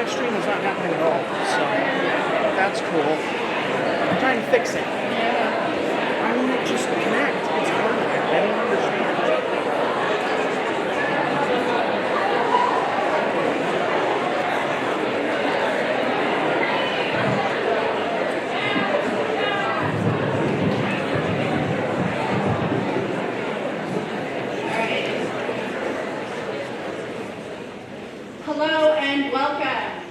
live stream is not happening at all, so that's cool. I'm trying to fix it. I want to just connect. It's hard. I don't understand. Hello and welcome.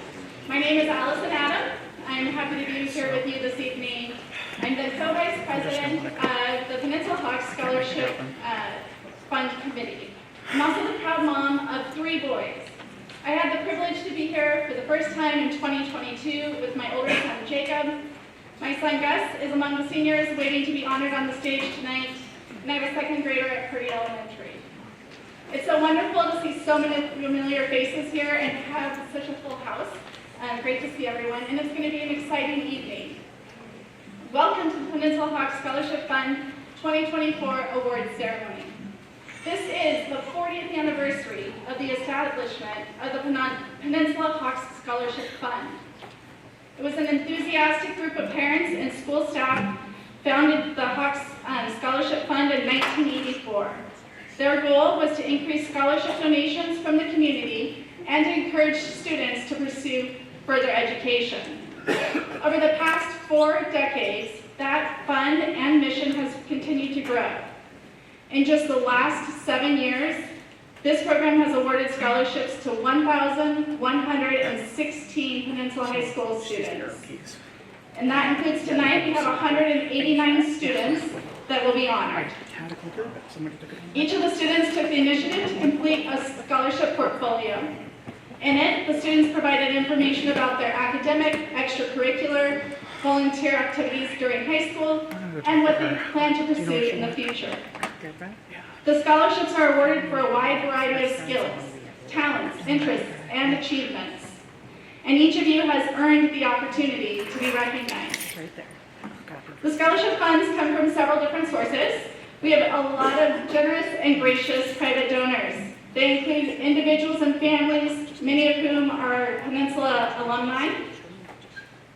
My name is Allison Adam. I'm happy to be here with you this evening. I'm the co-vice president of the Peninsula Hawks Scholarship Fund Committee. I'm also the proud mom of 3 boys. I had the privilege to be here for the first time in 2022 with my older son Jacob. My son Gus is among the seniors waiting to be honored on the stage tonight, and I have a 2nd grader at Purdy Elementary. It's so wonderful to see so many familiar faces here and have such a full house. Great to see everyone, and it's going to be an exciting evening. Welcome to the Peninsula Hawks Scholarship Fund 2024 Awards Ceremony. This is the 40th anniversary of the establishment of the Peninsula Hawks Scholarship Fund. It was an enthusiastic group of parents and school staff founded the Hawks Scholarship Fund in 1984. Their goal was to increase scholarship donations from the community and to encourage students to pursue further education. Over the past 4 decades, that fund and mission has continued to grow. In just the last 7 years, this program has awarded scholarships to 1,116 Peninsula High School students. And that includes tonight, we have 189 students that will be honored. Each of the students took the initiative to complete a scholarship portfolio. In it, the students provided information about their academic, extracurricular, volunteer activities during high school, and what they plan to pursue in the future. The scholarships are awarded for a wide variety of skills, talents, interests, and achievements. And each of you has earned the opportunity to be recognized. The scholarship funds come from several different sources. We have a lot of generous and gracious private donors. They include individuals and families, many of whom are Peninsula alumni,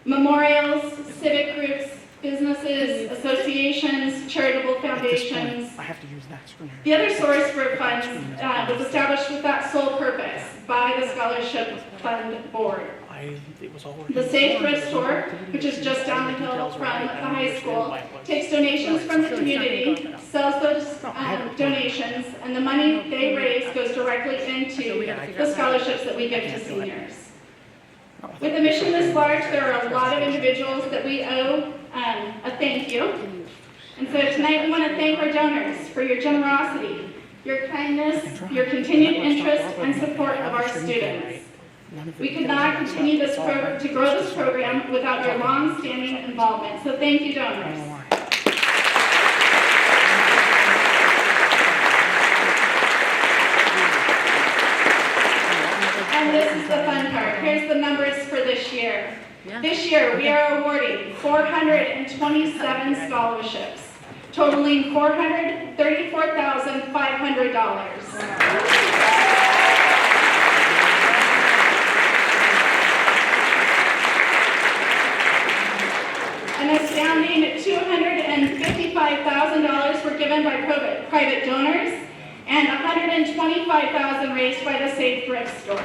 memorials, civic groups, businesses, associations, charitable foundations. The other source for funds was established with that sole purpose by the Scholarship Fund Board. The Safe Thrift Store, which is just down the hill from the high school, takes donations from the community, sells those donations, and the money they raise goes directly into the scholarships that we give to seniors. With a mission this large, there are a lot of individuals that we owe a thank you. And so tonight we want to thank our donors for your generosity, your kindness, your continued interest and support of our students. We could not continue to grow this program without your long-standing involvement. So thank you, donors. And this is the fun part. Here's the numbers for this year. This year we are awarding 427 scholarships, totaling $434,500. An astounding $255,000 were given by private donors and $125,000 raised by the Safe Thrift Store.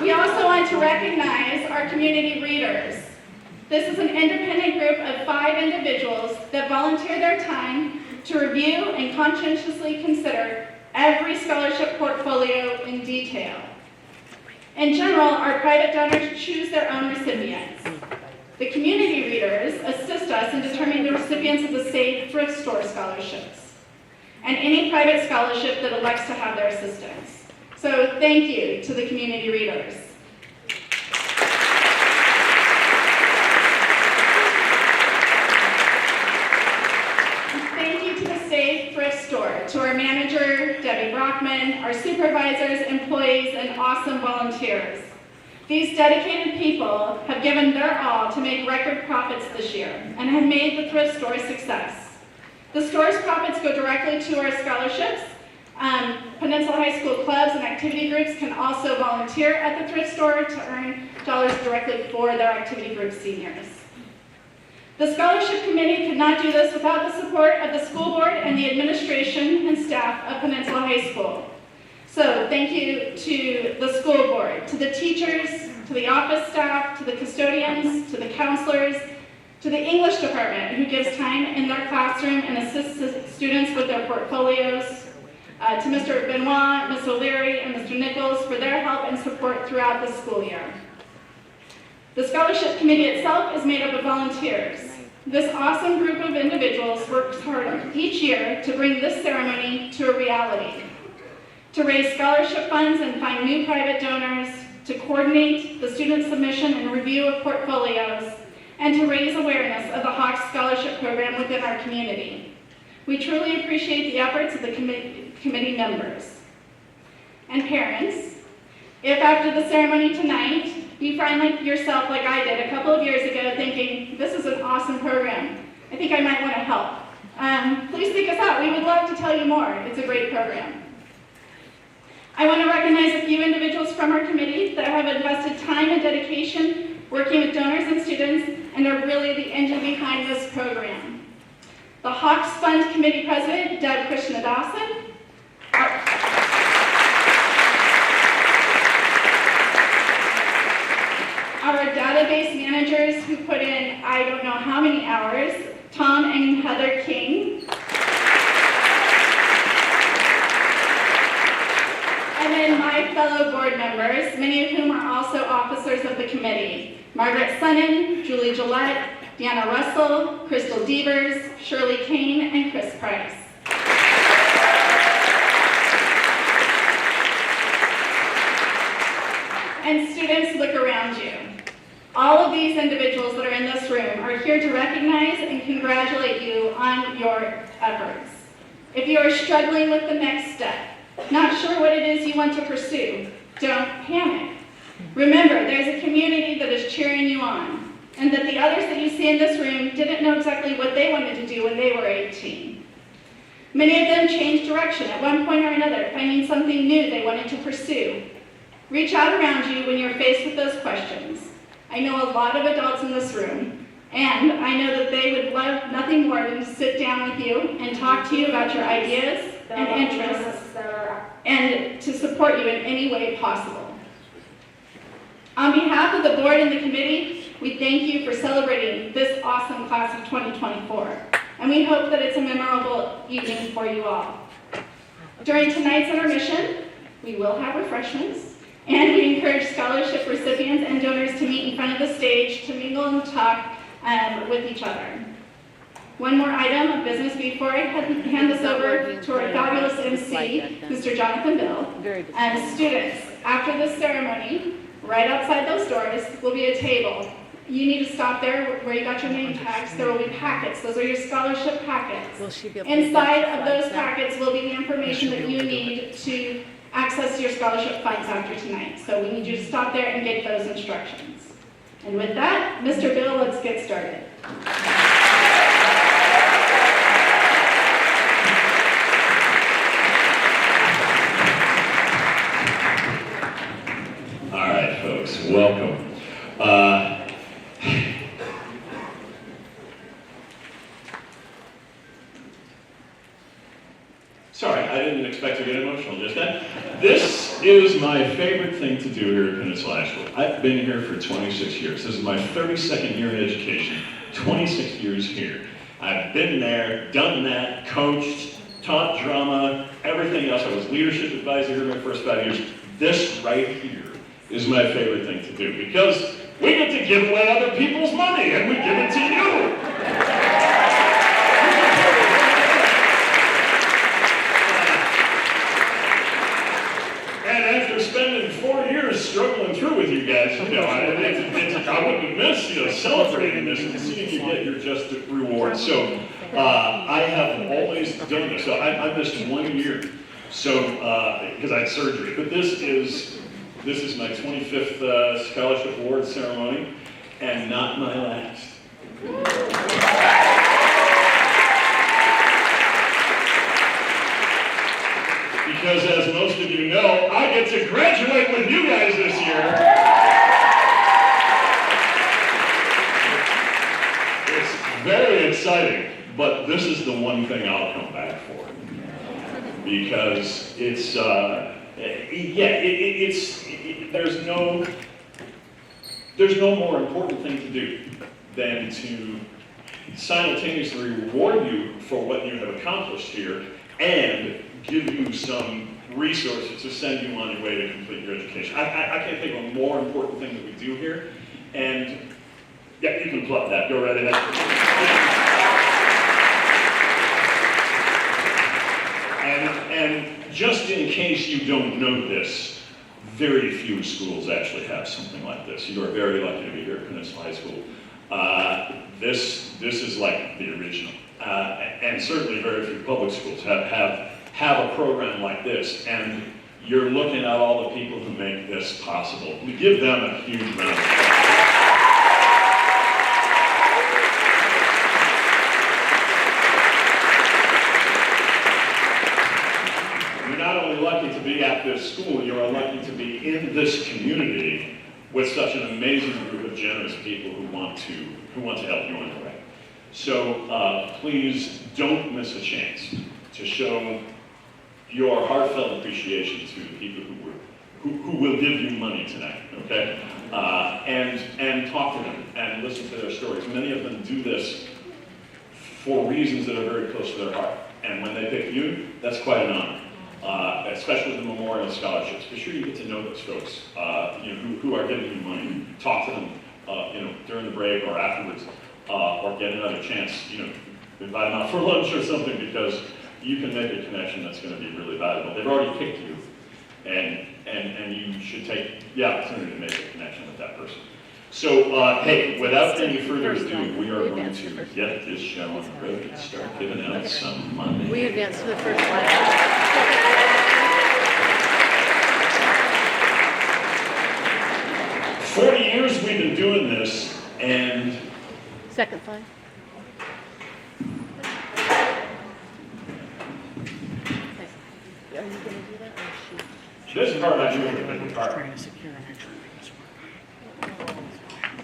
We also want to recognize our community readers. This is an independent group of 5 individuals that volunteer their time to review and conscientiously consider every scholarship portfolio in detail. In general, our private donors choose their own recipients. The community readers assist us in determining the recipients of the Safe Thrift Store scholarships and any private scholarship that elects to have their assistance. So thank you to the community readers. Thank you to the Safe Thrift Store, to our manager, Debbie Brockman, our supervisors, employees, and awesome volunteers. These dedicated people have given their all to make record profits this year and have made the thrift store a success. The store's profits go directly to our scholarships, Peninsula Peninsula High School clubs and activity groups can also volunteer at the thrift store to earn dollars directly for their activity group seniors. The Scholarship Committee could not do this without the support of the school board and the administration and staff of Peninsula High School. So thank you to the school board, to the teachers, to the office staff, to the custodians, to the counselors, to the English department who gives time in their classroom and assists the students with their portfolios, to Mr. Benoit, Ms. O'Leary, and Mr. Nichols for their help and support throughout the school year. The Scholarship Committee itself is made up of volunteers. This awesome group of individuals works hard each year to bring this ceremony to a reality, to raise scholarship funds and find new private donors, to coordinate the student submission and review of portfolios, and to raise awareness of the Hawks Scholarship Program within our community. We truly appreciate the efforts of the committee members. And parents, if after the ceremony tonight, you find yourself like I did a couple of years ago thinking, this is an awesome program, I think I might want to help. Please seek us out. We would love to tell you more. It's a great program. I want to recognize a few individuals from our committee that have invested time and dedication working with donors and students and are really the engine behind this program. The Hawks Fund Committee President, Deb Krishnadasan. Our database managers who put in I don't know how many hours, Tom and Heather King. And then my fellow board members, many of whom are also officers of the committee. Margaret Sunnan, Julie Gillette, Deanna Russell, Crystal Devers, Shirley Kane, and Chris Price. And students, look around you. All of these individuals that are in this room are here to recognize and congratulate you on your efforts. If you are struggling with the next step, not sure what it is you want to pursue, don't panic. Remember, there's a community that is cheering you on, and that the others that you see in this room didn't know exactly what they wanted to do when they were 18. Many of them changed direction at one point or another, finding something new they wanted to pursue. Reach out around you when you're faced with those questions. I know a lot of adults in this room, and I know that they would love nothing more than to sit down with you and talk to you about your ideas and interests, and to support you in any way possible. On behalf of the board and the committee, we thank you for celebrating this awesome class of 2024, and we hope that it's a memorable evening for you all. During tonight's intermission, we will have refreshments, and we encourage scholarship recipients and donors to meet in front of the stage to mingle and talk with each other. One more item of business before I hand this over to our fabulous MC, Mr. Jonathan Bill. Students, after this ceremony, right outside those doors will be a table. You need to stop there where you got your name tags. There will be packets. Those are your scholarship packets. Inside of those packets will be the information that you need to access your scholarship funds after tonight. So we need you to stop there and get those instructions. And with that, Mr. Bill, let's get started. All right, folks, welcome. Sorry, I didn't expect to get emotional just then. This is my favorite thing to do here at Peninsula High School. I've been here for 26 years. This is my 32nd year in education, 26 years here. I've been there, done that, coached, taught drama, everything else. I was leadership advisor here my first 5 years. This right here is my favorite thing to do because we get to give away other people's money and we give it to you. And after spending 4 years struggling through with you guys, I wouldn't have missed, celebrating this and seeing you get your just reward. So I have always done this. So I missed 1 year, so because I had surgery. But this is my 25th scholarship award ceremony, and not my last. because as most of you know, I get to graduate with you guys this year. It's very exciting, but this is the one thing I'll come back for. Because it's, there's no more important thing to do than to simultaneously reward you for what you have accomplished here and give you some resources to send you on your way to complete your education. I can't think of a more important thing that we do here. And yeah, you can plug that. Go right ahead. And just in case you don't know this, very few schools actually have something like this. You are very lucky to be here at Peninsula High School. This is like the original. And certainly very few public schools have a program like this. And you're looking at all the people who make this possible. We give them a huge round of applause. Not only lucky to be at this school, you are lucky to be in this community with such an amazing group of generous people who want to help you on the way. So please don't miss a chance to show your heartfelt appreciation to the people who will give you money tonight, okay? And talk to them and listen to their stories. Many of them do this for reasons that are very close to their heart. And when they pick you, that's quite an honor. Especially the memorial scholarships. Be sure you get to know those folks, who are giving you money. Talk to them, during the break or afterwards, or get another chance. Invite them out for lunch or something because you can make a connection that's going to be really valuable. They've already picked you, and you should take the opportunity to make a connection with that person. So, hey, without any further ado, we are going to get this show on the road and start giving out some money. We advance to the first line. 40 years we've been doing this, and Second fine. Are you going to do that or she? this part I do want to make a part. Trying to secure an actual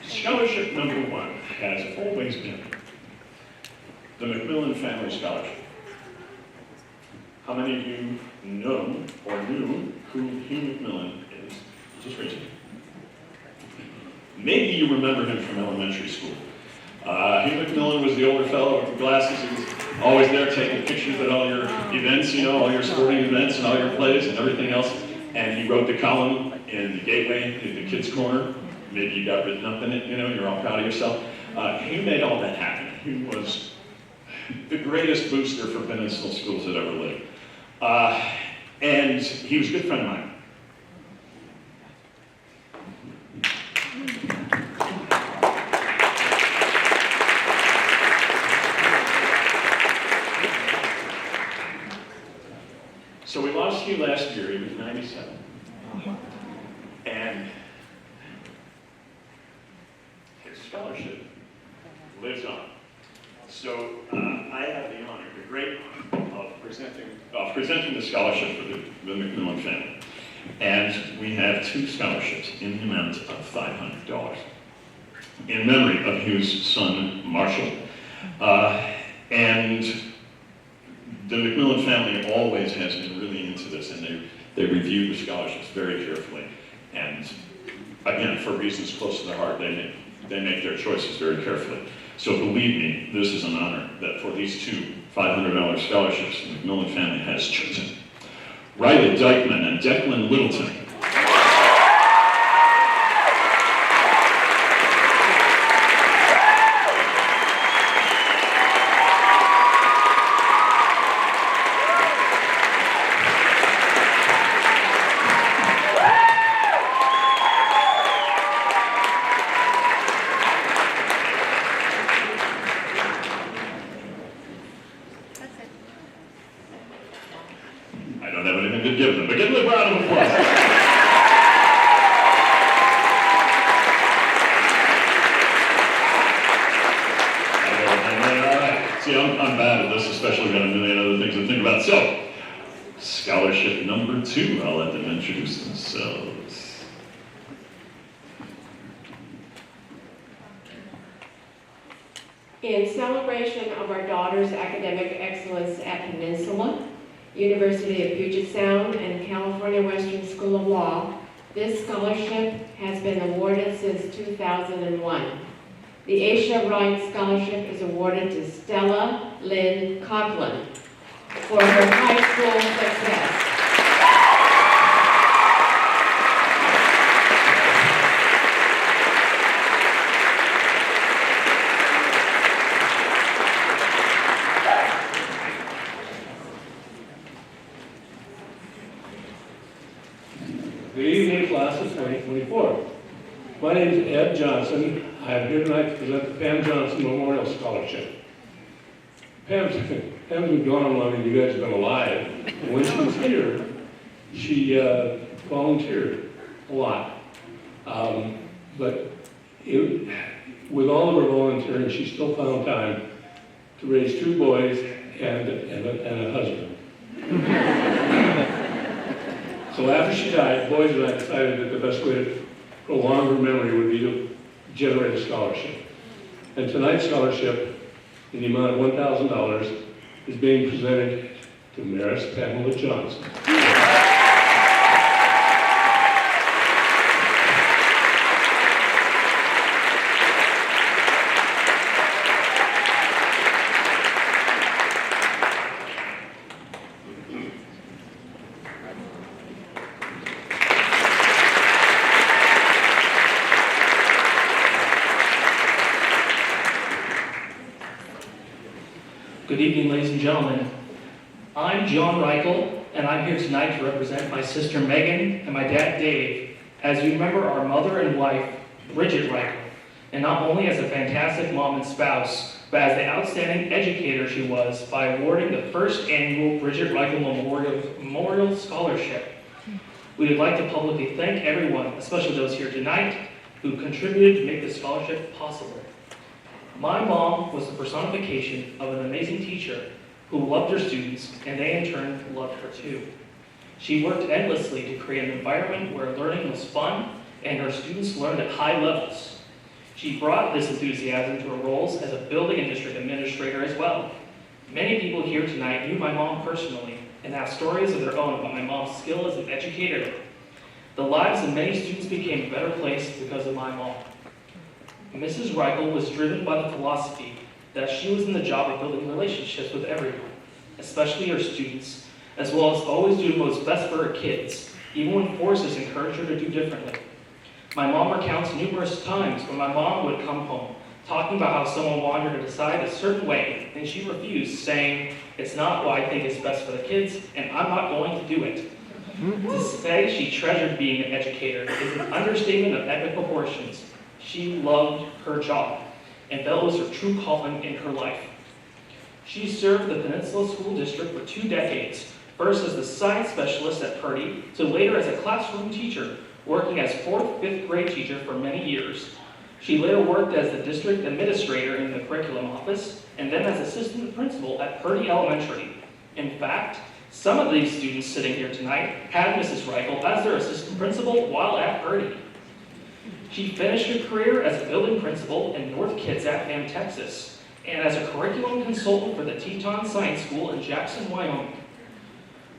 Scholarship number one has always been the Macmillan Family Scholarship. How many of you know or knew who Hugh Macmillan is? Just raise your hand. Maybe you remember him from elementary school. Hugh Macmillan was the older fellow with the glasses. He was always there taking pictures at all your events, all your sporting events and all your plays and everything else. And he wrote the column in the Gateway, in the Kids' Corner. Maybe you got written up in it, you're all proud of yourself. He made all that happen. He was the greatest booster for Peninsula schools that ever lived. And he was a good friend of mine. So we lost Hugh last year. He was 97. And his scholarship lives on. So I have the honor, the great honor of presenting the scholarship for the Macmillan family. And we have two scholarships in the amount of $500 in memory of Hugh's son, Marshall. And the Macmillan family always has been really into this, and they review the scholarships very carefully. And again, for reasons close to their heart, they make their choices very carefully. So believe me, this is an honor that for these two $500 scholarships the Macmillan family has chosen. Riley Dykeman and Declan Littleton. I don't have anything to give them, but give them a round of applause. All right. See, I'm bad at this, especially when a million other things to think about. So, scholarship number 2. I'll let them introduce themselves. In celebration of our daughter's academic excellence at Peninsula, University of Puget Sound, and California Western School of Law, this scholarship has been awarded since 2001. The Aisha Wright Scholarship is awarded to Stella Lynn Coughlin for her high school success. Good evening, class of 2024. My name is Ed Johnson. I am here tonight to present the Pam Johnson Memorial Scholarship. Pam's been gone longer than you guys have been alive. And when she was here, she volunteered a lot. But with all of her volunteering, she still found time to raise 2 boys and a husband. So after she died, boys and I decided that the best way to prolong her memory would be to generate a scholarship. And tonight's scholarship, in the amount of $1,000, is being presented to Maris Pamela Johnson. Good evening, ladies and gentlemen. I'm John Reichel, and I'm here tonight to represent my sister Megan and my dad Dave, as you remember our mother and wife, Bridget Reichel, and not only as a fantastic mom and spouse, but as the outstanding educator she was by awarding the first annual Bridget Reichel Memorial Scholarship. We would like to publicly thank everyone, especially those here tonight, who contributed to make this scholarship possible. My mom was the personification of an amazing teacher who loved her students, and they in turn loved her too. She worked endlessly to create an environment where learning was fun and her students learned at high levels. She brought this enthusiasm to her roles as a building and district administrator as well. Many people here tonight knew my mom personally and have stories of their own about my mom's skill as an educator. The lives of many students became a better place because of my mom. Mrs. Reichel was driven by the philosophy that she was in the job of building relationships with everyone, especially her students, as well as always doing what's best for her kids, even when forces encouraged her to do differently. My mom recounts numerous times when my mom would come home, talking about how someone wanted her to decide a certain way, and she refused, saying, "It's not what I think is best for the kids, and I'm not going to do it." To say she treasured being an educator is an understatement of epic proportions. She loved her job, and that was her true calling in her life. She served the Peninsula School District for 2 decades, first as the science specialist at Purdy, to later as a classroom teacher, working as 4th, 5th grade teacher for many years. She later worked as the district administrator in the curriculum office, and then as assistant principal at Purdy Elementary. In fact, some of these students sitting here tonight had Mrs. Reichel as their assistant principal while at Purdy. She finished her career as a building principal in North Kitsap, Texas, and as a curriculum consultant for the Teton Science School in Jackson, Wyoming.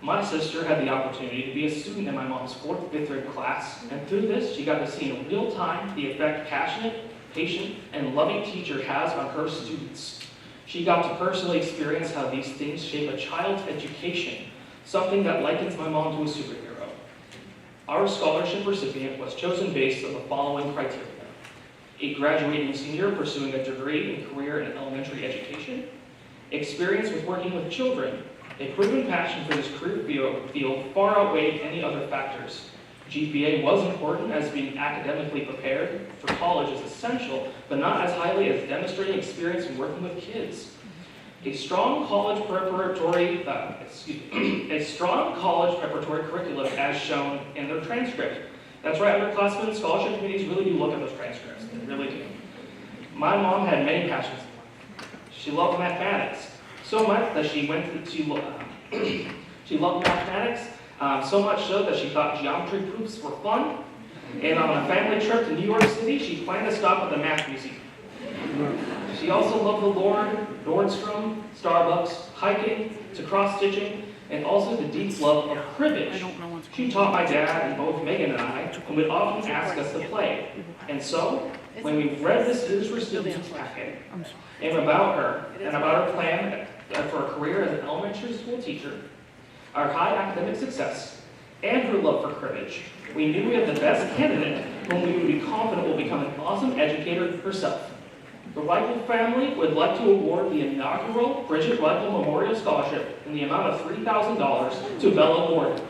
My sister had the opportunity to be a student in my mom's 4th, 5th grade class, and through this, she got to see in real time the effect passionate, patient, and loving teacher has on her students. She got to personally experience how these things shape a child's education, something that likens my mom to a superhero. Our scholarship recipient was chosen based on the following criteria: a graduating senior pursuing a degree and career in elementary education, experience with working with children, a proven passion for this career field far outweighed any other factors. GPA was important, as being academically prepared for college is essential, but not as highly as demonstrating experience in working with kids. A strong college preparatory curriculum as shown in their transcript. That's right, underclassmen, scholarship committees really do look at those transcripts. They really do. My mom had many passions in life. She loved mathematics so much that she loved mathematics So much so that she thought geometry proofs were fun. And on a family trip to New York City, she planned to stop at the Math Museum. She also loved the Lord, Nordstrom, Starbucks, hiking, to cross-stitching, and also the deep love of cribbage. She taught my dad and both Megan and I, and would often ask us to play. And so, when we read this News for Students packet, and about her plan for a career as an elementary school teacher, our high academic success, and her love for cribbage, we knew we had the best candidate whom we would be confident will become an awesome educator herself. The Reichel family would like to award the inaugural Bridget Reichel Memorial Scholarship in the amount of $3,000 to Bella Ward.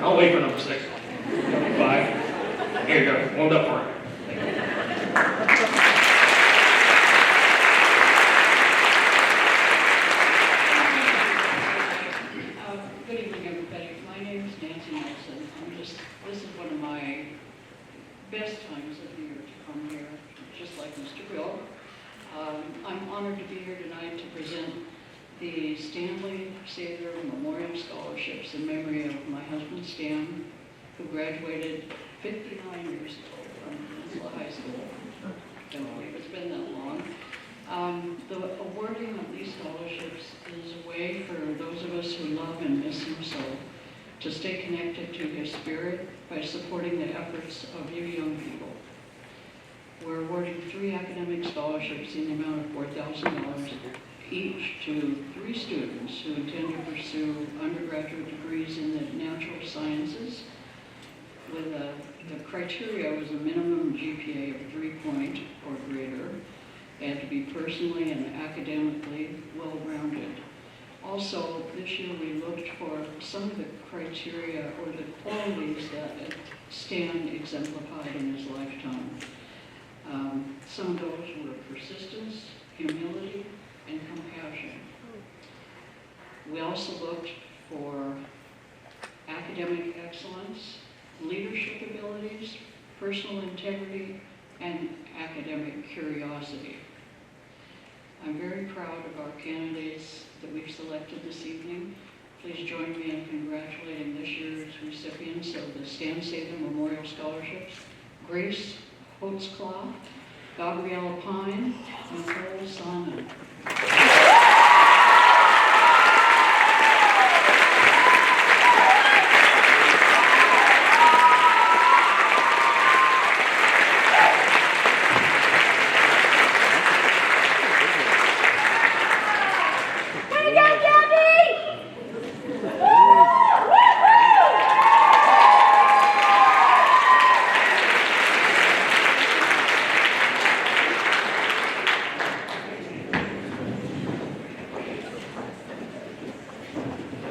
I'll wait for number 6. 5. Here you go. Warmed up for it. Good evening, everybody. My name is Nancy Nelson. This is one of my best times of the year to come here, just like Mr. Bill. I'm honored to be here tonight to present the Stanley Sather Memorial Scholarships in memory of my husband Stan, who graduated 59 years ago from Peninsula High School. I can't believe it's been that long. The awarding of these scholarships is a way for those of us who love and miss him so to stay connected to his spirit by supporting the efforts of you young people. We're awarding 3 academic scholarships in the amount of $4,000 each to 3 students who intend to pursue undergraduate degrees in the natural sciences with the criteria was a minimum GPA of 3 point or greater and to be personally and academically well-rounded. Also, this year we looked for some of the criteria or the qualities that Stan exemplified in his lifetime. Some of those were persistence, humility, and compassion. We also looked for academic excellence, leadership abilities, personal integrity, and academic curiosity. I'm very proud of our candidates that we've selected this evening. Please join me in congratulating this year's recipients of the Stan Sather Memorial Scholarships: Grace Holtzclaw, Gabriella Pine, and Nicole Sonnen.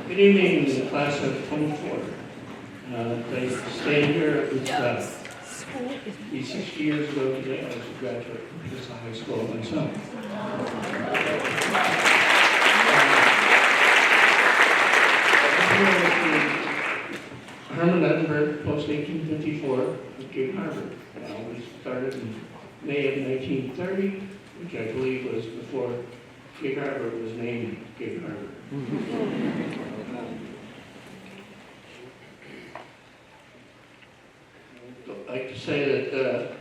Good evening, class of 24. They stayed here, it was be 60 years ago today. I was a graduate from Peninsula High School myself. Herman Edinburgh, post 1854, of Gig Harbor. We started in May of 1930, which I believe was before Gig Harbor was named Gig Harbor. I'd like to say that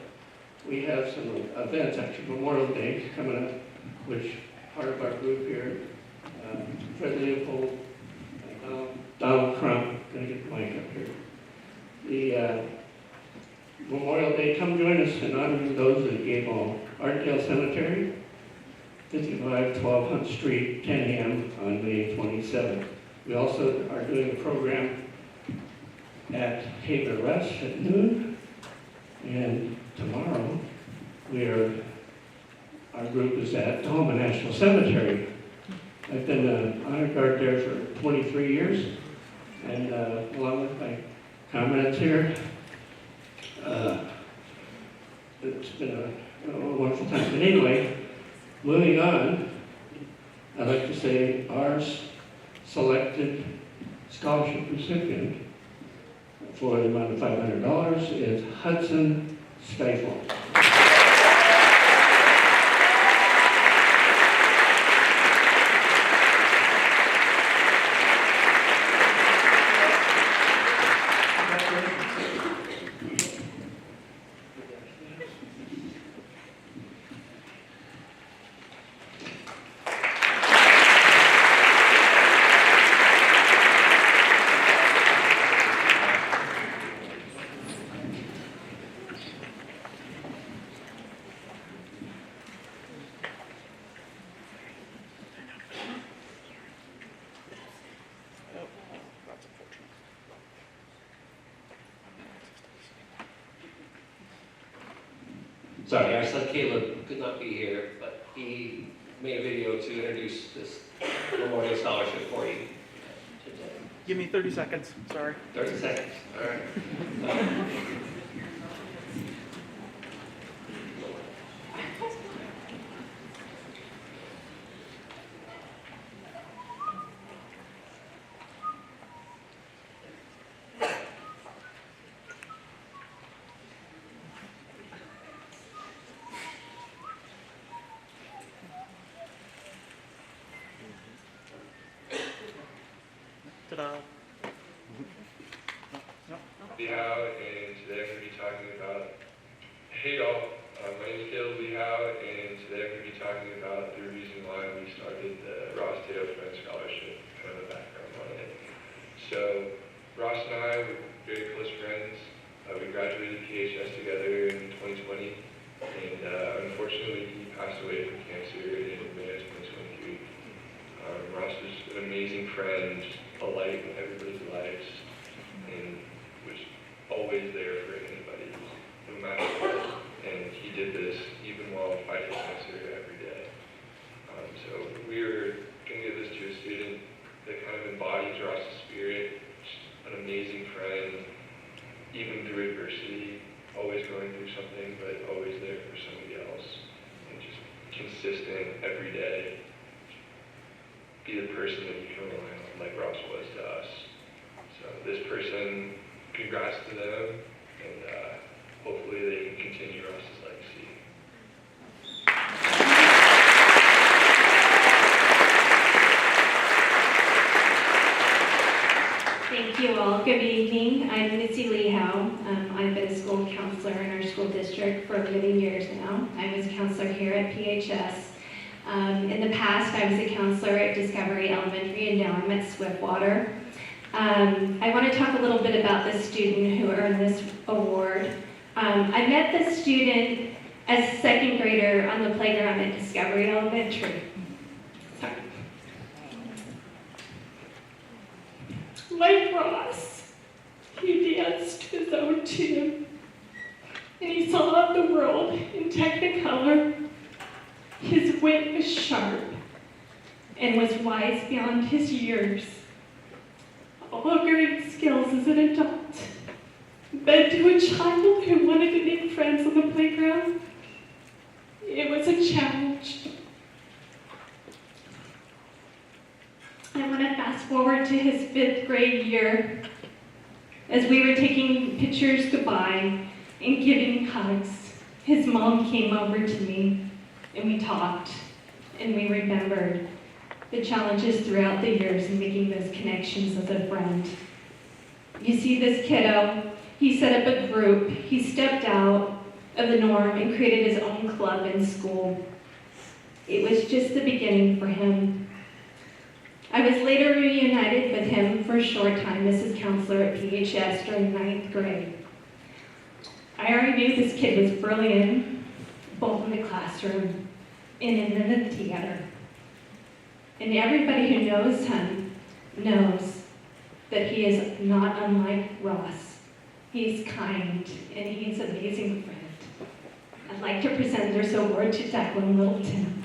we have some events, actually Memorial Day coming up, which part of our group here, Fred Leopold, Donald Crump, gonna get the mic up here. The Memorial Day, come join us in honoring those that gave all. Artdale Cemetery, 55 12 Hunt Street, 10 a.m. on May 27th. We also are doing a program at Haber Rest at noon. And tomorrow, our group is at Tacoma National Cemetery. I've been an honor guard there for 23 years, and along with my comrades here, it's been a wonderful time. But anyway, moving on, I'd like to say our selected scholarship recipient for the amount of $500 is Hudson Stifel. Sorry, our son Caleb could not be here, but he made a video to introduce this memorial scholarship for you today. Give me 30 seconds. Sorry. 30 seconds, all right. Ta-da. Be out, and today I'm going to be talking about, hey y'all, my name is Caleb Lee Howe, and today I'm going to be talking about the reason why we started the Ross Taylor Friends Scholarship, kind of the background on it. So, Ross and I were very close friends. We graduated PHS together in 2020, and unfortunately he passed away from cancer in May of 2023. Ross was an amazing friend, a light in everybody's lives, and was always there for anybody, no matter what. And he did this even while fighting cancer every day. So we were going to give this to a student that kind of embodies Ross's spirit, an amazing friend, even through adversity, always going through something, but always there for somebody else, and just consistent every day. Be the person that you can rely on, like Ross was to us. So this person, congrats to them, and hopefully they can continue Ross's legacy. Thank you all. Good evening. I'm Missy Lee Howe. I've been a school counselor in our school district for many years now. I was a counselor here at PHS. In the past, I was a counselor at Discovery Elementary, and now I'm at Swiftwater. I want to talk a little bit about the student who earned this award. I met the student as a second grader on the playground at Discovery Elementary. Sorry. Like Ross, he danced to his own tune, and he saw the world in Technicolor. His wit was sharp and was wise beyond his years. All great skills as an adult, but to a child who wanted to make friends on the playground, it was a challenge. I want to fast forward to his 5th grade year. As we were taking pictures goodbye and giving hugs, his mom came over to me. And we talked, and we remembered the challenges throughout the years in making those connections as a friend. You see, this kiddo, he set up a group. He stepped out of the norm and created his own club in school. It was just the beginning for him. I was later reunited with him for a short time as his counselor at PHS during 9th grade. I already knew this kid was brilliant, both in the classroom and in the theater. And everybody who knows him knows that he is not unlike Ross. He's kind, and he's an amazing friend. I'd like to present this award to Declan Littleton.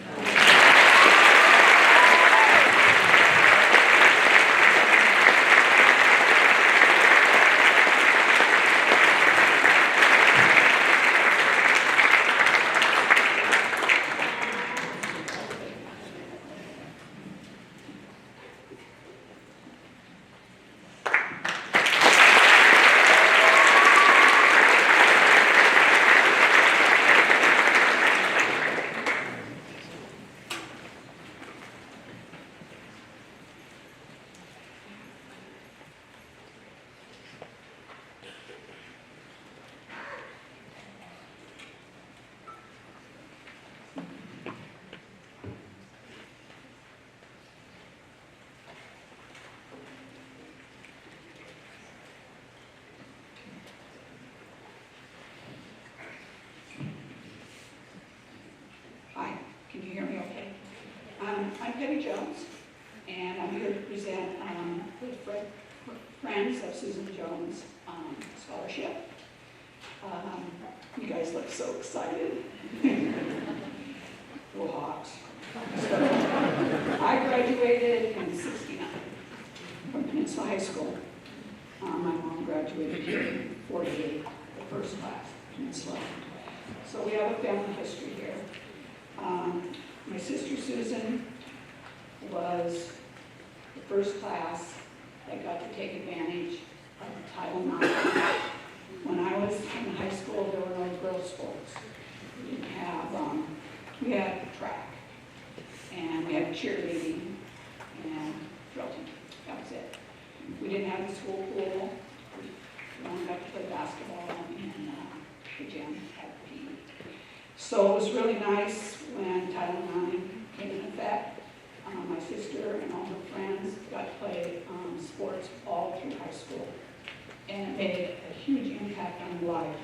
Hi, can you hear me okay? I'm Penny Jones, and I'm here to present the Friends of Susan Jones Scholarship. You guys look so excited. Go Hawks. So, I graduated in '69 from Peninsula High School. My mom graduated here in '48, the first class, Peninsula. So we have a family history here. My sister Susan was the first class that got to take advantage of Title IX. When I was in high school, there were no girls' sports. We didn't have, we had track, and we had cheerleading, and drilling. That was it. We didn't have the school pool. We only got to play basketball in the gym at PE. So it was really nice when Title IX came in effect. My sister and all her friends got to play sports all through high school. And it made a huge impact on her life.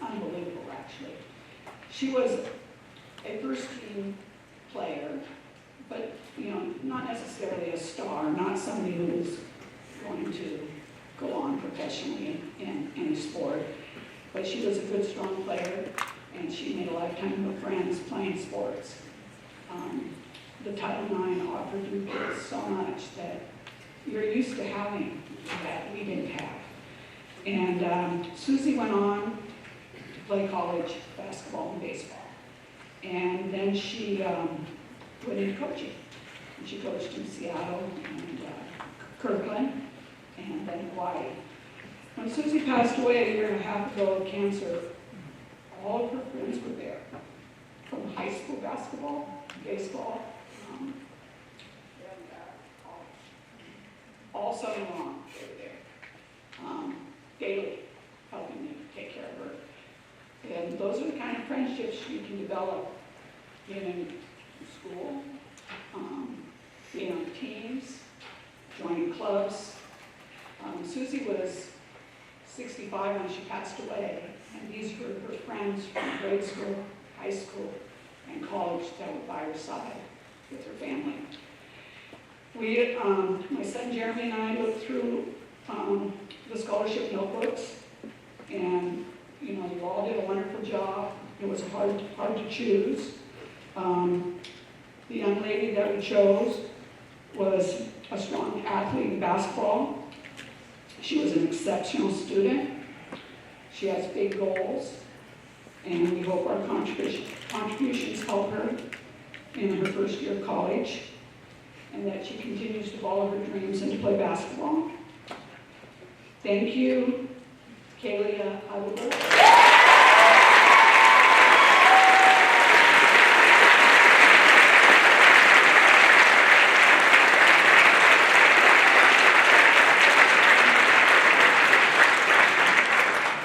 Unbelievable, actually. She was a first-team player, but not necessarily a star, not somebody who was going to go on professionally in any sport. But she was a good, strong player, and she made a lifetime of friends playing sports. The Title IX offered you kids so much that you're used to having that we didn't have. And Susie went on to play college basketball and baseball. And then she went into coaching. And she coached in Seattle and Kirkland, and then Hawaii. When Susie passed away a year and a half ago of cancer, all of her friends were there, from high school basketball, baseball, all summer long they were there, daily, helping me take care of her. And those are the kind of friendships you can develop in school, being on teams, joining clubs. Susie was 65 when she passed away, and these were her friends from grade school, high school, and college that were by her side with her family. We, my son Jeremy and I looked through the scholarship notebooks, and you all did a wonderful job. It was hard to choose. The young lady that we chose was a strong athlete in basketball. She was an exceptional student. She has big goals, and we hope our contributions help her in her first year of college, and that she continues to follow her dreams and to play basketball. Thank you, Kaylee Heidelberg.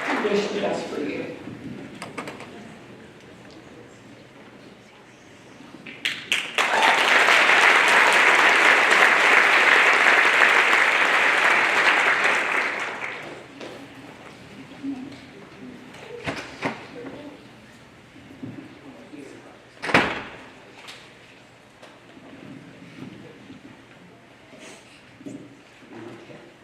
I wish the best for you.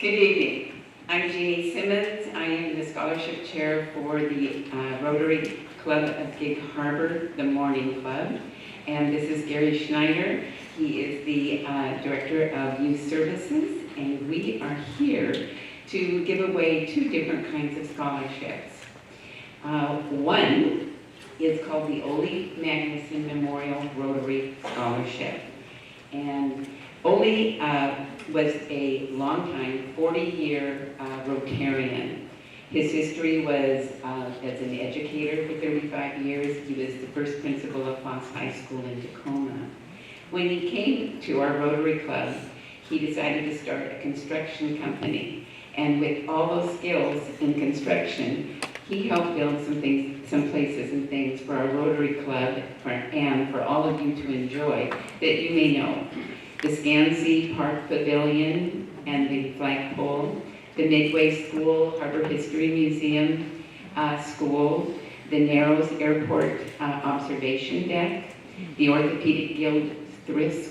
Good evening. I'm Jeannie Simmons. I am the scholarship chair for the Rotary Club of Gig Harbor, the Morning Club. And this is Gary Schneider. He is the Director of Youth Services, and we are here to give away 2 different kinds of scholarships. One is called the Ole Magnuson Memorial Rotary Scholarship. And Ole was a long-time, 40-year Rotarian. His history was as an educator for 35 years. He was the first principal of Foss High School in Tacoma. When he came to our Rotary Club, he decided to start a construction company. And with all those skills in construction, he helped build some places and things for our Rotary Club and for all of you to enjoy that you may know. The Scansea Park Pavilion and the flagpole, the Midway School Harbor History Museum School, the Narrows Airport Observation Deck, the Orthopedic Guild Thrift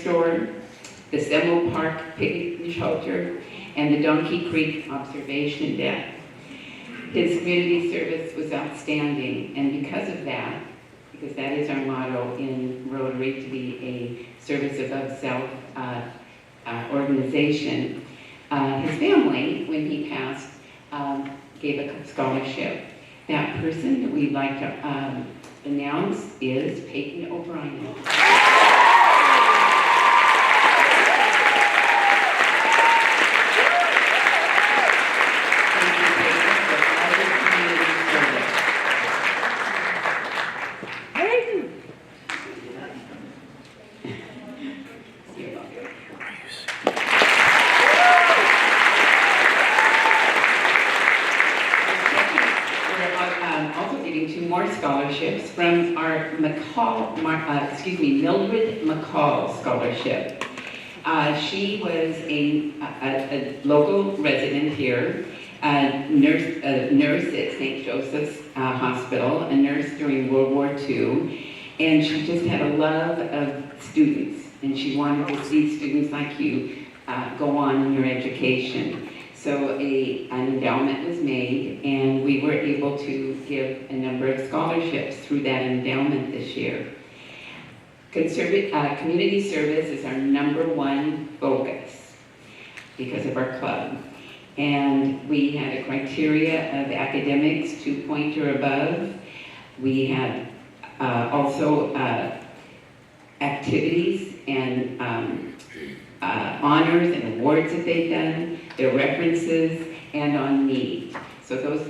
Store, the Semmel Park Picnic and Shelter, and the Donkey Creek Observation Deck. His community service was outstanding, and because of that, because that is our motto in Rotary, to be a service above self organization, his family, when he passed, gave a scholarship. That person that we'd like to announce is Peyton O'Brien. Scholarships from our Mildred McCall Scholarship. She was a local resident here, a nurse at St. Joseph's Hospital, a nurse during World War II, and she just had a love of students, and she wanted to see students like you go on in your education. So an endowment was made, and we were able to give a number of scholarships through that endowment this year. Community service is our #1 focus because of our club. And we had a criteria of academics 2 point or above. We had also activities and honors and awards that they've done, their references, and on need. So those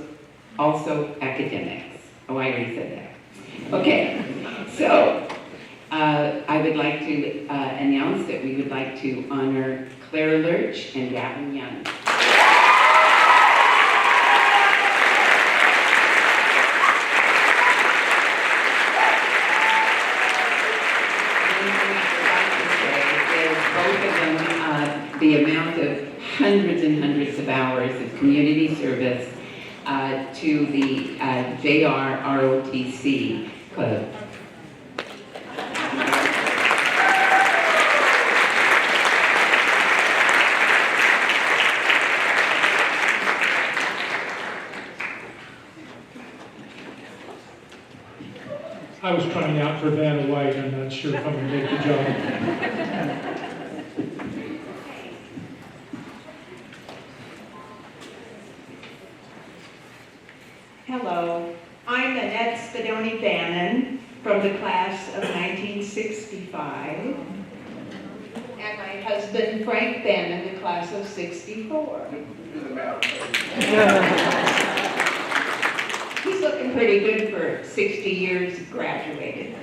also academics. Oh, I already said that. Okay, so I would like to announce that we would like to honor Claire Lurch and Gavin Young. The amount of hundreds and hundreds of hours of community service to the JR ROTC Club. I was trying out for Vanna White. I'm not sure if I'm going to make the job. Hello, I'm Annette Spadoni Bannon from the class of 1965, and my husband Frank Bannon, the class of 64. He's looking pretty good for 60 years graduated.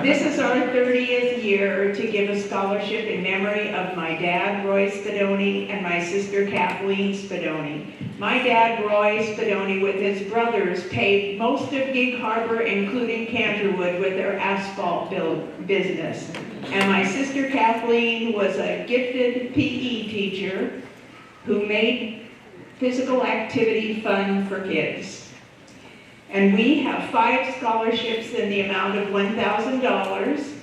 This is our 30th year to give a scholarship in memory of my dad, Roy Spadoni, and my sister, Kathleen Spadoni. My dad, Roy Spadoni, with his brothers, paved most of Gig Harbor, including Canterwood, with their asphalt business. And my sister, Kathleen, was a gifted PE teacher who made physical activity fun for kids. And we have 5 scholarships in the amount of $1,000,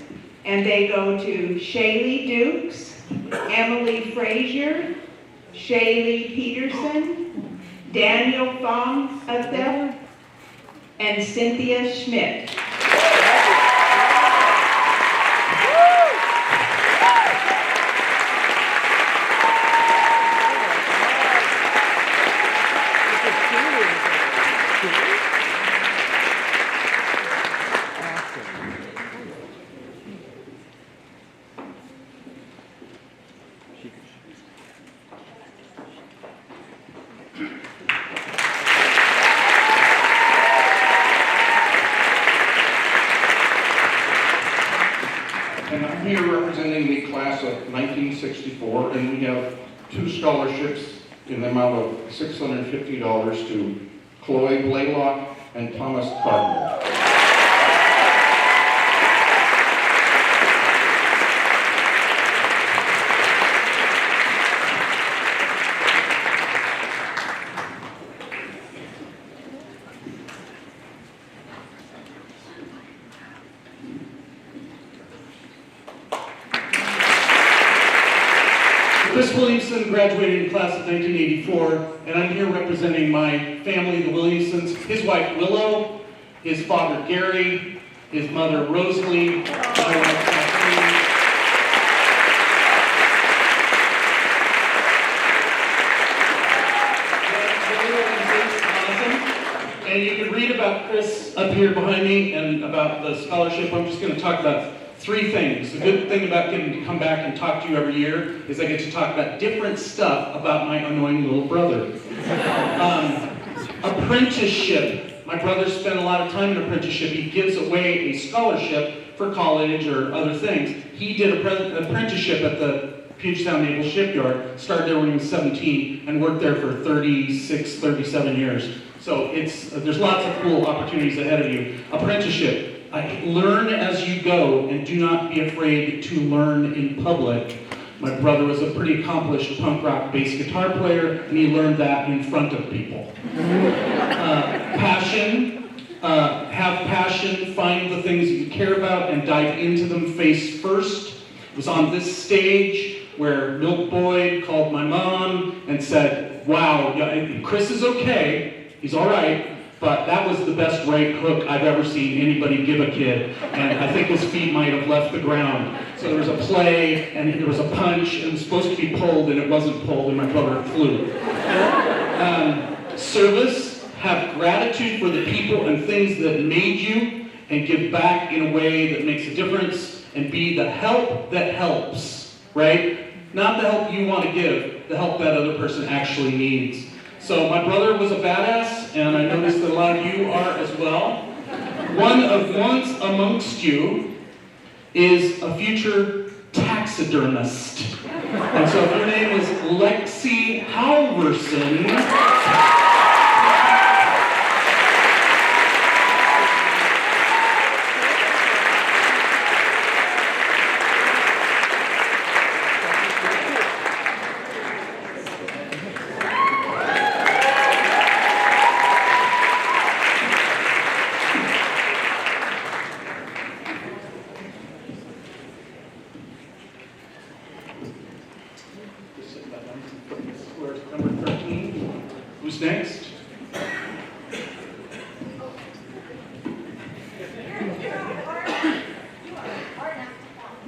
and they go to Shaylee Dukes, Emily Frazier, Shaylee Peterson, Daniel Fong Athel, and Cynthia Schmidt. And I'm here representing the class of 1964, and we have 2 scholarships in the amount of $650 to Chloe Blaylock and Thomas Cardinal. Chris Williamson graduated in class of 1984, and I'm here representing my family, the Williamsons, his wife Willow, his father Gary, his mother Rosalie, my wife Kathleen. Awesome. And you can read about Chris up here behind me and about the scholarship. I'm just going to talk about 3 things. The good thing about getting to come back and talk to you every year is I get to talk about different stuff about my annoying little brother. Apprenticeship. My brother spent a lot of time in apprenticeship. He gives away a scholarship for college or other things. He did an apprenticeship at the Puget Sound Naval Shipyard, started there when he was 17, and worked there for 36, 37 years. So there's lots of cool opportunities ahead of you. Apprenticeship. Learn as you go, and do not be afraid to learn in public. My brother was a pretty accomplished punk rock bass guitar player, and he learned that in front of people. Passion. Have passion, find the things that you care about, and dive into them face first. It was on this stage where Milt Boyd called my mom and said, wow, Chris is okay, he's all right, but that was the best right hook I've ever seen anybody give a kid. And I think his feet might have left the ground. So there was a play, and there was a punch, and it was supposed to be pulled, and it wasn't pulled, and my brother flew. Service, have gratitude for the people and things that made you, and give back in a way that makes a difference, and be the help that helps, right? Not the help you want to give, the help that other person actually needs. So my brother was a badass, and I noticed that a lot of you are as well. One of once amongst you is a future taxidermist. And so if your name is Lexi Halverson, number 13. Who's next?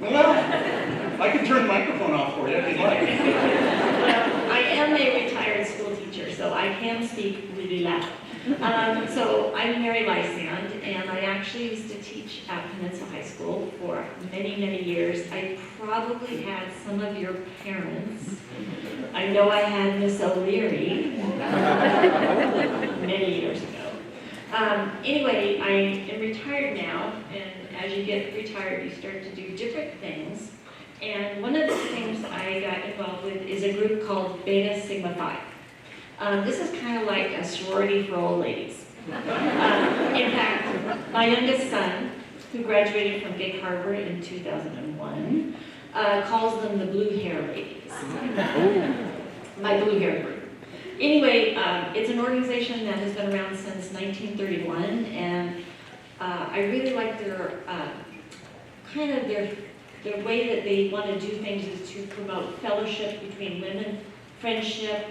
Well, I can turn the microphone off for you if you'd like. I am a retired school teacher, so I can speak really loud. So I'm Mary Lysand, and I actually used to teach at Peninsula High School for many, many years. I probably had some of your parents. I know I had Miss O'Leary many years ago. Anyway, I am retired now, and as you get retired, you start to do different things. And one of the things I got involved with is a group called Beta Sigma Phi. This is kind of like a sorority for old ladies. In fact, my youngest son, who graduated from Gig Harbor in 2001, calls them the blue hair ladies. My blue hair group. Anyway, it's an organization that has been around since 1931, and I really like their kind of their the way that they want to do things is to promote fellowship between women, friendship,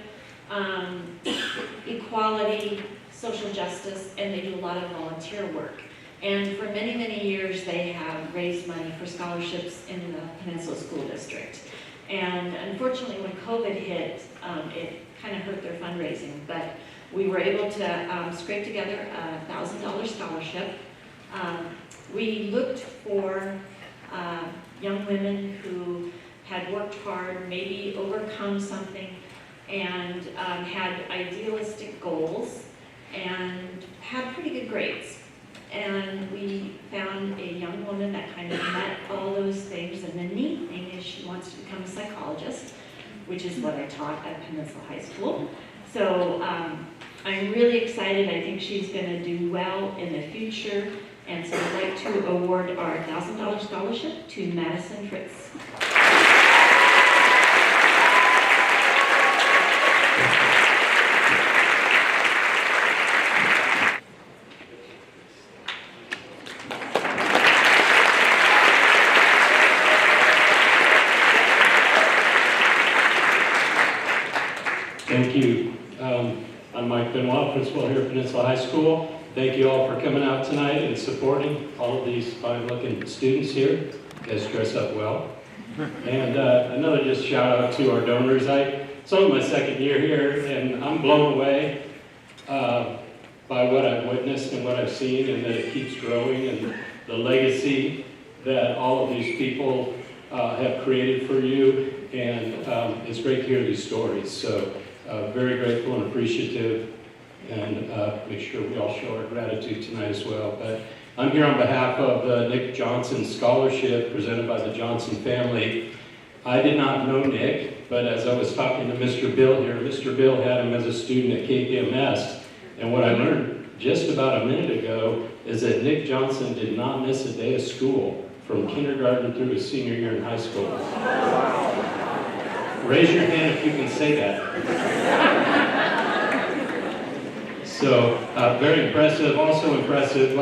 equality, social justice, and they do a lot of volunteer work. And for many, many years, they have raised money for scholarships in the Peninsula School District. And unfortunately, when COVID hit, it kind of hurt their fundraising, but we were able to scrape together a $1,000 scholarship. We looked for young women who had worked hard, maybe overcome something, and had idealistic goals, and had pretty good grades. And we found a young woman that kind of met all those things, and the neat thing is she wants to become a psychologist, which is what I taught at Peninsula High School. So I'm really excited. I think she's going to do well in the future, and so I'd like to award our $1,000 scholarship to Madison Fritz. Thank you. I'm Mike Benoit, principal here at Peninsula High School. Thank you all for coming out tonight and supporting all of these fine-looking students here. You guys dress up well. And another just shout out to our donors. It's only my second year here, and I'm blown away by what I've witnessed and what I've seen, and that it keeps growing, and the legacy that all of these people have created for you. And it's great to hear these stories. So very grateful and appreciative, and make sure we all show our gratitude tonight as well. But I'm here on behalf of the Nick Johnson Scholarship presented by the Johnson family. I did not know Nick, but as I was talking to Mr. Bill here, Mr. Bill had him as a student at KPMS, and what I learned just about a minute ago is that Nick Johnson did not miss a day of school from kindergarten through his senior year in high school. Raise your hand if you can say that. So, very impressive. Also impressive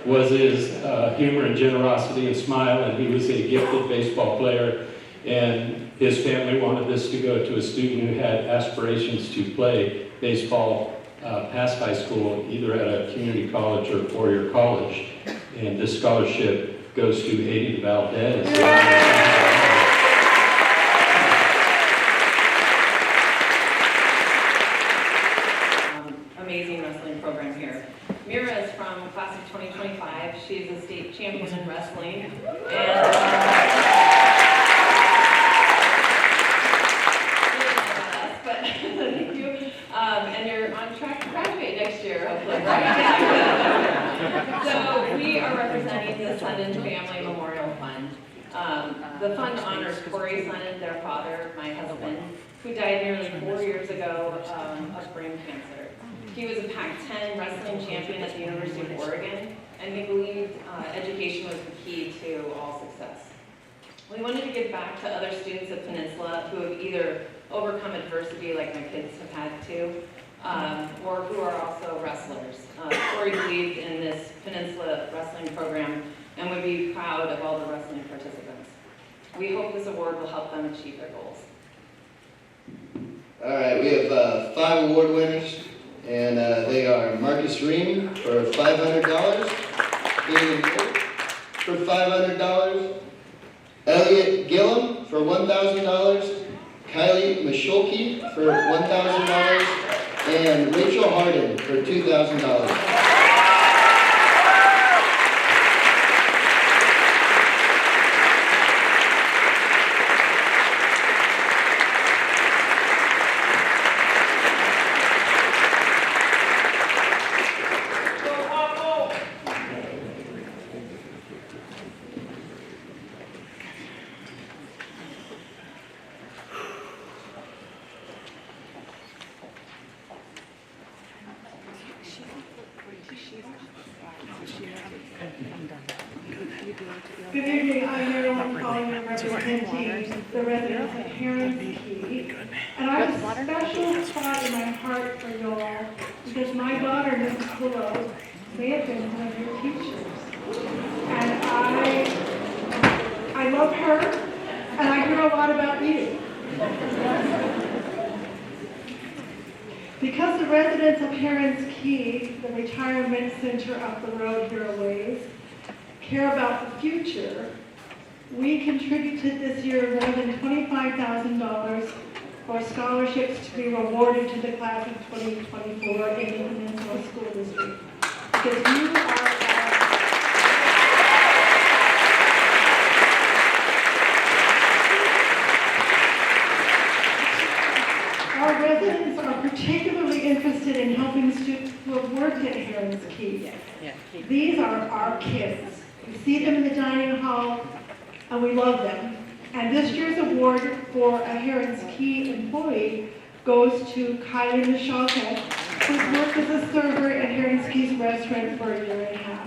was his humor and generosity and smile, and he was a gifted baseball player, and his family wanted this to go to a student who had aspirations to play baseball past high school, either at a community college or four-year college. And this scholarship goes to Adi Valdez. Amazing wrestling program here. Mira is from class of 2025. She is a state champion in wrestling. Thank you. And you're on track to graduate next year, hopefully, right? So we are representing the Sundin Family Memorial Fund. The fund honors Corey Sundin, their father, my husband, who died nearly 4 years ago of brain cancer. He was a Pac-10 wrestling champion at the University of Oregon, and we believed education was the key to all success. We wanted to give back to other students at Peninsula who have either overcome adversity like my kids have had to, or who are also wrestlers. Corey believed in this Peninsula wrestling program and would be proud of all the wrestling participants. We hope this award will help them achieve their goals. All right, we have 5 award winners, and they are Marcus Ream for $500, Ian Wood for $500, Elliot Gillum for $1,000, Kylie Michalke for $1,000, and Rachel Harden for $2,000. Good evening, I'm Marilyn Collins, representing the residents of Heron's Key. And I have a special spot in my heart for y'all because my daughter, Mrs. Willow, may have been one of your teachers. And I love her, and I hear a lot about you. Because the residents of Heron's Key, the retirement center up the road here a ways, care about the future, we contributed this year more than $25,000 for scholarships to be awarded to the class of 2024 in the Peninsula School District. Because you are our residents are particularly interested in helping students who have worked at Heron's Key. These are our kids. We see them in the dining hall, and we love them. And this year's award for a Heron's Key employee goes to Kylie Mishalka, who's worked as a server at Heron's Key's restaurant for a year and a half.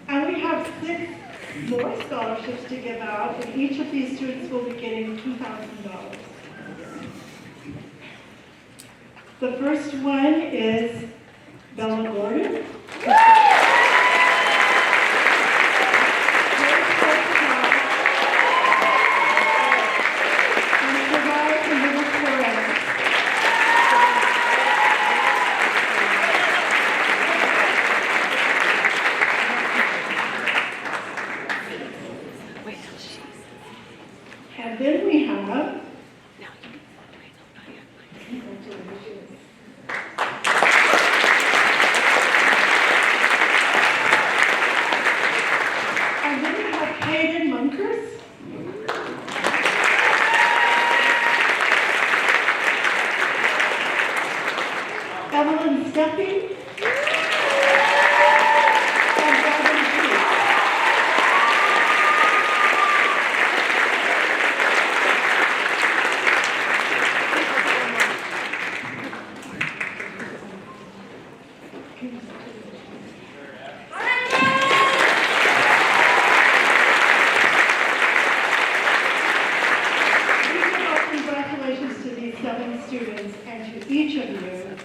And we have 6 more scholarships to give out, and each of these students will be getting $2,000. The first one is Bella Gordon. And then we have Hayden Munkers. Evelyn Steffi. And Robin Keith. Congratulations to these 7 students and to each of you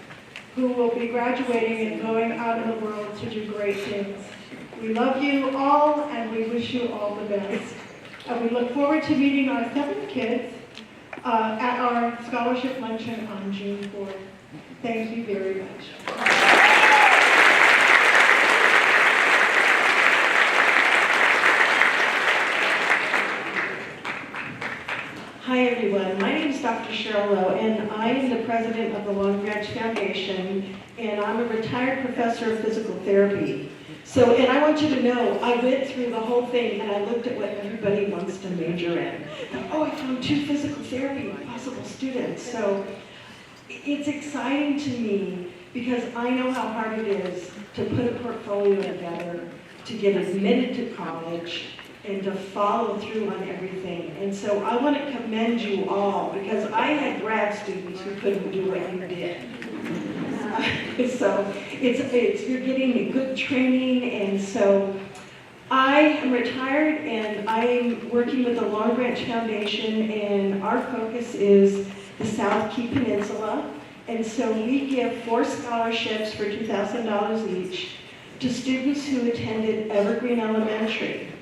who will be graduating and going out in the world to do great things. We love you all and we wish you all the best. And we look forward to meeting our 7 kids at our scholarship luncheon on June 4th. Thank you very much. Hi everyone, my name is Dr. Cheryl Lowe and I am the president of the Long Branch Foundation and I'm a retired professor of physical therapy. And I want you to know, I went through the whole thing and I looked at what everybody wants to major in. Oh, I found 2 physical therapy possible students. So it's exciting to me because I know how hard it is to put a portfolio together, to get admitted to college, and to follow through on everything. And so I want to commend you all because I had grad students who couldn't do what you did. So you're getting a good training, and so I am retired and I'm working with the Long Branch Foundation, and our focus is the South Key Peninsula. And so we give 4 scholarships for $2,000 each to students who attended Evergreen Elementary.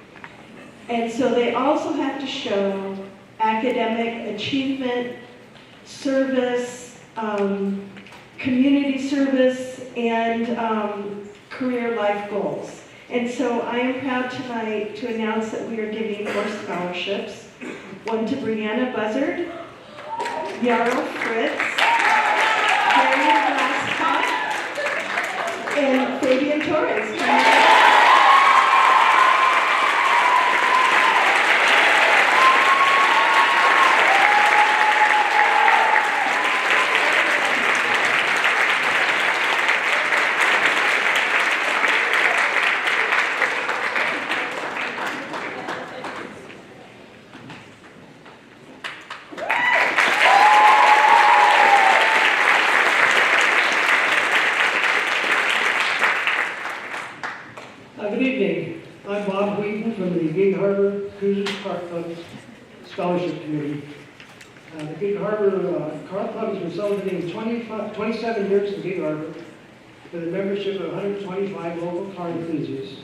And so they also have to show academic achievement, service, community service, and career life goals. And so I am proud tonight to announce that we are giving 4 scholarships. One to Brianna Buzzard, Yarrow Fritz, Harriet Glasscock, and Fabian Torres. Good evening. I'm Bob Wheaton from the Gig Harbor Cruises Park Club Scholarship Committee. The Gig Harbor Car Club has been celebrating 27 years in Gig Harbor with a membership of 125 local car enthusiasts.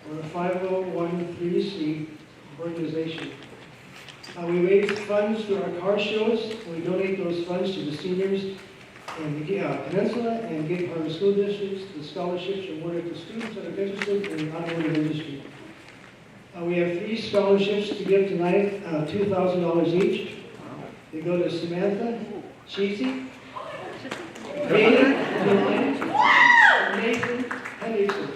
We're a 501(c) organization. We raise funds for our car shows, and we donate those funds to the seniors in the Peninsula and Gig Harbor School Districts. The scholarships are awarded to students that are interested in the automotive industry. We have 3 scholarships to give tonight, $2,000 each. They go to Samantha, Cheesy, Hayden, Nathan, and Lisa.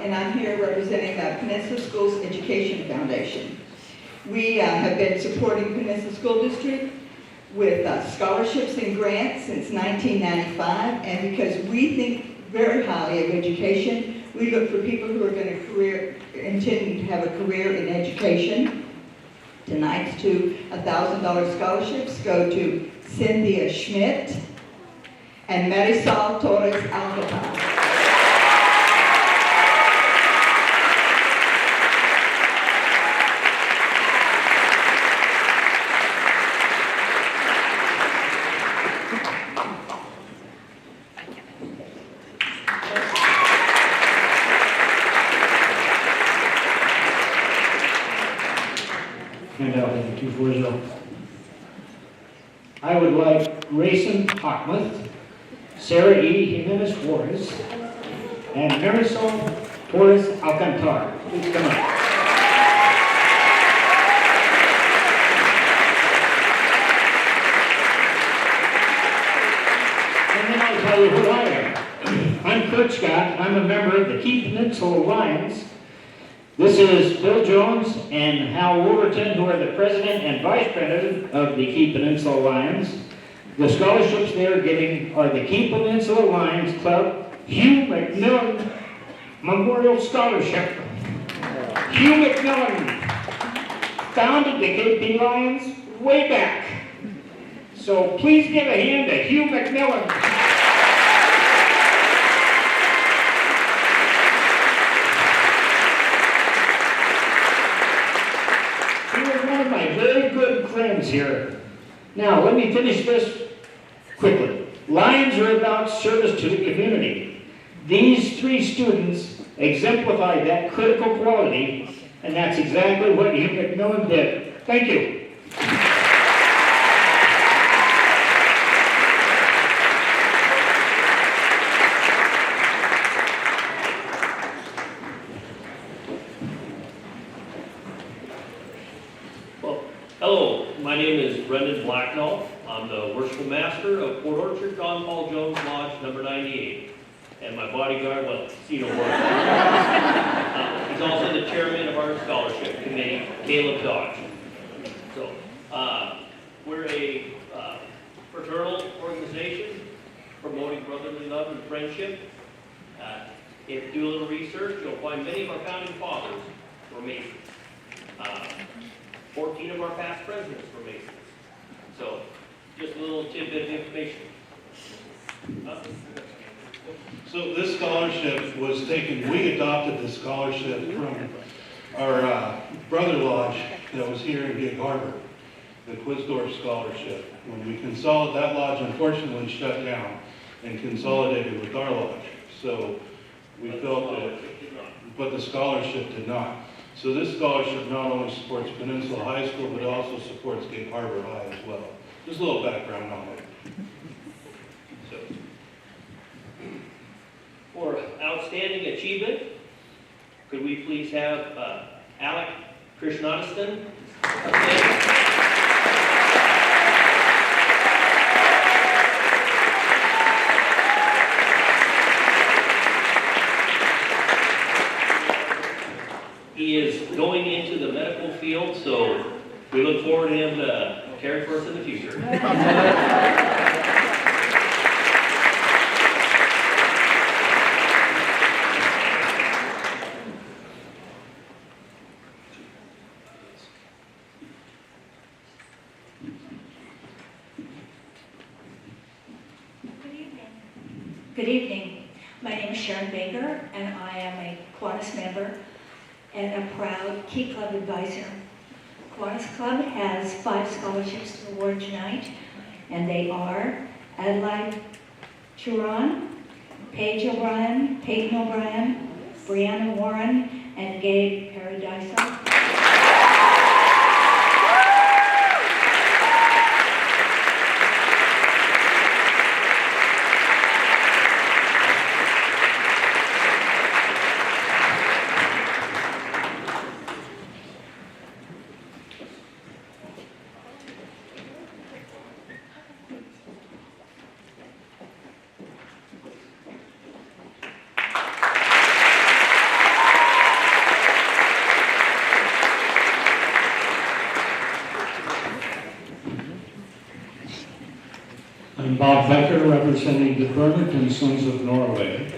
And I'm here representing the Peninsula Schools Education Foundation. We have been supporting Peninsula School District with scholarships and grants since 1995, and because we think very highly of education, we look for people who are going to intend to have a career in education. Tonight's $1,000 scholarships go to Cynthia Schmidt and Marisol Torres Alcatraz. I would like Grayson Hockmuth, Sarah E. Jimenez Flores, and Marisol Torres Alcantar. Please come up. And then I'll tell you who I am. I'm Kurt Scott. I'm a member of the Key Peninsula Lions. This is Bill Jones and Hal Wolverton, who are the president and vice president of the Key Peninsula Lions. The scholarships they are getting are the Key Peninsula Lions Club Hugh McMillan Memorial Scholarship. Hugh McMillan founded the KP Lions way back. So please give a hand to Hugh McMillan. Very good friends here. Now, let me finish this quickly. Lions are about service to the community. These 3 students exemplify that critical quality, and that's exactly what Hugh McMillan did. Thank you. Hello, my name is Brendan Blacknall. I'm the worshipful master of Port Orchard John Paul Jones Lodge number 98. And my bodyguard, well, see no word. He's also the chairman of our scholarship committee, Caleb Dodge. So, we're a fraternal organization promoting brotherly love and friendship. If you do a little research, you'll find many of our founding fathers were Masons. 14 of our past presidents were Masons. So, just a little tidbit of information. So this scholarship was taken, we adopted this scholarship from our brother lodge that was here in Gig Harbor, the Quisdorf Scholarship. When we consolidated, that lodge unfortunately shut down and consolidated with our lodge. So we felt that, but the scholarship did not. So this scholarship not only supports Peninsula High School, but also supports Gig Harbor High as well. Just a little background on it. So, for outstanding achievement, could we please have Alec Krishnadistan? He is going into the medical field, so we look forward to him caring for us in the future. evening. My name is Sharon Baker, and I am a Kiwanis member and a proud Key Club advisor. Kiwanis Club has 5 scholarships to award tonight, and they are Adelaide Churon, Paige O'Brien, Peyton O'Brien, Brianna Warren, and Gabe Paradiso. I'm Bob Becker, representing the Burlington Sons of Norway,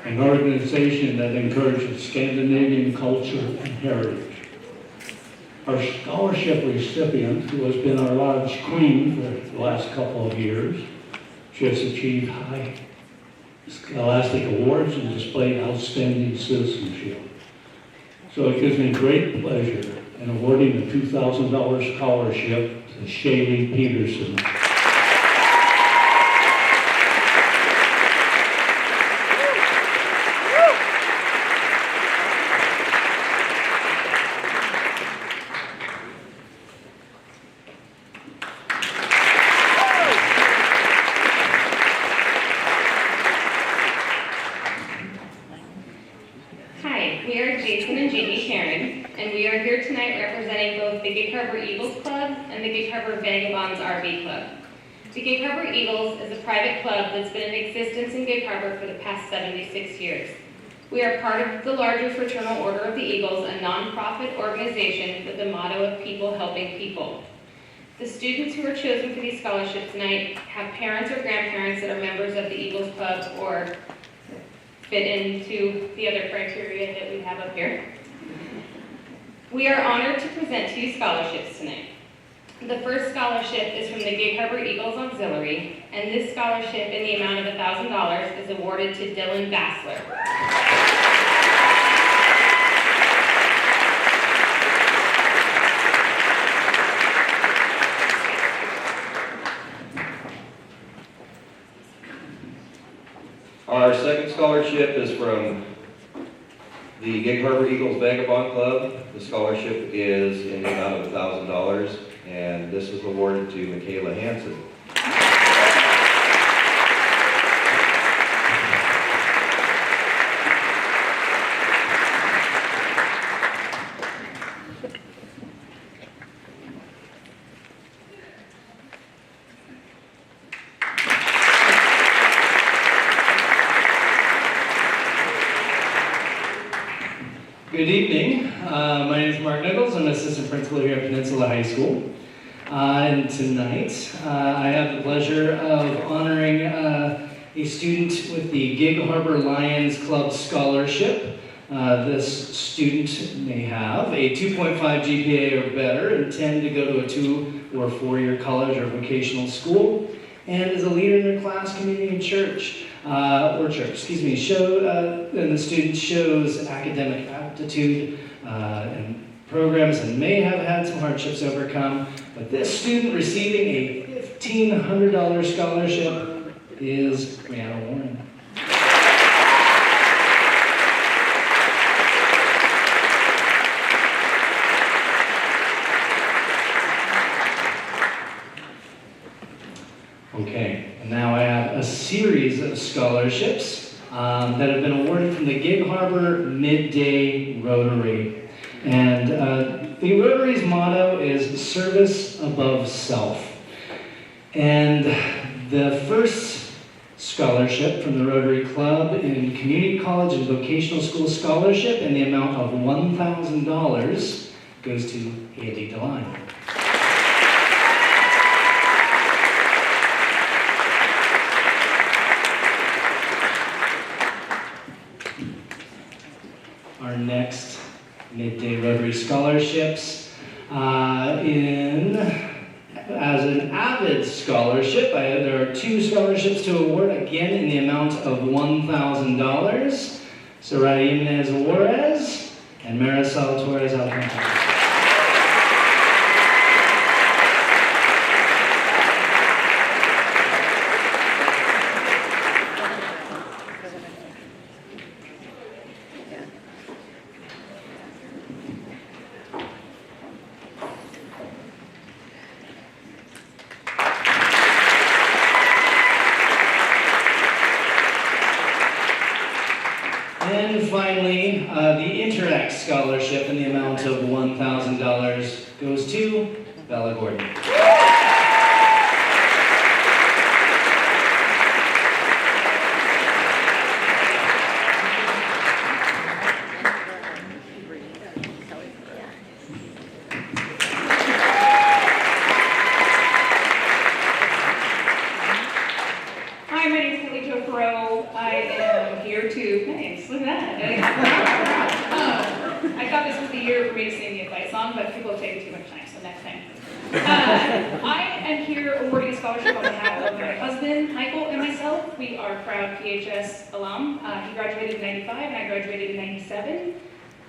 an organization that encourages Scandinavian culture and heritage. Our scholarship recipient, who has been our Lodge Queen for the last couple of years, she has achieved high scholastic awards and displayed outstanding citizenship. So it gives me great pleasure in awarding a $2,000 scholarship to Shaylee Peterson. Hi, we are Jason and Jamie Sharon, and we are here tonight representing both the Gig Harbor Eagles Club and the Gig Harbor Vagabonds RV Club. The Gig Harbor Eagles is a private club that's been in existence in Gig Harbor for the past 76 years. We are part of the larger Fraternal Order of the Eagles, a non-profit organization with the motto of people helping people. The students who are chosen for these scholarships tonight have parents or grandparents that are members of the Eagles Club or fit into the other criteria that we have up here. We are honored to present 2 scholarships tonight. The first scholarship is from the Gig Harbor Eagles Auxiliary, and this scholarship in the amount of $1,000 is awarded to Dylan Bassler. Our second scholarship is from the Gig Harbor Eagles Vagabond Club. The scholarship is in the amount of $1,000, and this is awarded to Michaela Hansen. Good evening. My name is Mark Nichols. I'm an assistant principal here at Peninsula High School. And tonight, I have the pleasure of honoring a student with the Gig Harbor Lions Club Scholarship. This student may have a 2.5 GPA or better, intend to go to a 2 or 4-year college or vocational school, and is a leader in their class, community, and church. And the student shows academic aptitude and programs and may have had some hardships overcome, but this student receiving a $1,500 scholarship is Brianna Warren. Okay, and now I have a series of scholarships that have been awarded from the Gig Harbor Midday Rotary. And the Rotary's motto is service above self. And the first scholarship from the Rotary Club in Community College and Vocational School Scholarship in the amount of $1,000 goes to Andy DeLine. Our next Midday Rotary Scholarships in as an Avid Scholarship, there are 2 scholarships to award, again in the amount of $1,000. Soraya Jimenez Juarez and Marisol Torres Alcantara. And finally, the Interact Scholarship in the amount of $1,000 goes to Bella Gordon. Hi, my name is Kelly Jo Perot. I am here to, thanks, look at that. I thought this was the year for me to sing the advice song, but people have taken too much time, so next time. I am here awarding a scholarship on behalf of my husband, Michael, and myself. We are proud PHS alum. He graduated in 95 and I graduated in 97.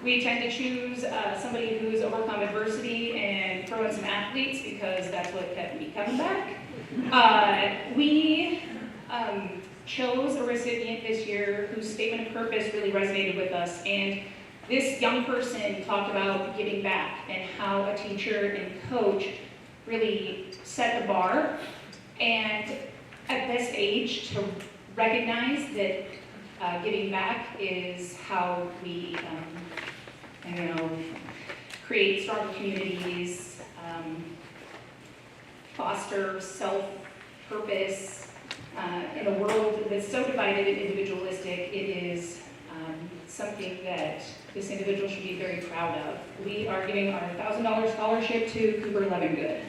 We tend to choose somebody who's overcome adversity and throw in some athletes because that's what kept me coming back. We chose a recipient this year whose statement of purpose really resonated with us, and this young person talked about giving back and how a teacher and coach really set the bar, and at this age to recognize that giving back is how we create stronger communities, foster self-purpose. In a world that's so divided and individualistic, it is something that this individual should be very proud of. We are giving our $1,000 scholarship to Cooper Levengood.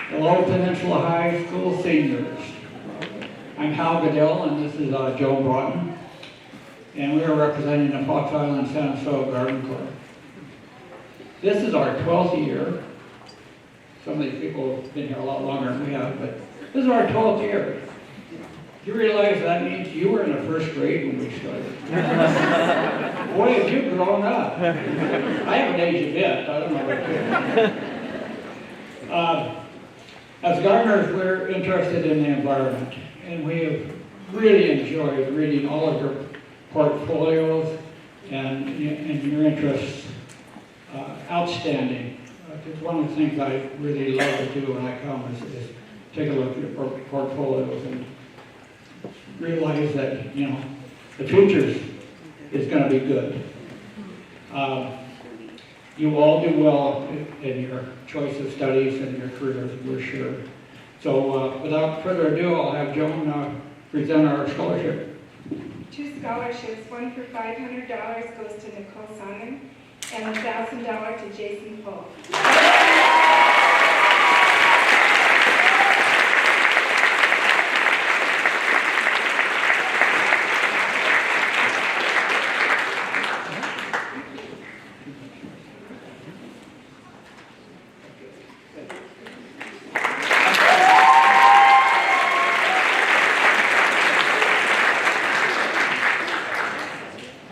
Hello, Peninsula High School seniors. I'm Hal Goodell, and this is Joe Broughton, and we are representing the Fox Island San Francisco Garden Club. This is our 12th year. Some of these people have been here a lot longer than we have, but this is our 12th year. Do you realize that means you were in the first grade when we started? Boy, have you grown up. I haven't aged a bit. I don't know what to do. As gardeners, we're interested in the environment, and we have really enjoyed reading all of your portfolios and your interests. Outstanding. It's one of the things I really love to do when I come is take a look at your portfolios and realize that, the future is going to be good. You all do well in your choice of studies and your careers, we're sure. So without further ado, I'll have Joan present our scholarship. 2 scholarships, one for $500 goes to Nicole Simon and $1,000 to Jason Pope.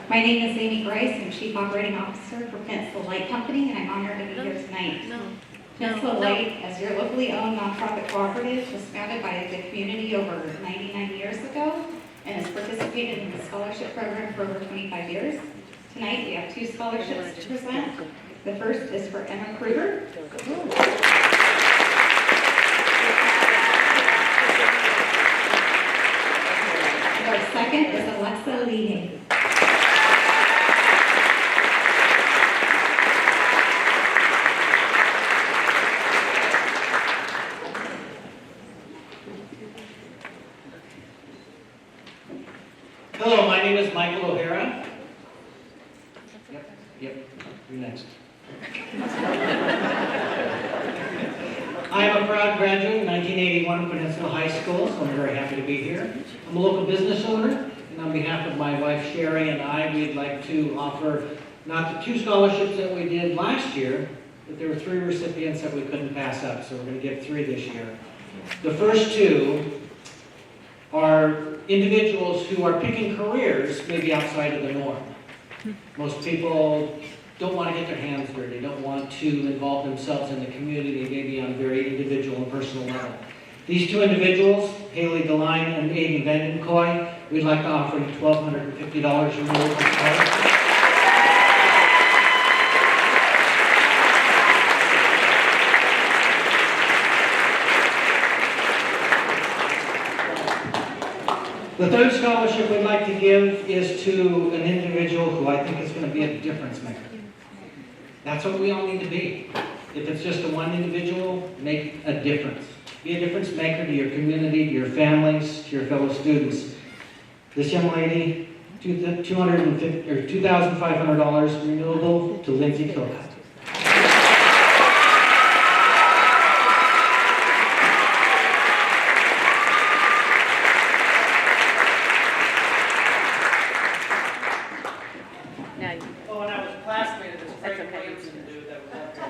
My name is Amy Grice. I'm Chief Operating Officer for Peninsula Light Company, and I'm honored to be here tonight. Peninsula Light, as your locally owned nonprofit cooperative, was founded by the community over 99 years ago and has participated in the scholarship program for over 25 years. Tonight, we have 2 scholarships to present. The first is for Emma Kruger. And our second is Alexa Leahy. Hello, my name is Michael O'Hara. Yep, you're next. I am a proud graduate of 1981 Peninsula High School, so I'm very happy to be here. I'm a local business owner, and on behalf of my wife Sherry and I, we'd like to offer not the 2 scholarships that we did last year, but there were 3 recipients that we couldn't pass up, so we're going to give 3 this year. The first 2 are individuals who are picking careers maybe outside of the norm. Most people don't want to get their hands dirty, don't want to involve themselves in the community, maybe on a very individual and personal level. These 2 individuals, Haley DeLine and Aiden Vandenkoy, we'd like to offer you $1,250 in local scholarship. The third scholarship we'd like to give is to an individual who I think is going to be a difference maker. That's what we all need to be. If it's just a one individual, make a difference. Be a difference maker to your community, to your families, to your fellow students. This young lady, $2,500 renewable to Lindsay Kilcutt. Oh, and I was a classmate of this Frank Williamson dude that was up there.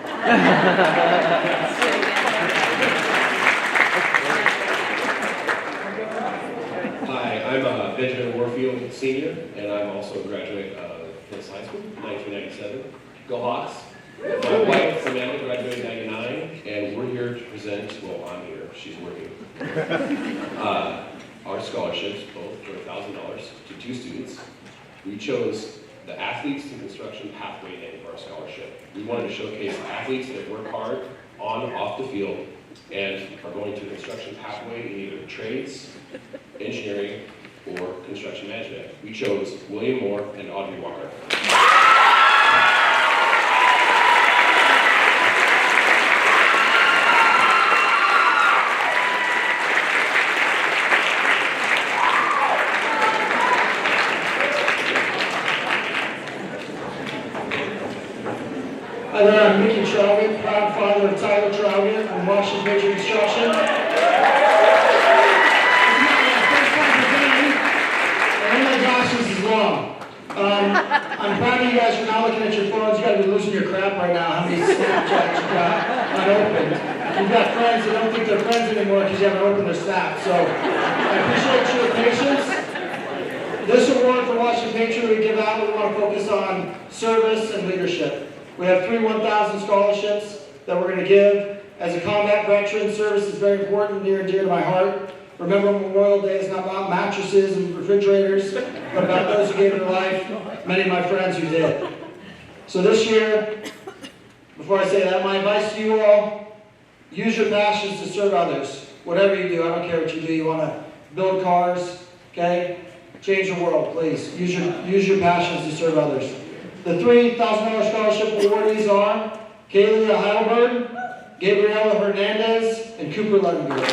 Hi, I'm Benjamin Warfield, senior, and I'm also a graduate of Peninsula High School, 1997. Go Hawks! My wife, Samantha, graduated in 99, and we're here to present, well, I'm here, she's working, our scholarships, both for $1,000 to 2 students. We chose the Athletes to Construction Pathway name for our scholarship. We wanted to showcase athletes that work hard on and off the field and are going to a construction pathway in either trades, engineering, or construction management. We chose William Moore and Audrey Walker. Hi there, I'm Mickey Trowgate, proud father of Tyler Trowgate from Washington Major Construction. This is my first time presenting, and oh my gosh, this is long. I'm proud of you guys for not looking at your phones. You gotta be losing your crap right now, how many Snapchats you got unopened. You've got friends that don't think they're friends anymore because you haven't opened their Snap. So I appreciate your patience. This award for Washington Major we give out, we want to focus on service and leadership. We have 3 1,000 scholarships that we're going to give. As a combat veteran, service is very important, near and dear to my heart. Remember, Memorial Day is not about mattresses and refrigerators, but about those who gave their life, many of my friends who did. So this year, before I say that, my advice to you all, use your passions to serve others. Whatever you do, I don't care what you do. You want to build cars, okay? Change the world, please. Use your passions to serve others. The $3,000 scholarship awardees are Kaylee Heidelberg, Gabriela Hernandez, and Cooper Luddenberg.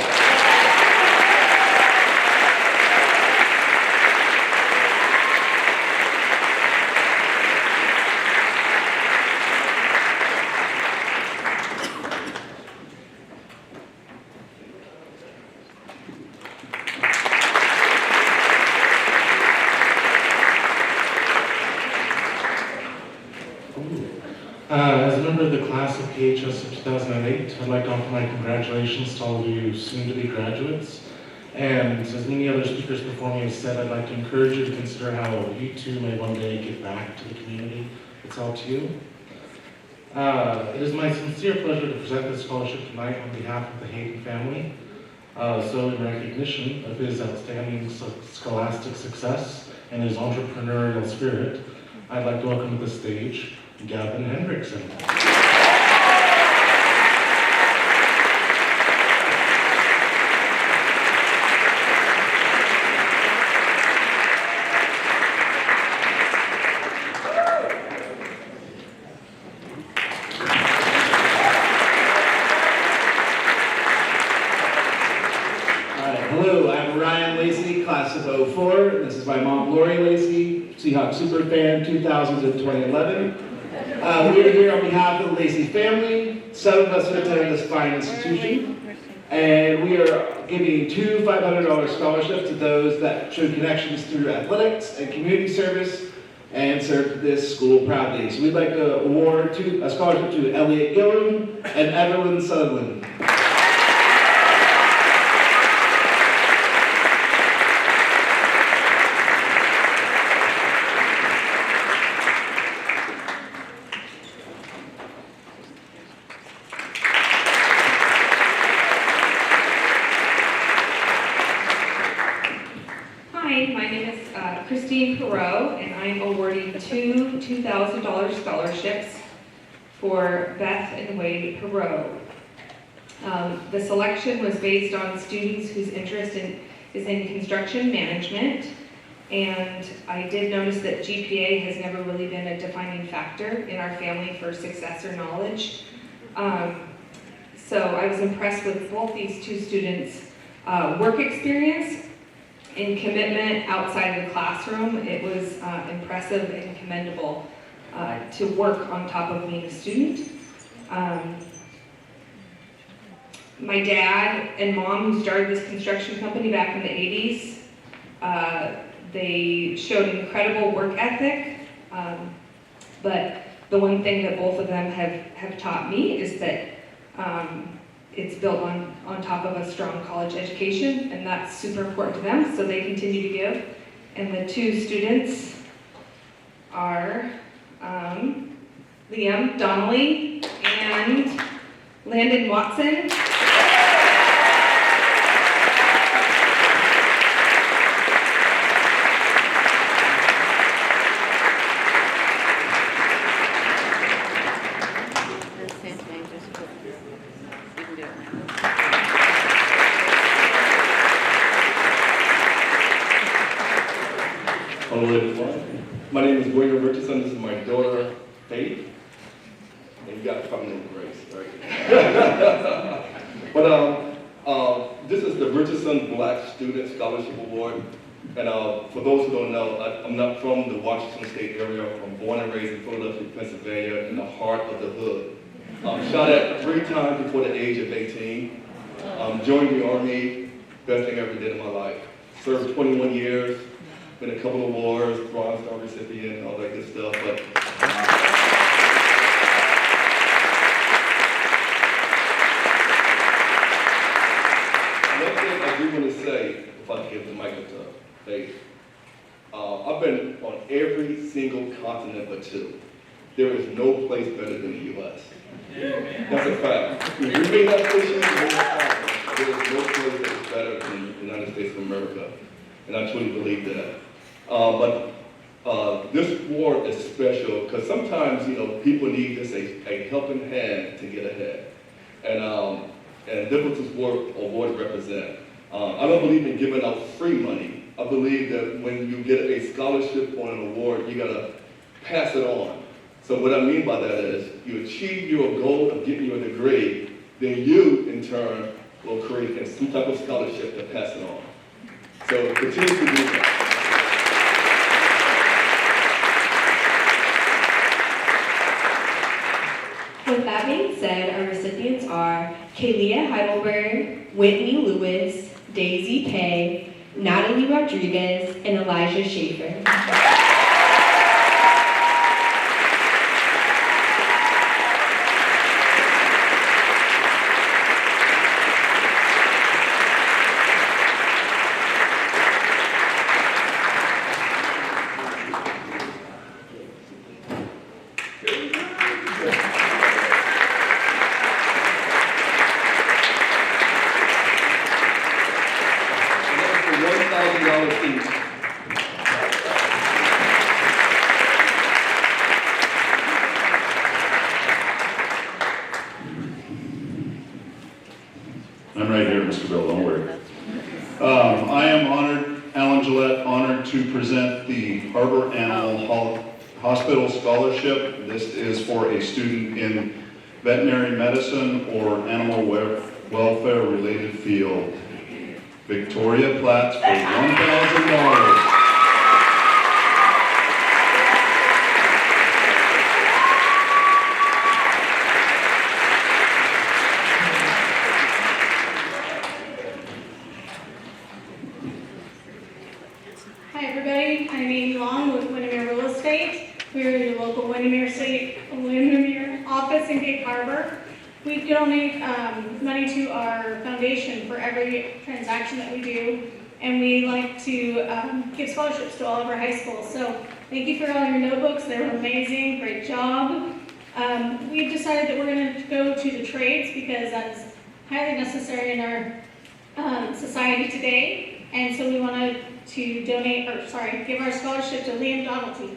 As a member of the class of PHS of 2008, I'd like to offer my congratulations to all of you soon-to-be graduates. And as many other speakers before me have said, I'd like to encourage you to consider how you too may one day give back to the community. It's all to you. It is my sincere pleasure to present this scholarship tonight on behalf of the Hayden family. So in recognition of his outstanding scholastic success and his entrepreneurial spirit, I'd like to welcome to the stage Gavin Hendrickson. Hello, I'm Ryan Lacey, class of 04. This is my mom, Lori Lacey, Seahawks Superfan 2000 to 2011. We are here on behalf of the Lacey family. 7 of us who attend this fine institution. And we are giving 2 $500 scholarships to those that show connections through athletics and community service and serve this school proudly. So we'd like to award a scholarship to Elliot Gillen and Evelyn Sutherland. Hi, my name is Christine Perot, and I'm awarding 2 $2,000 scholarships for Beth and Wade Perot. The selection was based on students whose interest is in construction management, and I did notice that GPA has never really been a defining factor in our family for success or knowledge. So I was impressed with both these 2 students' work experience and commitment outside of the classroom. It was impressive and commendable to work on top of being a student. My dad and mom, who started this construction company back in the 80s, they showed incredible work ethic, but the one thing that both of them have taught me is that it's built on top of a strong college education, and that's super important to them, so they continue to give. And the 2 students are Liam Donnelly and Landon Watson. Hello everyone. My name is William Richardson. This is my daughter, Faith. And you got probably know Grace, right? But this is the Richardson Black Student Scholarship Award. And for those who don't know, I'm not from the Washington State area. I'm born and raised in Philadelphia, Pennsylvania, in the heart of the hood. Shot at 3 times before the age of 18. Joined the Army, best thing I ever did in my life. Served 21 years. Been a couple of wars, Bronze Star recipient, all that good stuff, but one thing I do want to say, if I can give the mic to Faith, I've been on every single continent but 2. There is no place better than the U.S. That's a fact. You may not push it, there is no place that is better than the United States of America, and I truly believe that. But this award is special because sometimes, people need just a helping hand to get ahead. And this what this award represents. I don't believe in giving out free money. I believe that when you get a scholarship or an award, you gotta pass it on. So what I mean by that is, you achieve your goal of getting your degree, then you, in turn, will create some type of scholarship to pass it on. So continue to do that. With that being said, our recipients are Kalia Heidelberg, Whitney Lewis, Daisy Kay, Natalie Rodriguez, and Elijah Schaefer. I'm right here, Mr. Bill, don't worry. I am honored, Alan Gillette, honored to present the Harbor Animal Hospital Scholarship. This is for a student in veterinary medicine or animal welfare related field. Victoria Platts for $1,000. Hi everybody, I'm Amy Long with Windermere Real Estate. We're the local Windermere office in Gig Harbor. We donate money to our foundation for every transaction that we do, and we like to give scholarships to all of our high schools. So thank you for all your notebooks, they were amazing, great job. We've decided that we're going to go to the trades because that's highly necessary in our society today, and so we wanted to give our scholarship to Liam Donalty.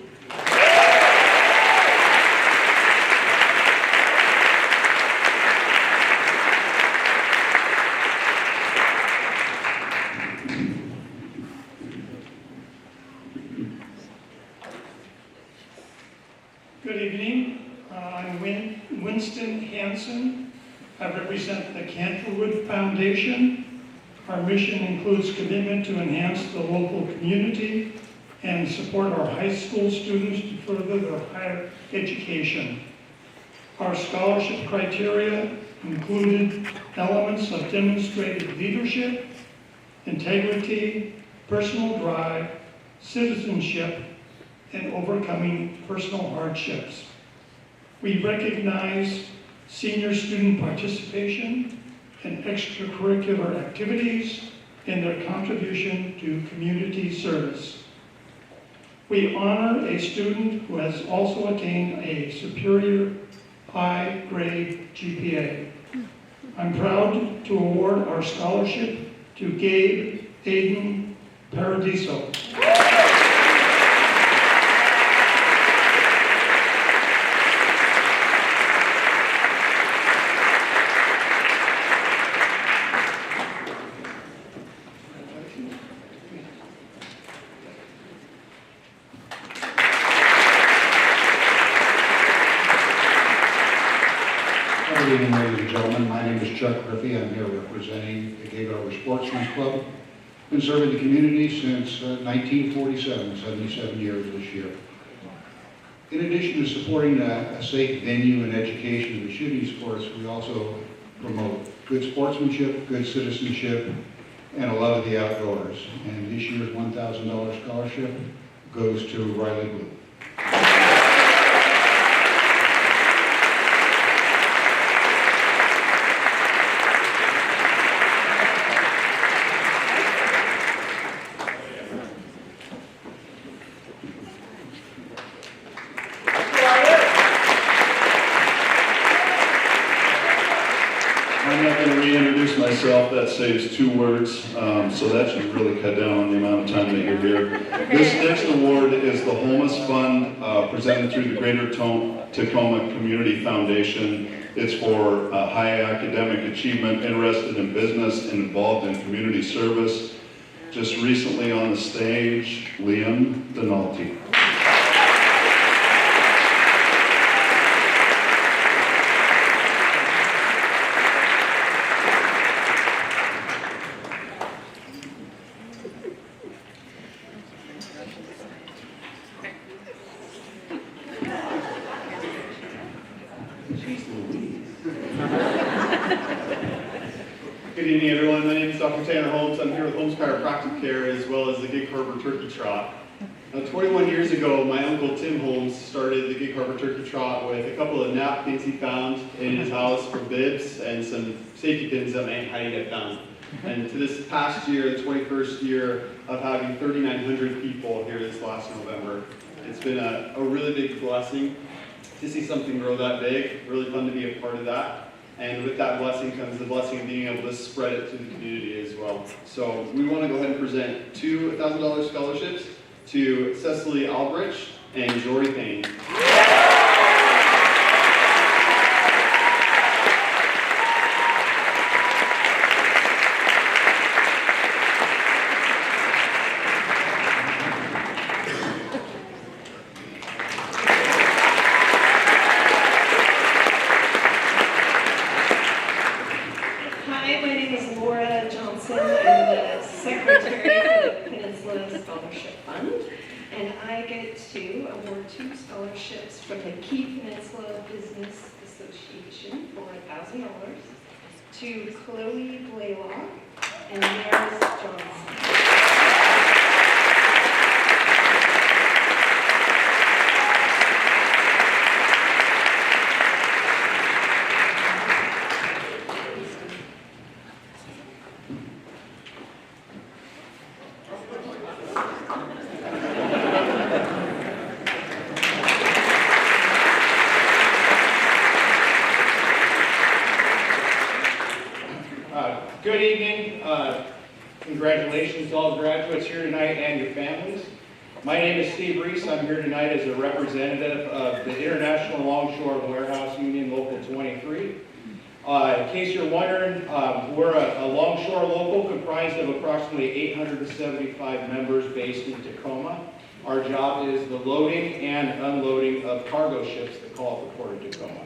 Good evening. I'm Winston Hansen. I represent the Canterwood Foundation. Our mission includes commitment to enhance the local community and support our high school students to further their higher education. Our scholarship criteria included elements of demonstrated leadership, integrity, personal drive, citizenship, and overcoming personal hardships. We recognize senior student participation and extracurricular activities and their contribution to community service. We honor a student who has also attained a superior high grade GPA. I'm proud to award our scholarship to Gabe Aiden Paradiso. Good evening, ladies and gentlemen. My name is Chuck Griffey. I'm here representing the Gig Harbor Sportsman's Club. Been serving the community since 1947, 77 years this year. In addition to supporting a safe venue and education of the shooting sports, we also promote good sportsmanship, good citizenship, and a love of the outdoors. And this year's $1,000 scholarship goes to Riley Blue. I'm not going to reintroduce myself, that saves 2 words, so that should really cut down on the amount of time that you're here. This next award is the Holmes Fund, presented through the Greater Tacoma Community Foundation. It's for high academic achievement, interested in business, and involved in community service. Just recently on the stage, Liam Donalty. Good evening, everyone. My name is Dr. Tanner Holmes. I'm here with Holmes Chiropractic Care as well as the Gig Harbor Turkey Trot. Now, 21 years ago, my uncle Tim Holmes started the Gig Harbor Turkey Trot with a couple of napkins he found in his house for bibs and some safety pins that Aunt Heidi had found. And to this past year, the 21st year of having 3,900 people here this last November, it's been a really big blessing to see something grow that big. Really fun to be a part of that. And with that blessing comes the blessing of being able to spread it to the community as well. So we want to go ahead and present 2 $1,000 scholarships to Cecily Albrecht and Jory Payne. Hi, my name is Laura Johnson. I'm the secretary for the Peninsula Scholarship Fund, and I get to award 2 scholarships from the Key Peninsula Business Association for $1,000 to Chloe Blaylock and Maris Johnson. congratulations to all the graduates here tonight and your families. My name is Steve Reese. I'm here tonight as a representative of the International Longshore Warehouse Union Local 23. In case you're wondering, we're a longshore local comprised of approximately 875 members based in Tacoma. Our job is the loading and unloading of cargo ships that call at the Port of Tacoma.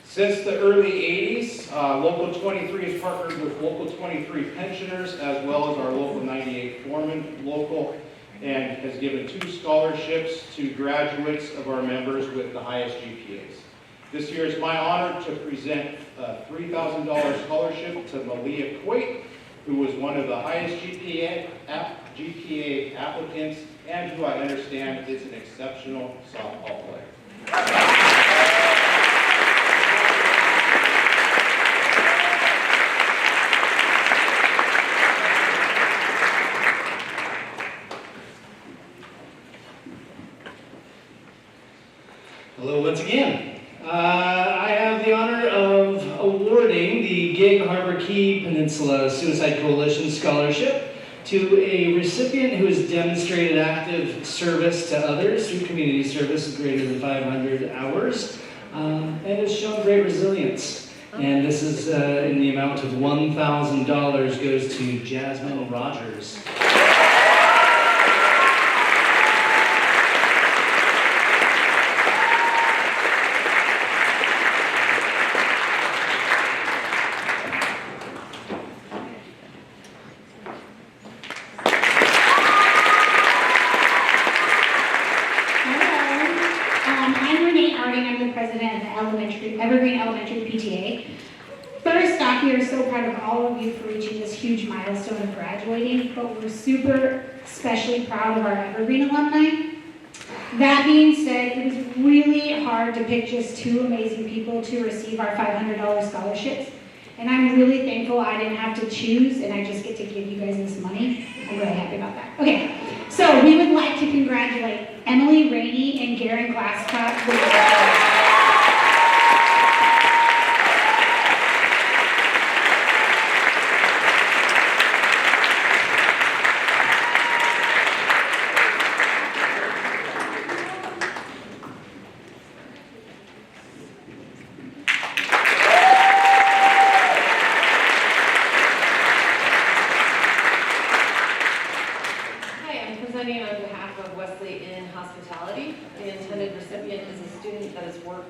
Since the early 80s, Local 23 has partnered with Local 23 pensioners as well as our Local 98 foreman local, and has given 2 scholarships to graduates of our members with the highest GPAs. This year it's my honor to present a $3,000 scholarship to Malia Coit, who was one of the highest GPA applicants and who I understand is an exceptional softball player. Hello once again. I have the honor of awarding the Gig Harbor Key Peninsula Suicide Coalition Scholarship to a recipient who has demonstrated active service to others through community service greater than 500 hours and has shown great resilience. And this is in the amount of $1,000 goes to Jasmine Rogers. Evergreen Elementary PTA. First off, we are so proud of all of you for reaching this huge milestone of graduating, but we're super especially proud of our Evergreen alumni. That being said, it was really hard to pick just 2 amazing people to receive our $500 scholarships, and I'm really thankful I didn't have to choose and I just get to give you guys this money. I'm really happy about that. Okay, so we would like to congratulate Emily Rainey and Garen Glasscock.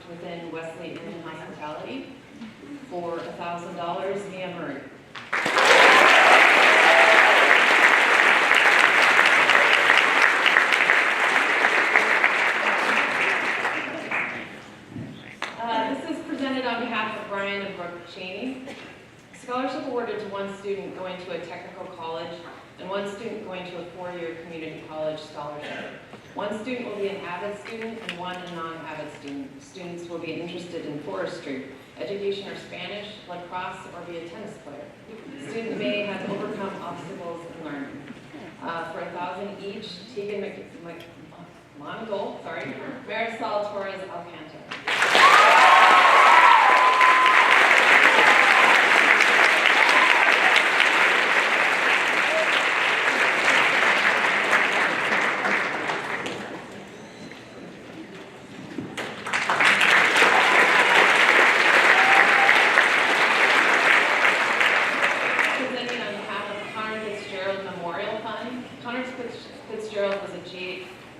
Within Wesley Inn Hospitality for $1,000, Mia Murray. This is presented on behalf of Brian and Brooke Cheney. Scholarship awarded to 1 student going to a technical college and 1 student going to a 4-year community college scholarship. 1 student will be an avid student and 1 a non-avid student. Students will be interested in forestry, education or Spanish, lacrosse, or be a tennis player. The student may have overcome obstacles in learning. For $1,000 each, Tegan Monagle, Marisol Torres Alcantara.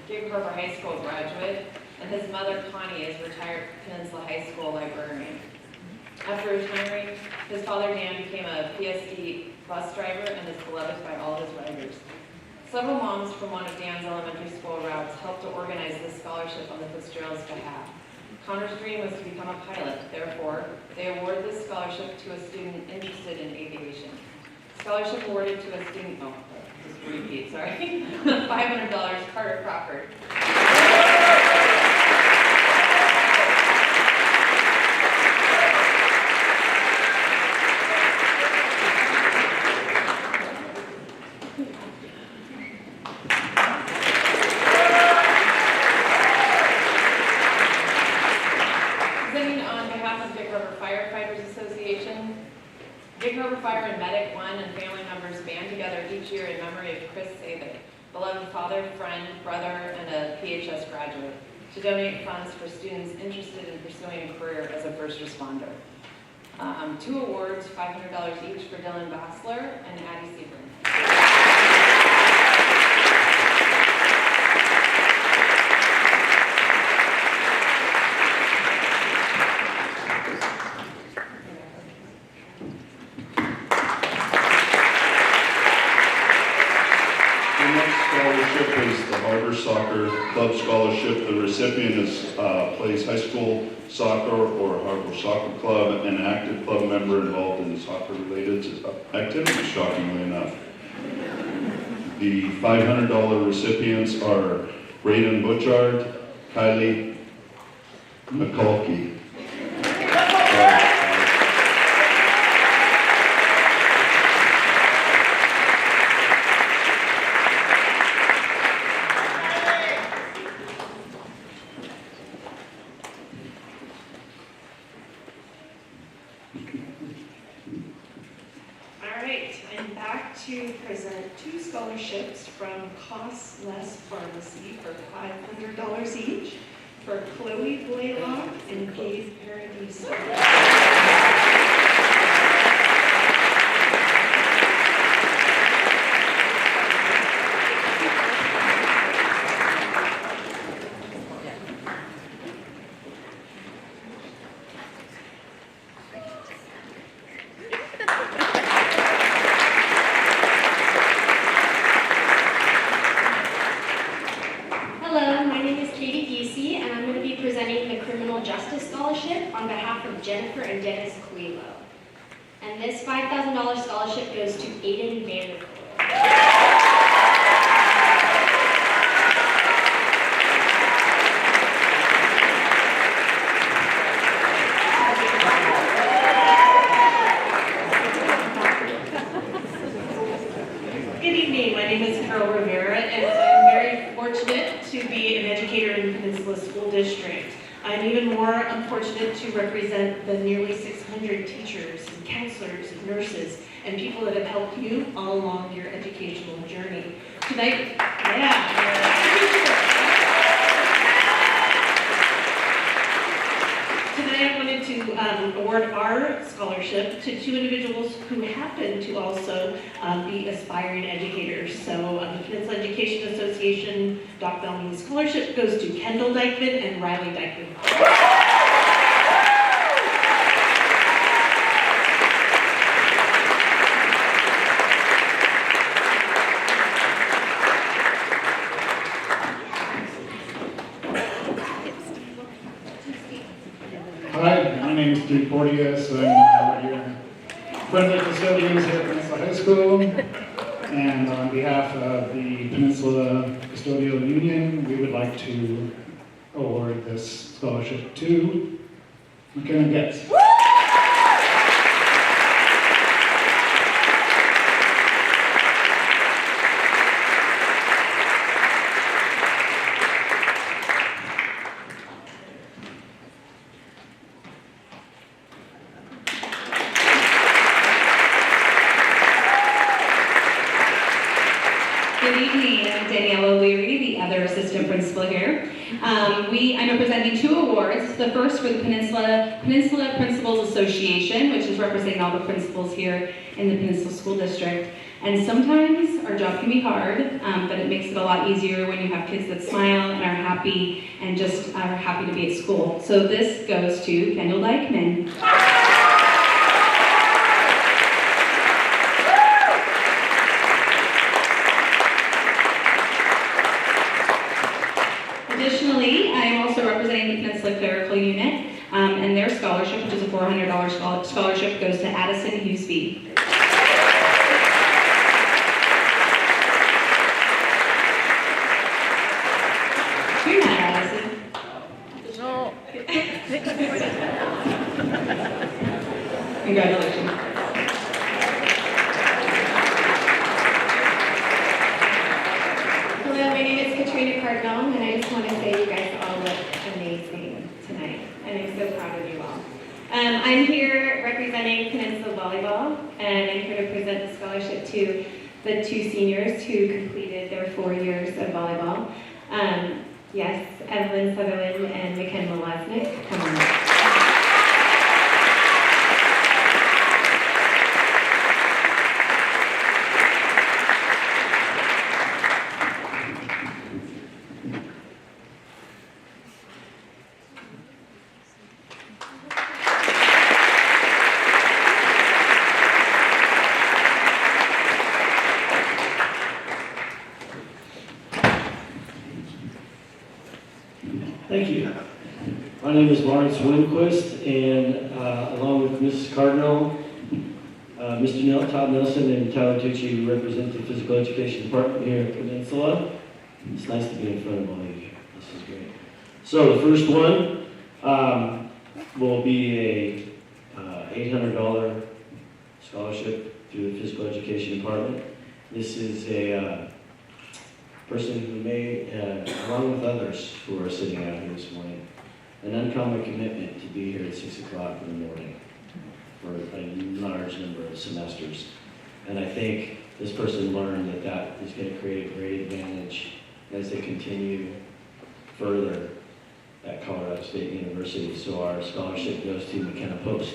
Gig Harbor High School graduate, and his mother, Connie, is retired Peninsula High School librarian. After retiring, his father, Dan, became a PSD bus driver and is beloved by all his riders. Several moms from one of Dan's elementary school routes helped to organize this scholarship on the Fitzgerald's behalf. Connor's dream was to become a pilot, therefore, they award this scholarship to a student interested in aviation. Scholarship awarded to a student, just repeat, sorry. $500, Carter Crawford. Presenting on behalf of Gig Harbor Firefighters Association, Gig Harbor Fire and Medic 1 and family members band together each year in memory of Chris Savick, beloved father, friend, brother, and a PHS graduate, to donate funds for students interested in pursuing a career as a first responder. 2 awards, $500 each for Dylan Bassler and Addie Seaburn. Scholarship is the Harbor Soccer Club Scholarship. The recipient is, plays high school soccer or Harbor Soccer Club, an active club member involved in soccer-related activities, shockingly enough. The $500 recipients are Braden Butchard, Kylie McCulkey. I'm back to present 2 scholarships from Cost Less Pharmacy for $500 each for Chloe Blaylock and Gabe Paradiso. On behalf of Jennifer and Dennis Quilo. And this $5,000 scholarship goes to Aiden Vanderpool. Good evening, my name is Carol Rivera, and I'm very fortunate to be an educator in the Peninsula School District. I'm even more unfortunate to represent the nearly 600 teachers and counselors and nurses and people that have helped you all along your educational journey. Tonight, Tonight I wanted to award our scholarship to 2 individuals who happen to also be aspiring educators. So the Peninsula Education Association Doc Bellamy Scholarship goes to Kendall Dykeman and Riley Dykeman. Hi, my name is Steve Porteous. I'm your friendly custodians here at Peninsula High School. And on behalf of the Peninsula Custodial Union, we would like to award this scholarship to McKenna Getz. Good evening, I'm Danielle O'Leary, the other assistant principal here. I'm representing 2 awards. The first for the Peninsula Principals Association, which is representing all the principals here in the Peninsula School District. And sometimes our job can be hard, but it makes it a lot easier when you have kids that smile and are happy and just are happy to be at school. So this goes to Kendall Dykeman. Additionally, I am also representing the Peninsula Clerical Unit, and their scholarship, which is a $400 scholarship, goes to Addison Hughesby. You're not Addison. No. Congratulations. Hello, my name is Katrina Cardone, and I just want to say you guys all look amazing tonight, and I'm so proud of you all. I'm here representing Peninsula Volleyball, and I'm here to present the scholarship to the 2 seniors who completed their 4 years of volleyball. Yes, Evelyn Sutherland and McKenna Lasnick, come on. Thank you. My name is Lawrence Winquist, and along with Mrs. Cardinal, Todd Nelson, and Tyler Tucci, we represent the physical education department here at Peninsula. It's nice to be in front of all of you. This is great. So the first one will be a $800 scholarship through the physical education department. This is a person who made, along with others who are sitting out here this morning, an uncommon commitment to be here at 6 o'clock in the morning for a large number of semesters. And I think this person learned that that is going to create a great advantage as they continue further at Colorado State University. So our scholarship goes to McKenna Post.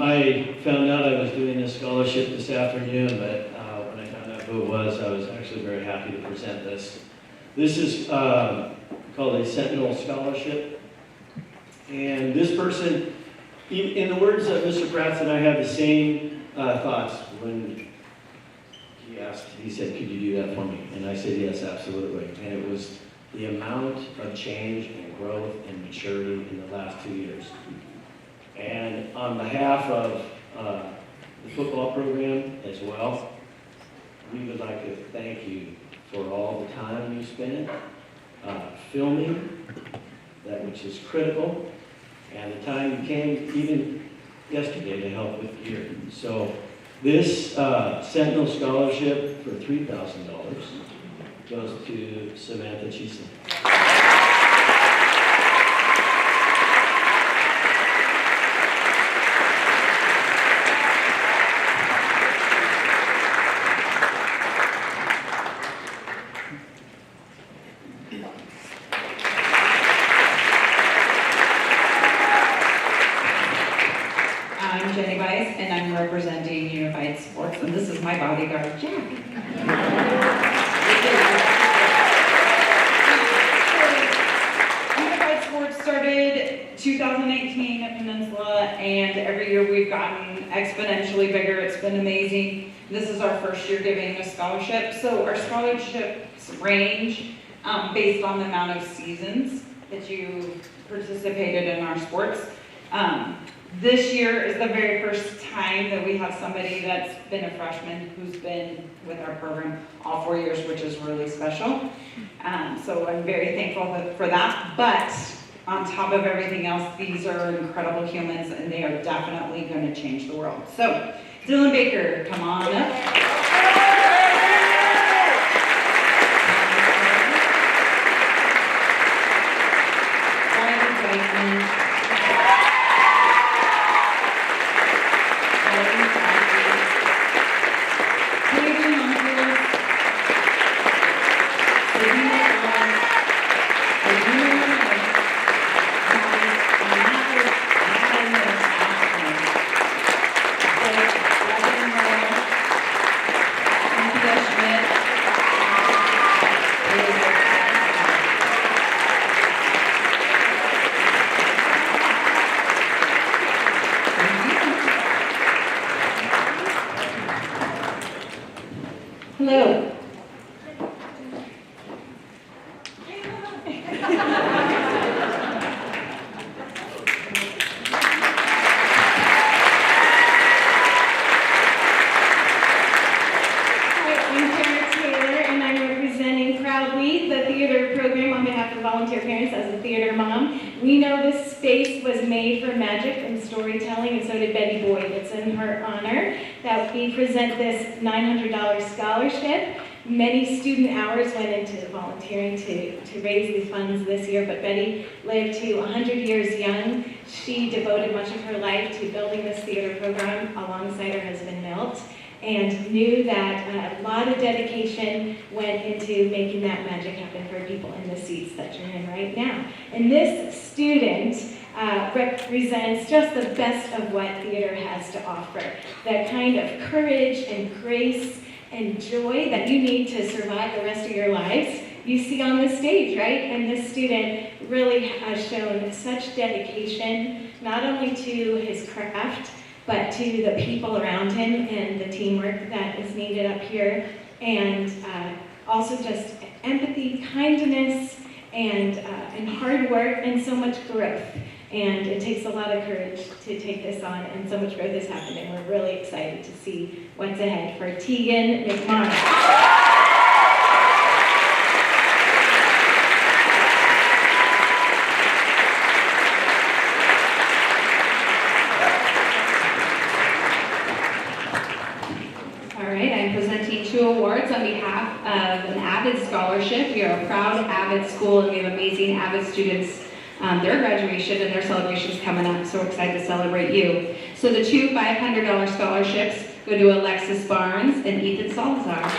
I found out I was doing this scholarship this afternoon, but when I found out who it was, I was actually very happy to present this. This is called a Sentinel Scholarship. And this person, in the words of Mr. Pratt, and I had the same thoughts when he said, could you do that for me? And I said, yes, absolutely. And it was the amount of change and growth and maturity in the last 2 years. And on behalf of the football program as well, we would like to thank you for all the time you spent filming, that which is critical, and the time you came even yesterday to help with gear. So this Sentinel Scholarship for $3,000 goes to Samantha Cheesley. I'm Jenny Weiss, and I'm representing Unified Sports, and this is my bodyguard, Jack. Unified Sports started 2018 at Peninsula, and every year we've gotten exponentially bigger. It's been amazing. This is our first year giving a scholarship. So our scholarships range based on the amount of seasons that you participated in our sports. This year is the very first time that we have somebody that's been a freshman who's been with our program all 4 years, which is really special. So I'm very thankful for that. But on top of everything else, these are incredible humans, and they are definitely going to change the world. So Dylan Baker, come on up. Hello. Proudly the theater program on behalf of volunteer parents as a theater mom. We know this space was made for magic and storytelling, and so did Betty Boyd. It's in her honor that we present this $900 scholarship. Many student hours went into volunteering to raise the funds this year, but Betty lived to 100 years young. She devoted much of her life to building this theater program alongside her husband Milt, and knew that a lot of dedication went into making that magic happen for people in the seats that you're in right now. And this student represents just the best of what theater has to offer. That kind of courage and grace and joy that you need to survive the rest of your lives, you see on the stage, right? And this student really has shown such dedication, not only to his craft, but to the people around him and the teamwork that is needed up here, and also just empathy, kindness, and hard work, and so much growth. And it takes a lot of courage to take this on, and so much growth has happened, and we're really excited to see what's ahead for Tegan McMahon. Two awards on behalf of an AVID scholarship. We are a proud AVID school, and we have amazing AVID students. Their graduation and their celebration is coming up, so we're excited to celebrate you. So the two $500 scholarships go to Alexis Barnes and Ethan Salazar.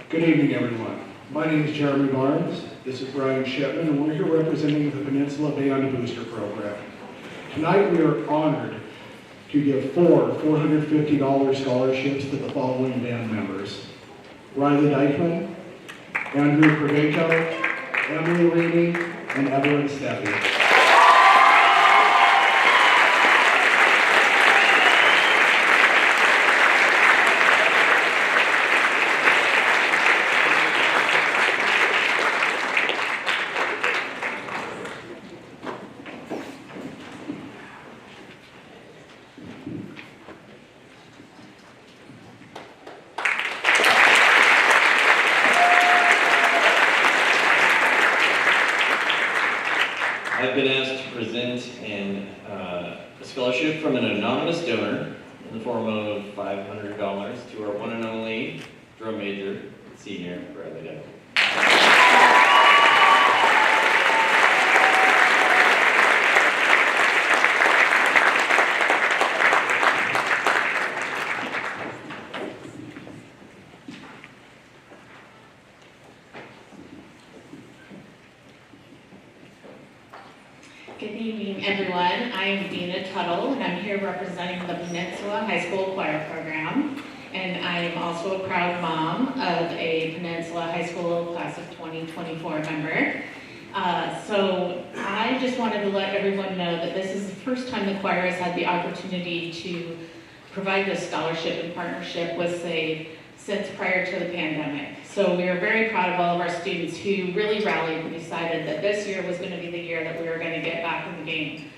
Good evening, everyone. My name is Jeremy Barnes. This is Brian Shipman, and we're here representing the Peninsula Band Booster Program. Tonight, we are honored to give four $450 scholarships to the following band members: Riley Deichman, Andrew Provenco, Emily Reedy, and Evelyn Steffi. I've been asked to present a scholarship from an anonymous donor in the form of $500 to our one and only drum major, senior, Bradley Deck. Good evening, everyone. I am Dina Tuttle, and I'm here representing the Peninsula High School Choir Program. And I am also a proud mom of a Peninsula High School Class of 2024 member. So I just wanted to let everyone know that this is the first time the choir has had the opportunity to provide this scholarship in partnership with SAVE since prior to the pandemic. So we are very proud of all of our students who really rallied and decided that this year was going to be the year that we were going to get back in the game.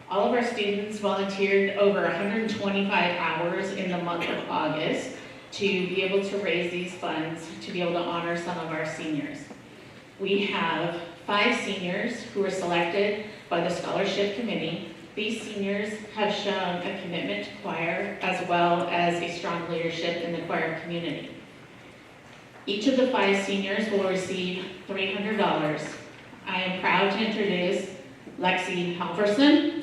All of our students volunteered over 125 hours in the month of August to be able to raise these funds to be able to honor some of our seniors. We have 5 seniors who were selected by the scholarship committee. These seniors have shown a commitment to choir as well as a strong leadership in the choir community. Each of the 5 seniors will receive $300. I am proud to introduce Lexi Halverson,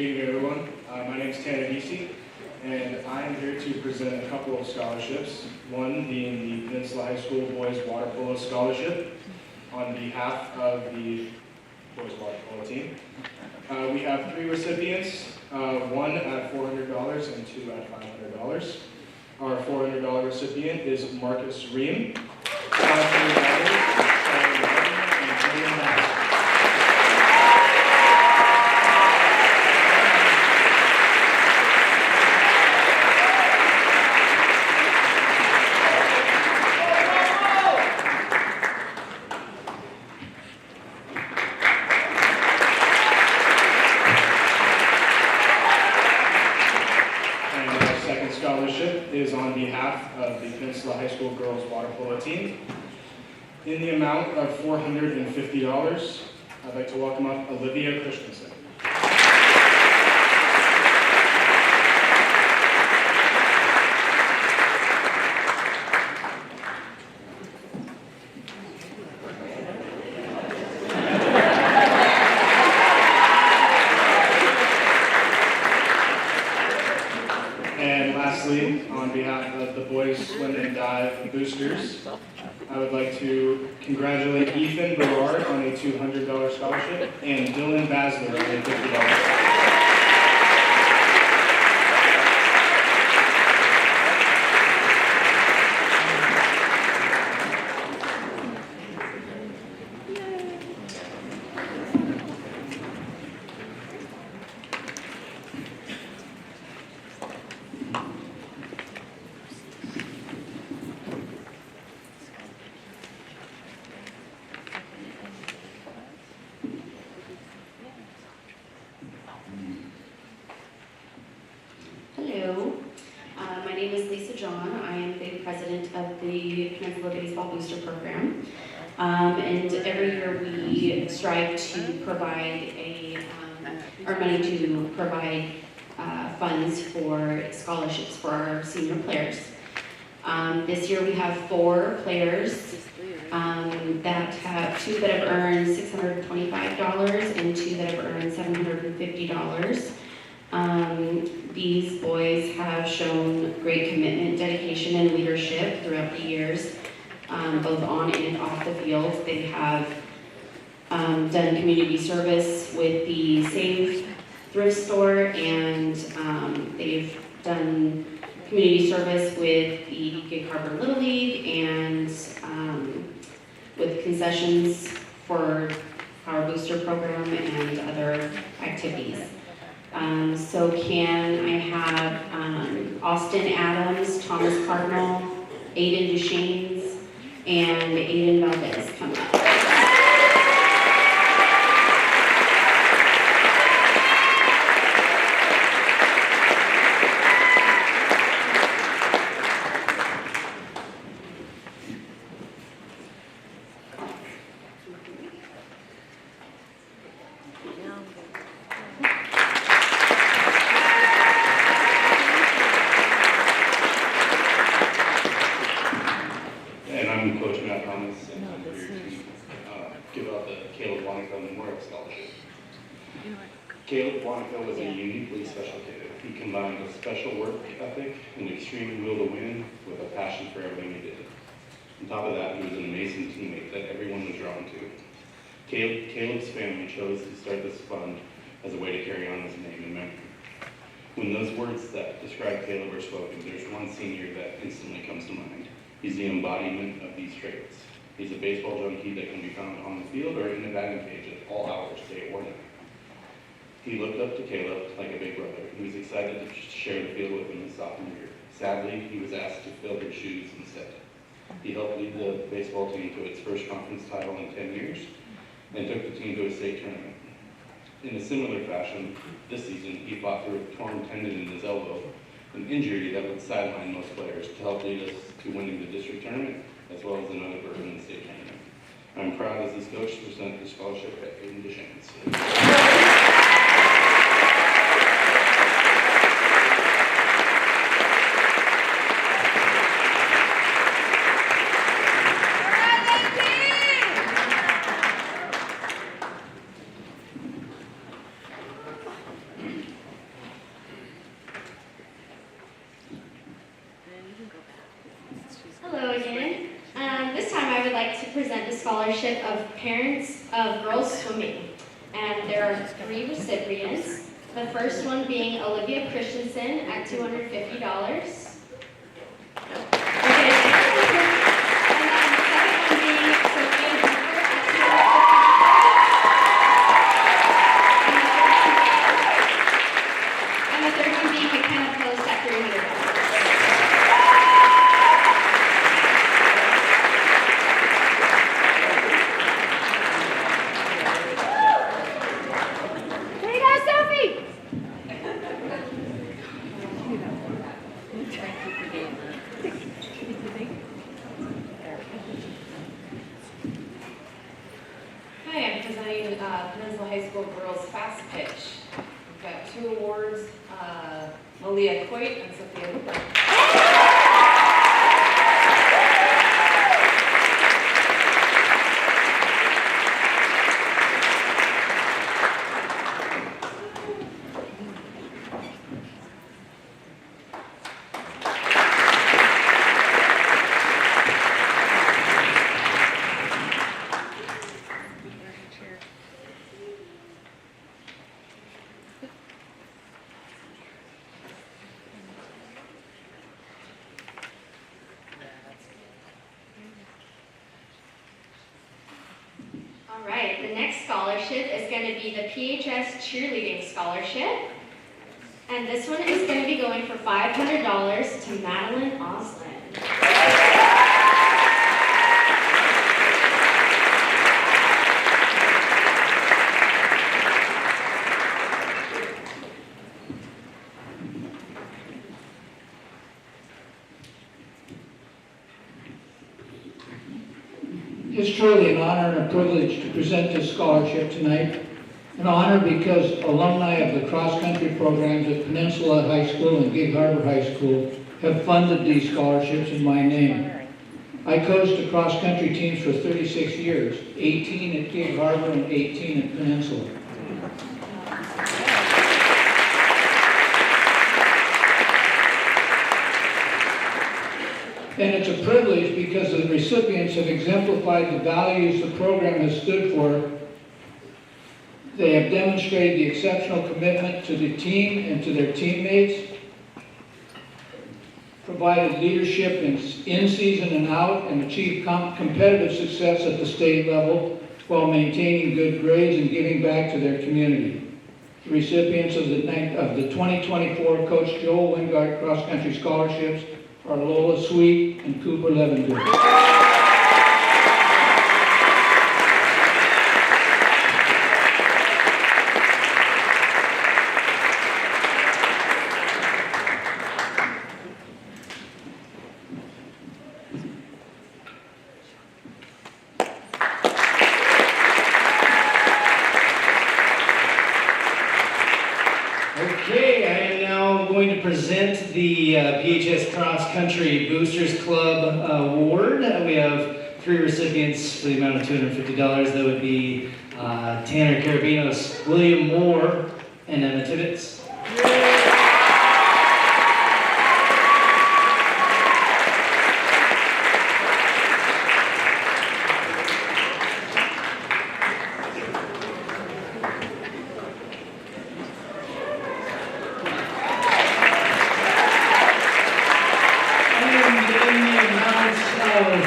evening, everyone. My name is Tanner Deasy, and I am here to present a couple of scholarships. One being the Peninsula High School Boys Water Polo Scholarship on behalf of the Boys Water Polo team. We have 3 recipients, one at $400 and 2 at $500. Our $400 recipient is Marcus Ream. $500 scholarship is on behalf of the Peninsula High School Girls Water Polo Team. In the amount of $450, I'd like to welcome up Olivia Christensen. And lastly, on behalf of the boys swim and dive boosters, I would like to congratulate Ethan Berard on a $200 scholarship and Dylan Basler on a $50. Hello, my name is Lisa John. I am the president of the Peninsula Baseball Booster Program. And every year we strive to provide our money to provide funds for scholarships for our senior players. This year we have 4 players that have 2 that have earned $625 and 2 that have earned $750. These boys have shown great commitment, dedication, and leadership throughout the years, both on and off the field. They have done community service with the Save Thrift Store, and they've done community service with the Gig Harbor Little League and with concessions for our booster program and other activities. So can I have Austin Adams, Thomas Cardinal, Aiden Duchesnes, and Aiden Valdez come up? And I'm Coach Matt Thomas, and I'm here to give out the Caleb Wannico Memorial Scholarship. Caleb Wannico was a uniquely special kid. He combined a special work ethic and extreme will to win with a passion for everything he did. On top of that, he was an amazing teammate that everyone was drawn to. Caleb's family chose to start this fund as a way to carry on his name and memory. When those words that describe Caleb are spoken, there's one senior that instantly comes to mind. He's the embodiment of these traits. He's a baseball junkie that can be found on the field or in the batting cage at all hours, day or night. He looked up to Caleb like a big brother. He was excited to share the field with him his sophomore year. Sadly, he was asked to fill his shoes instead. He helped lead the baseball team to its first conference title in 10 years and took the team to a state tournament. In a similar fashion, this season, he fought through a torn tendon in his elbow, an injury that would sideline most players, to help lead us to winning the district tournament, as well as another berth in the state tournament. I'm proud as his coach to present the scholarship at Aiden Duchesnes. present the scholarship of Parents of Girls Swimming. And there are 3 recipients. The first one being Olivia Christensen at $250. Peninsula High School Girls Fast Pitch. We've got 2 awards, Malia Coit and Sophia Hooper. All right, the next scholarship is going to be the PHS Cheerleading Scholarship. And this one is going to be going for $500 to Madeline Oslin. It's truly an honor and a privilege to present this scholarship tonight. An honor because alumni of the cross-country programs at Peninsula High School and Gig Harbor High School have funded these scholarships in my name. I coached the cross-country teams for 36 years, 18 at Gig Harbor and 18 at Peninsula. And it's a privilege because the recipients have exemplified the values the program has stood for. They have demonstrated the exceptional commitment to the team and to their teammates, provided leadership in season and out, and achieved competitive success at the state level while maintaining good grades and giving back to their community. The recipients of the 2024 Coach Joel Wingard Cross Country Scholarships are Lola Sweet and Cooper Levengood. Okay, I am now going to present the PHS Cross Country Boosters Club Award. We have 3 recipients for the amount of $250. That would be Tanner Carabinos, William Moore, and Emma Tibbetts.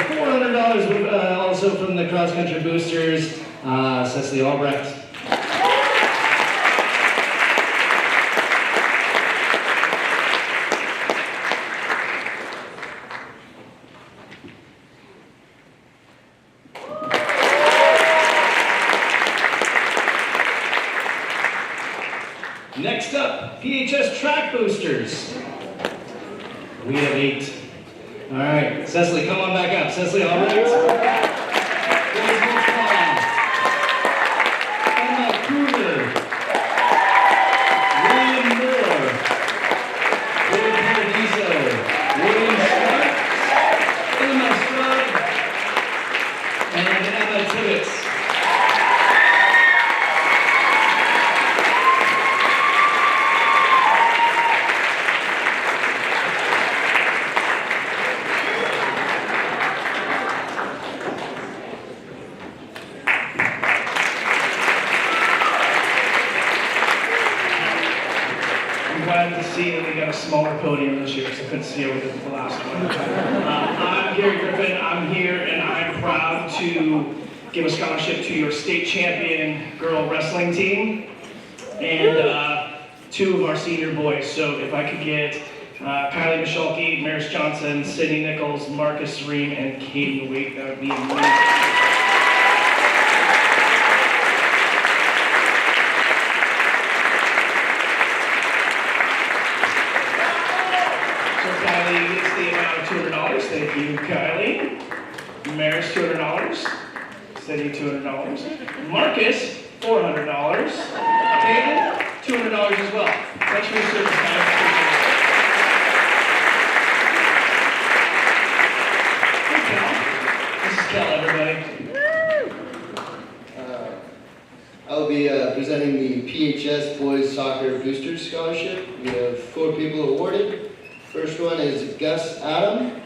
$400 also from the Cross Country Boosters, Cecily Albrecht. Next up, PHS Track Boosters. We have 8. All right, Cecily, come on back up. Cecily, all right. Emma Kruger. William Moore. William Paradiso. William Stark. Emma Stark. And Emma Tibbetts. see that we got a smaller podium this year, so I couldn't see over the last one. I'm Gary Griffin. I'm here, and I'm proud to give a scholarship to your state champion girl wrestling team and 2 of our senior boys. So if I could get Kylie Michalke, Maris Johnson, Sydney Nichols, Marcus Ream, and Katie Waite, that would be amazing. Kylie gets the amount of $200. Thank you, Kylie. Maris, $200. Sydney, $200. Marcus, $400. David, $200 as well. Thanks for your service, guys. This is Cal, everybody. I'll be presenting the PHS Boys Soccer Boosters Scholarship. We have 4 people awarded. First one is Gus Adam,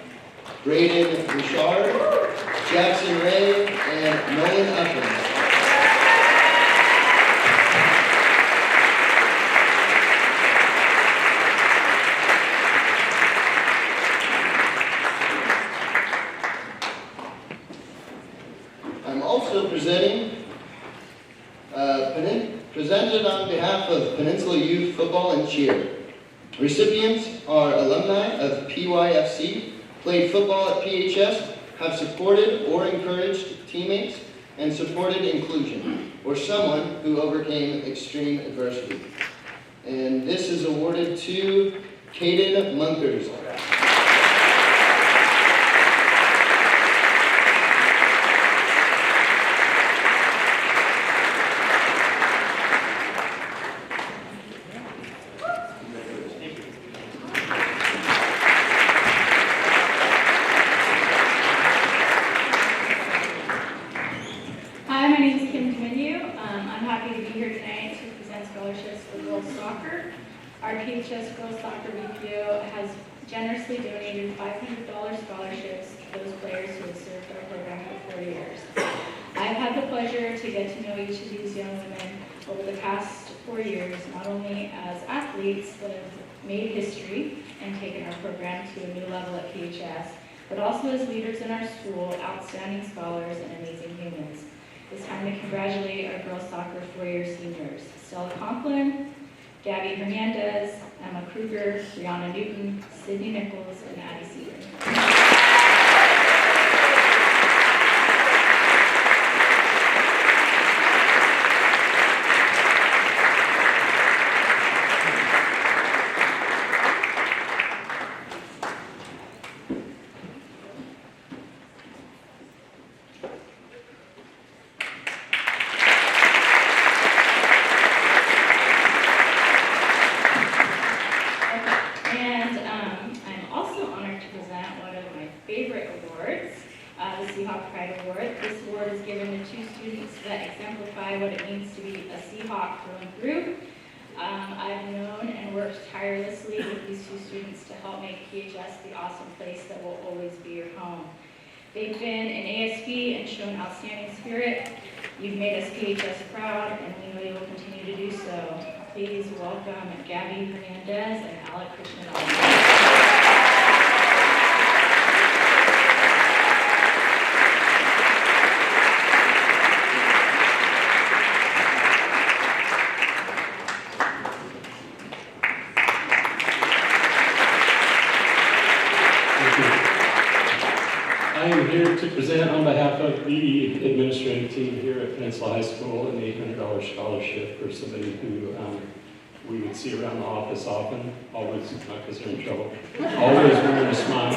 Braden Richard, Jackson Ray, and Nolan Upland. I'm also presented on behalf of Peninsula Youth Football and Cheer. Recipients are alumni of PYFC, played football at PHS, have supported or encouraged teammates, and supported inclusion, or someone who overcame extreme adversity. And this is awarded to Caden Munkers. Hi, my name is Kim Dominu. I'm happy to be here tonight to present scholarships for girls soccer. Our PHS girls soccer BPO has generously donated $500 scholarships to those players who have served our program for 4 years. I've had the pleasure to get to know each of these young women over the past 4 years, not only as athletes that have made history and taken our program to a new level at PHS, but also as leaders in our school, outstanding scholars, and amazing humans. It's time to congratulate our girls soccer 4-year seniors, Stella Conklin, Gabby Hernandez, Emma Kruger, Brianna Newton, Sydney Nichols, and Addie Seaton. I'm also honored to present one of my favorite awards, the Seahawk Pride Award. This award is given to 2 students that exemplify what it means to be a Seahawk through and through. I've known and worked tirelessly with these 2 students to help make PHS the awesome place that will always be your home. They've been an ASB and shown outstanding spirit. You've made us PHS proud, and we know you will continue to do so. Please welcome Gabby Hernandez and Alec Krishnadal. I am here to present on behalf of the administrative team here at Peninsula High School an $800 scholarship for somebody who we would see around the office often, always, not because they're in trouble, always wearing a smile,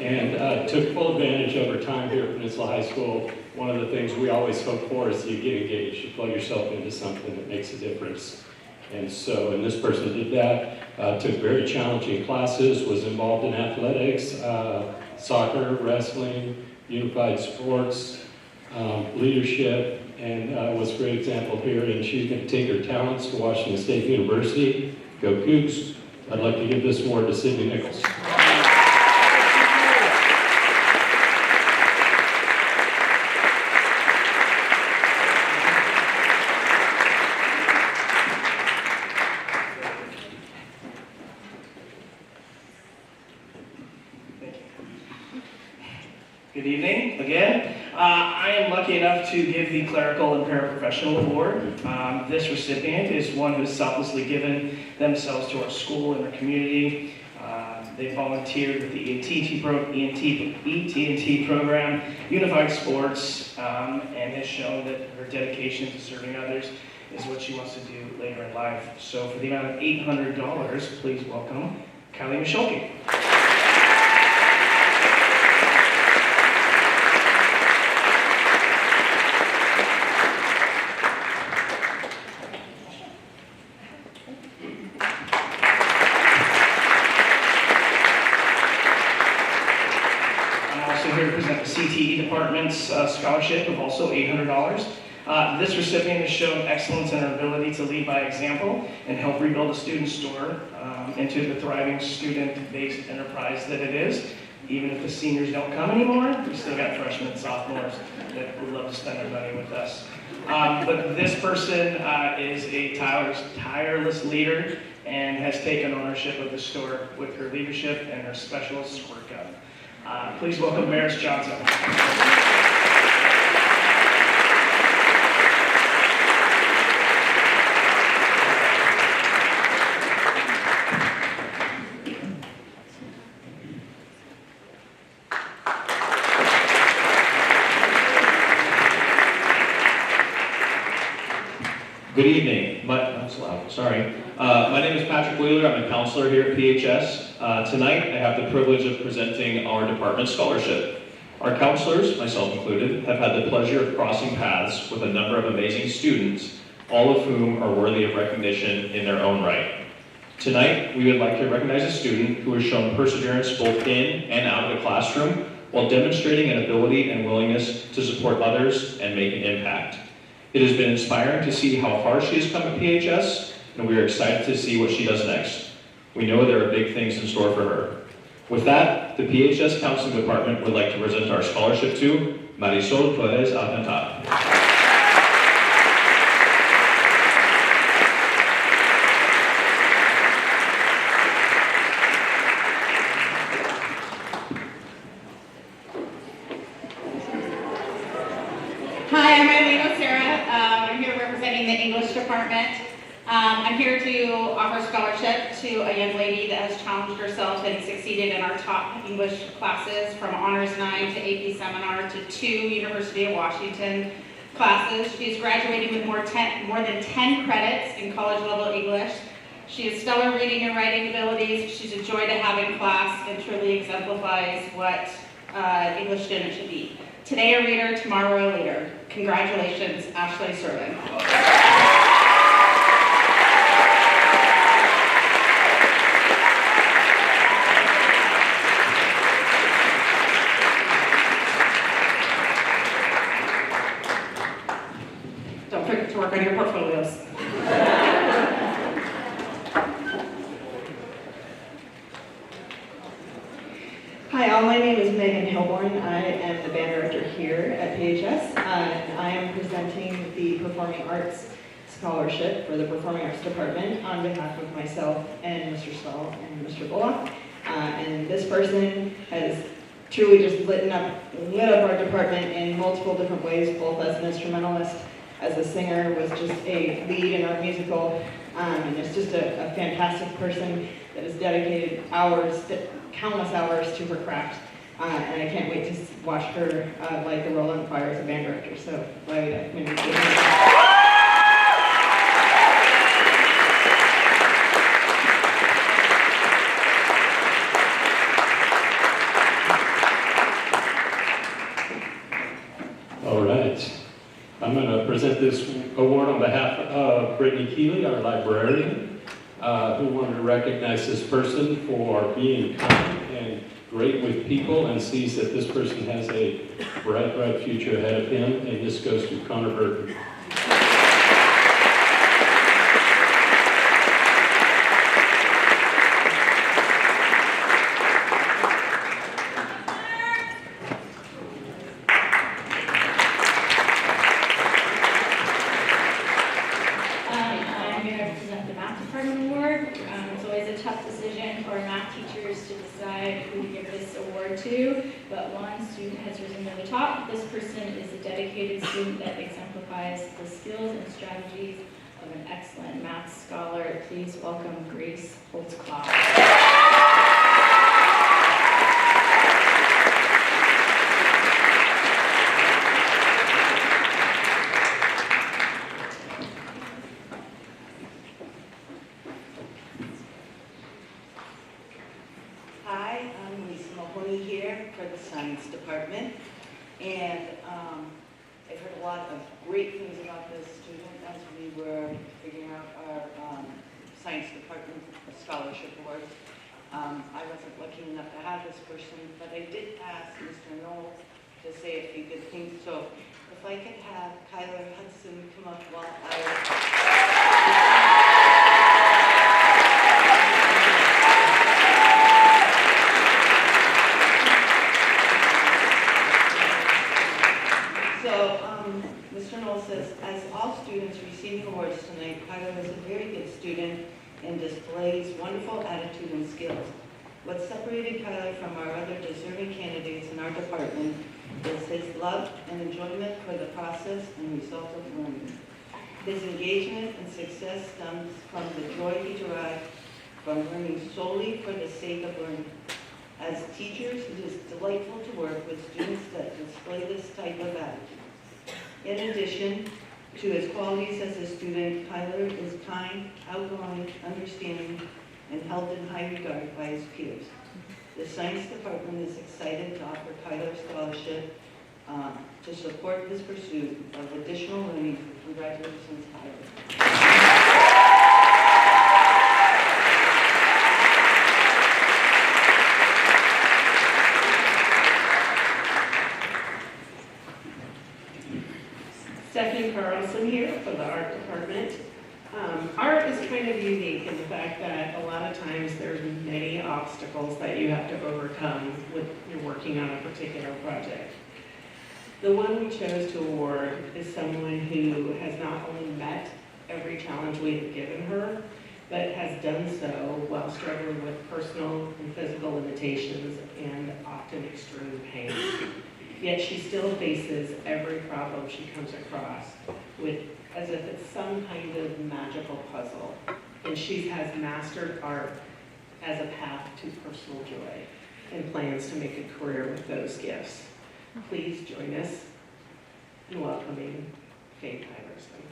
and took full advantage of her time here at Peninsula High School. One of the things we always hope for is you get engaged, you plug yourself into something that makes a difference. And this person did that, took very challenging classes, was involved in athletics, soccer, wrestling, unified sports, leadership, and was a great example here. And she's going to take her talents to Washington State University. Go Cougs. I'd like to give this award to Sydney Nichols. lucky enough to give the Clerical and Paraprofessional Award. This recipient is one who has selflessly given themselves to our school and our community. They volunteered with the ET&T program, Unified Sports, and has shown that her dedication to serving others is what she wants to do later in life. So for the amount of $800, please welcome Kylie Michalke. Here to present the CTE department's scholarship of also $800. This recipient has shown excellence in her ability to lead by example and help rebuild a student store into the thriving student-based enterprise that it is. Even if the seniors don't come anymore, we still got freshmen and sophomores that would love to spend their money with us. But this person is a tireless leader and has taken ownership of the store with her leadership and her specialist work ethic. Please welcome Maris Johnson. Good evening. That's loud. Sorry. My name is Patrick Wheeler. I'm a counselor here at PHS. Tonight, I have the privilege of presenting our department scholarship. Our counselors, myself included, have had the pleasure of crossing paths with a number of amazing students, all of whom are worthy of recognition in their own right. Tonight, we would like to recognize a student who has shown perseverance both in and out of the classroom while demonstrating an ability and willingness to support others and make an impact. It has been inspiring to see how far she has come at PHS, and we are excited to see what she does next. We know there are big things in store for her. With that, the PHS Counseling Department would like to present our scholarship to Marisol Torres Alcantar. Hi, I'm Eileen O'Sara. I'm here representing the English department. I'm here to offer a scholarship to a young lady that has challenged herself and succeeded in our top English classes, from Honors 9 to AP Seminar to 2 University of Washington classes. She is graduating with more than 10 credits in college level English. She has stellar reading and writing abilities. She's a joy to have in class and truly exemplifies what English students should be. Today a reader, tomorrow a leader. Congratulations, Ashley Servant. Don't forget to work on your portfolios. Hi all, my name is Megan Hilborn. I am the band director here at PHS. I am presenting the Performing Arts Scholarship for the Performing Arts Department on behalf of myself and Mr. Stahl and Mr. Bullock. And this person has truly just lit up our department in multiple different ways, both as an instrumentalist, as a singer, was just a lead in our musical, and is just a fantastic person that has dedicated countless hours to her craft, and I can't wait to watch her light the world on fire as a band director. So, All right. I'm going to present this award on behalf of Brittany Keeley, our librarian, who wanted to recognize this person for being kind and great with people, and sees that this person has a bright, bright future ahead of him, and this goes to Connor Burton. I'm here to present the Math Department Award. It's always a tough decision for math teachers to decide who to give this award 2, but one student has risen to the top. This person is a dedicated student that exemplifies the skills and strategies of an excellent math scholar. Please welcome Grace Holtzclaw. Science department, and I've heard a lot of great things about this student as we were figuring out our science department scholarship award. I wasn't lucky enough to have this person, but I did ask Mr. Knoll to say a few good things. So if I could have Kyler Hudson come up while Mr. Knoll says, as all students receiving awards tonight, Kyler is a very good student and displays wonderful attitude and skills. What separated Kyler from our other deserving candidates in our department is his love and enjoyment for the process and result of learning. His engagement and success stems from the joy he derived from learning solely for the sake of learning. As teachers, it is delightful to work with students that display this type of attitude. In addition to his qualities as a student, Kyler is kind, outgoing, understanding, and held in high regard by his peers. The science department is excited to offer Kyler a scholarship to support his pursuit of additional learning. Congratulations, Kyler. Stephanie Carlson here for the art department. Art is kind of unique in the fact that a lot of times there's many obstacles that you have to overcome when you're working on a particular project. The one we chose to award is someone who has not only met every challenge we have given her, but has done so while struggling with personal and physical limitations and often extreme pain. Yet she still faces every problem she comes across with as if it's some kind of magical puzzle. And she has mastered art as a path to personal joy and plans to make a career with those gifts. Please join us in welcoming Faith Iverson.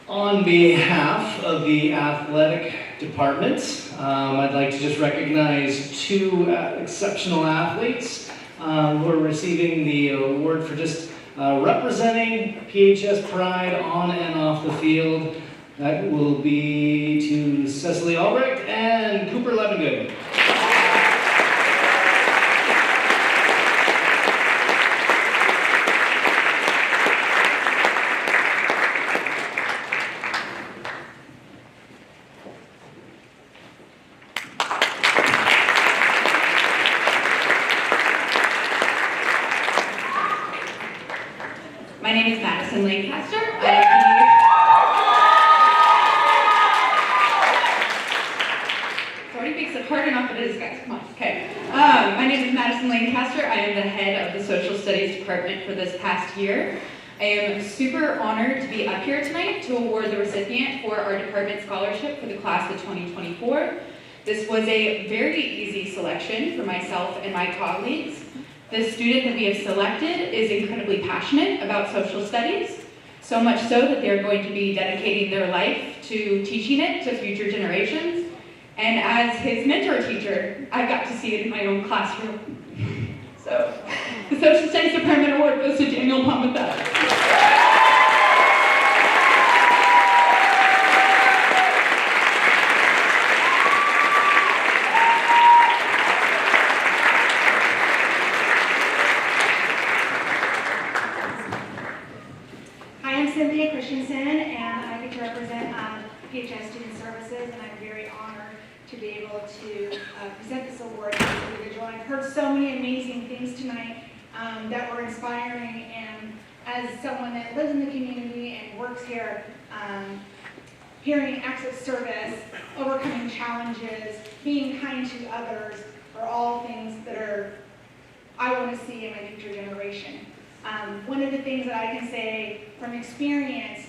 On behalf of the athletic department, I'd like to just recognize two exceptional athletes who are receiving the award for just representing PHS pride on and off the field. That will be to Cecily Albrecht and Cooper Levengood. My name is Madison Lancaster. It already makes it hard enough it is, guys. Come on. Okay. My name is Madison Lancaster. I am the head of the Social Studies Department for this past year. I am super honored to be up here tonight to award the recipient for our department scholarship for the class of 2024. This was a very easy selection for myself and my colleagues. The student that we have selected is incredibly passionate about social studies, so much so that they're going to be dedicating their life to teaching it to future generations. And as his mentor teacher, I've got to see it in my own classroom. So, the Social Studies Department Award goes to Daniel Pamatha. Christensen, and I get to represent PHS Student Services, and I'm very honored to be able to present this award to this individual. I've heard so many amazing things tonight that were inspiring, and as someone that lives in the community and works here, hearing acts of service, overcoming challenges, being kind to others are all things that I want to see in my future generation. One of the things that I can say from experience,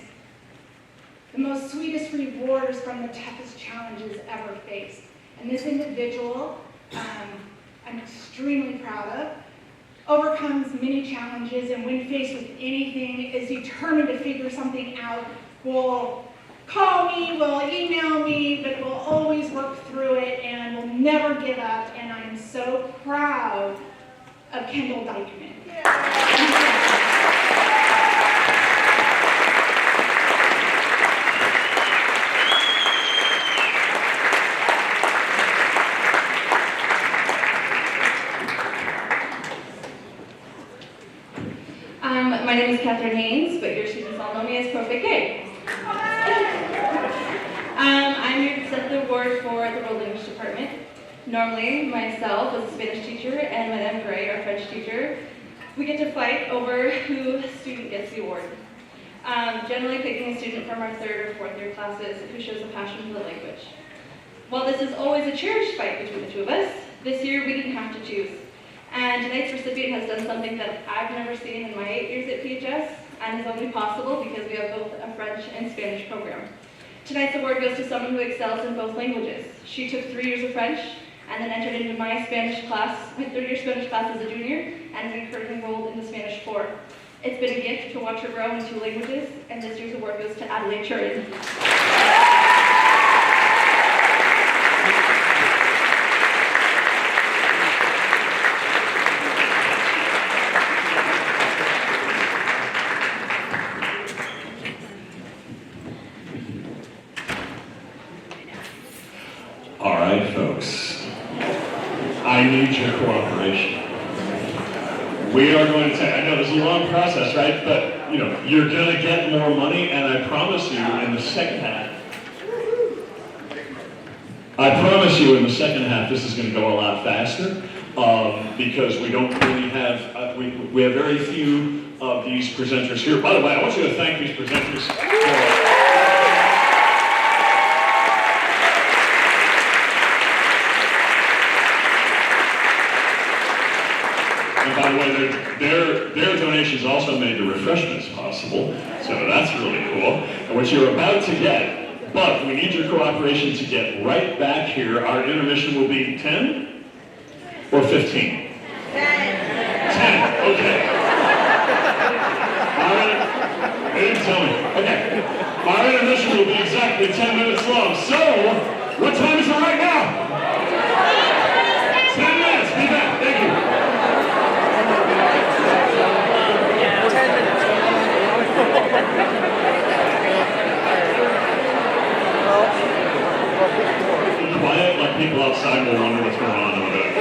the most sweetest reward is from the toughest challenges ever faced. And this individual, I'm extremely proud of, overcomes many challenges, and when faced with anything is determined to figure something out, will call me, will email me, but will always work through it and will never give up. And I am so proud of Kendall Dykeman. My name is Catherine Haynes, but your students all know me as Perfect K. I'm here to present the award for the World English Department. Normally, myself as a Spanish teacher and Madame Gray, our French teacher, we get to fight over who student gets the award. Generally picking a student from our third or fourth year classes who shows a passion for the language. While this is always a cherished fight between the two of us, this year we didn't have to choose. And tonight's recipient has done something that I've never seen in my 8 years at PHS, and is only possible because we have both a French and Spanish program. Tonight's award goes to someone who excels in both languages. She took 3 years of French, and then entered into my Spanish class, my third-year Spanish class as a junior, and is currently enrolled in the Spanish 4. It's been a gift to watch her grow in 2 languages, and this year's award goes to Adelaide Churin. All right, folks, I need your cooperation. We are going to, I know this is a long process, right? But, you're going to get more money, and I promise you in the second half, this is going to go a lot faster, because we don't really have, we have very few of these presenters here. By the way, I want you to thank these presenters for by the way, their donations also made the refreshments possible, so that's really cool. And what you're about to get, but we need your cooperation to get right back here. Our intermission will be 10 or 15? 10. 10, okay. They didn't tell me. Okay. Our intermission will be exactly 10 minutes long. So, what time is it right now? 10 minutes. Be back. Thank you. Quiet, like people outside will wonder what's going on over there.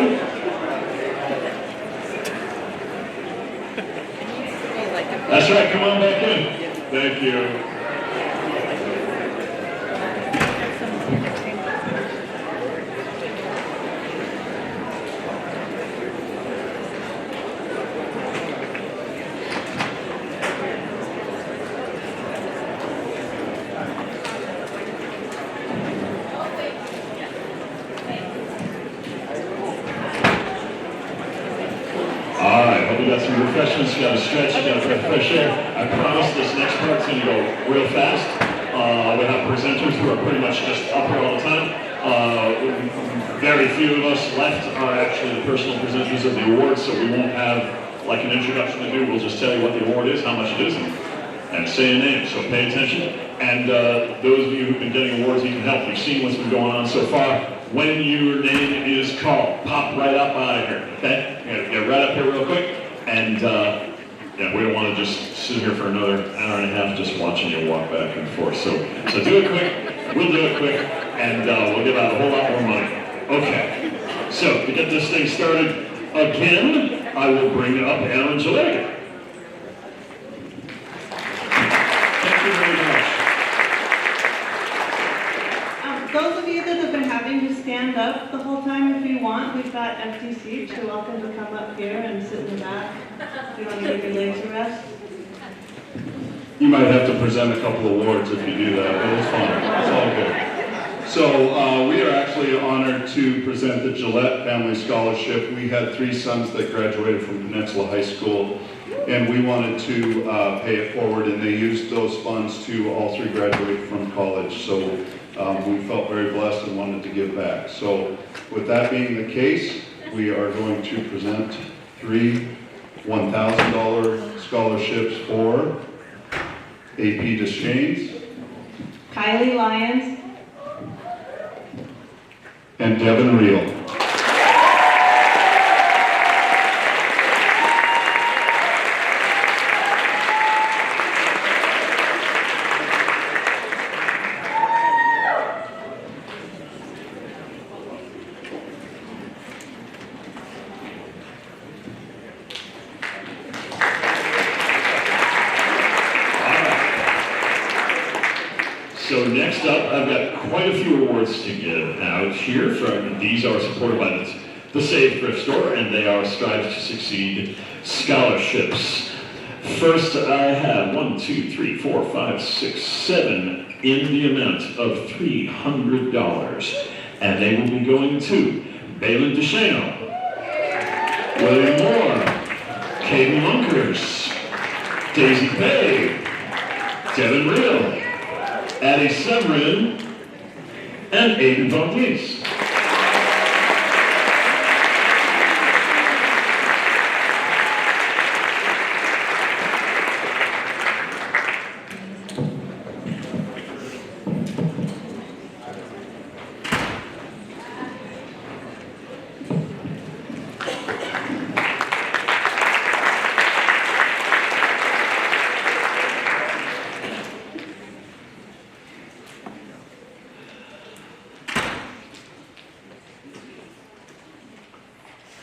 That's right, come on back in. Thank you. Refreshments, you got to stretch, you got to breath fresh air. I promise this next part's going to go real fast. We have presenters who are pretty much just up here all the time. Very few of us left are actually the personal presenters of the award, so we won't have like an introduction to do. We'll just tell you what the award is, how much it is, and say a name, so pay attention. And those of you who've been getting awards need help. You've seen what's been going on so far. When your name is called, pop right up out of here, okay? Get right up here real quick. And we don't want to just sit here for another hour and a half just watching you walk back and forth. So do it quick, we'll do it quick, and we'll give out a whole lot more money. Okay, so to get this thing started again, I will bring up Aaron Zalaga. Thank you very much. Those of you that have been having stand up the whole time if you want. We've got empty seats. You're welcome to come up here and sit in the back if you want to give your legs a rest. You might have to present a couple awards if you do that, but it's fine. It's all good. So we are actually honored to present the Gillette Family Scholarship. We had 3 sons that graduated from Peninsula High School, and we wanted to pay it forward, and they used those funds to all 3 graduate from college. So we felt very blessed and wanted to give back. So with that being the case, we are going to present 3 $1,000 scholarships for AP Deschaines Kylie Lyons, and Devin Reel. So next up, I've got quite a few awards to give out here. These are supported by the Save Thrift Store, and they are Strive to Succeed scholarships. First, I have 1, 2, 3, 4, 5, 6, 7 in the amount of $300, and they will be going to Balin DeShano, William Moore, Caden Lunkers, Daisy Pay, Devin Reel, Addie Severin, and Aiden Bautista.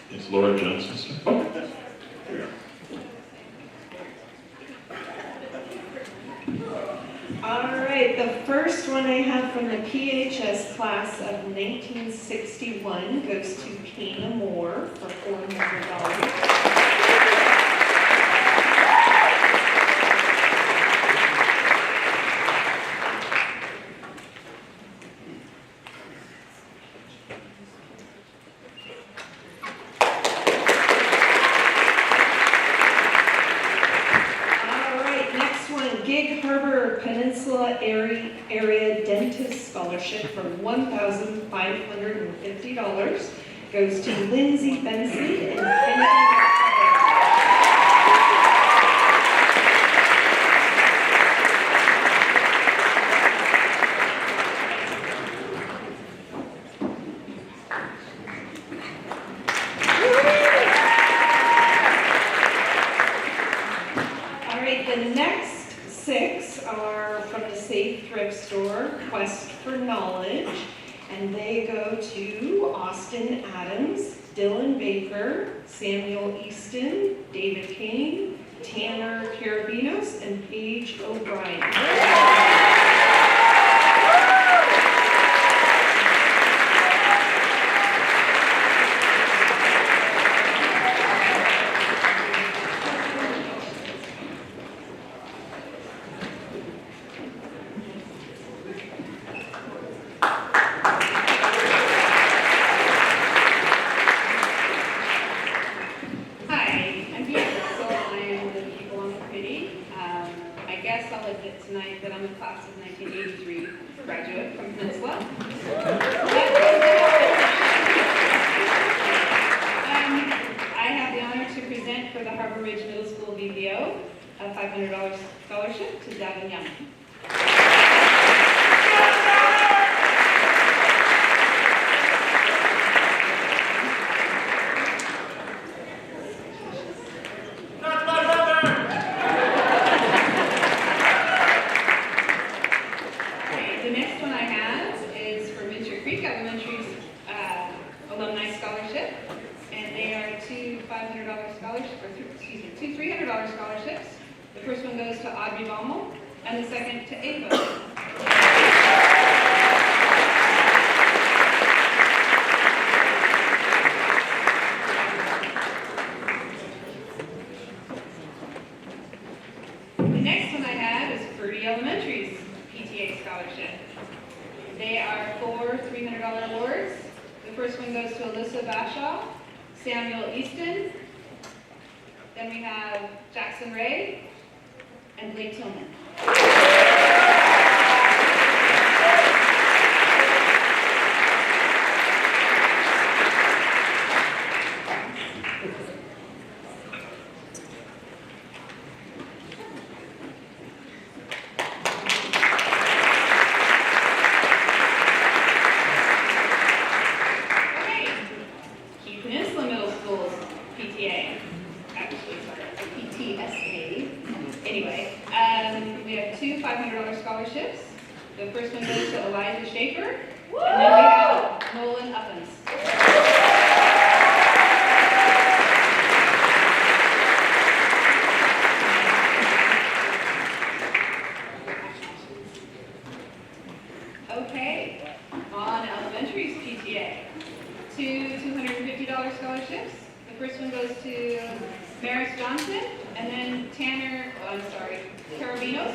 It's Laura Johnson, sir. Oh, here we are. All right, the first one I have from the PHS class of 1961 goes to Kana Moore for $400. Peninsula Area Dentist Scholarship for $1,550 goes to Lindsay Bensley and Kennedy. All right, the next 6 are from the Safe Thrift Store, Quest for Knowledge, and they go to Austin Adams, Dylan Baker, Samuel Easton, David Kane, Tanner Carabinos, and Paige O'Brien. Tonight that I'm a class of 1983 graduate from Peninsula. I have the honor to present for the Harbor Ridge Middle School VPO a $500 scholarship to Davin Young. Two $300 scholarships. The first one goes to Audrey Baumel, and the second to Ava. next one I have is Purdy Elementary's PTA scholarship. They are 4 $300 awards. The first one goes to Alyssa Bashaw, Samuel Easton, then we have Jackson Ray, and Blake Tillman. $500 scholarships. The first one goes to Elijah Schaefer, and then we have Nolan Uppens. Okay, on Elementary's PTA, two $250 scholarships. The first one goes to Maris Johnson, and then Carabinos.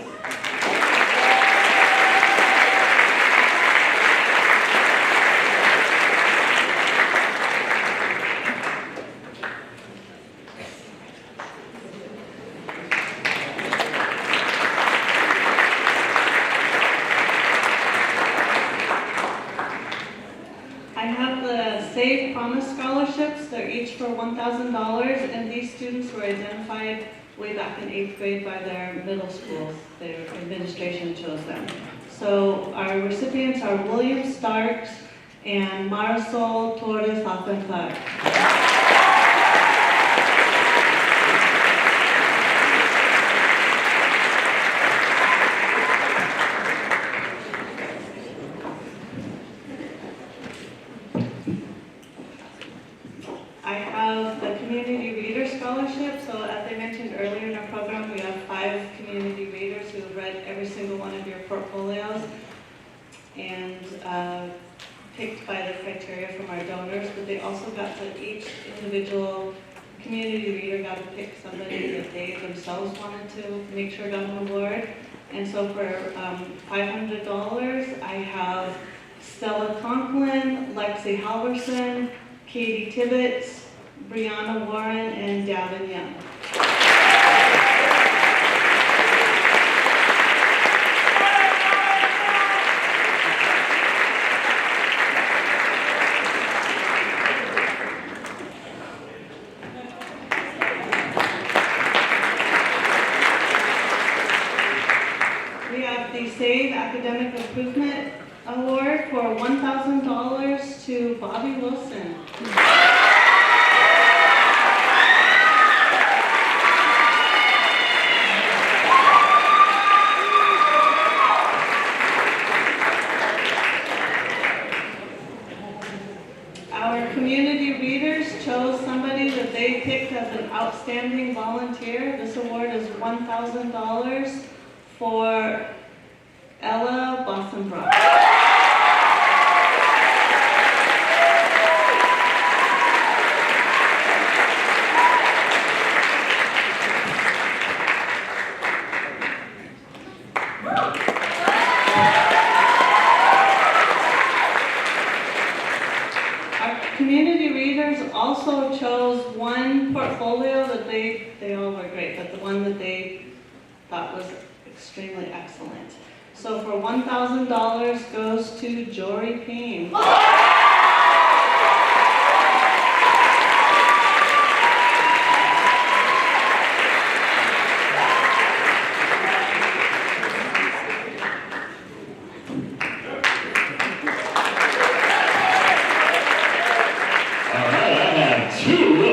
I have the Save Promise scholarships. They're each for $1,000, and these students were identified way back in 8th grade by their middle schools. Their administration chose them. So our recipients are William Starks and Marisol Torres Alcantar. I have the Community Reader Scholarship. So as I mentioned earlier in our program, we have 5 community readers who have read every single one of your portfolios and picked by the criteria from our donors, but they also got to each individual community reader got to pick somebody that they themselves wanted to make sure got on board. And so for $500, I have Stella Conklin, Lexi Halverson, Katie Tibbetts, Brianna Warren, and Davin Young. We have the Save Academic Improvement Award for $1,000 to Bobby Wilson. Our community readers chose somebody that they picked as an outstanding volunteer. This award is $1,000 for Ella Bossenbrock. Community readers also chose one portfolio that they all were great, but the one that they thought was extremely excellent. So for $1,000 goes to Jory Payne.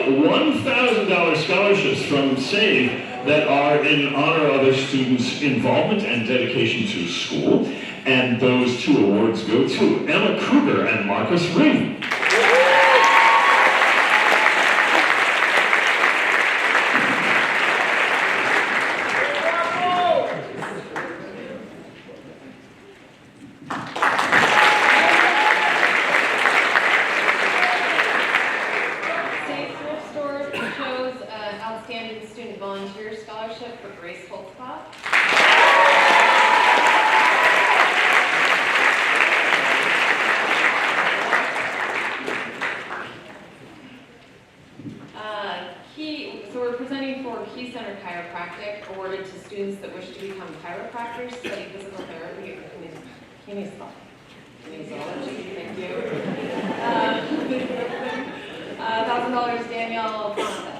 $1,000 scholarships from SAVE that are in honor of a student's involvement and dedication to school. And those 2 awards go to Emma Kruger and Marcus Ring. Outstanding Student Volunteer Scholarship for Grace Holtzcott. become chiropractors, study physical therapy, or kinesiology, thank you. $1,000, Daniel Fonda.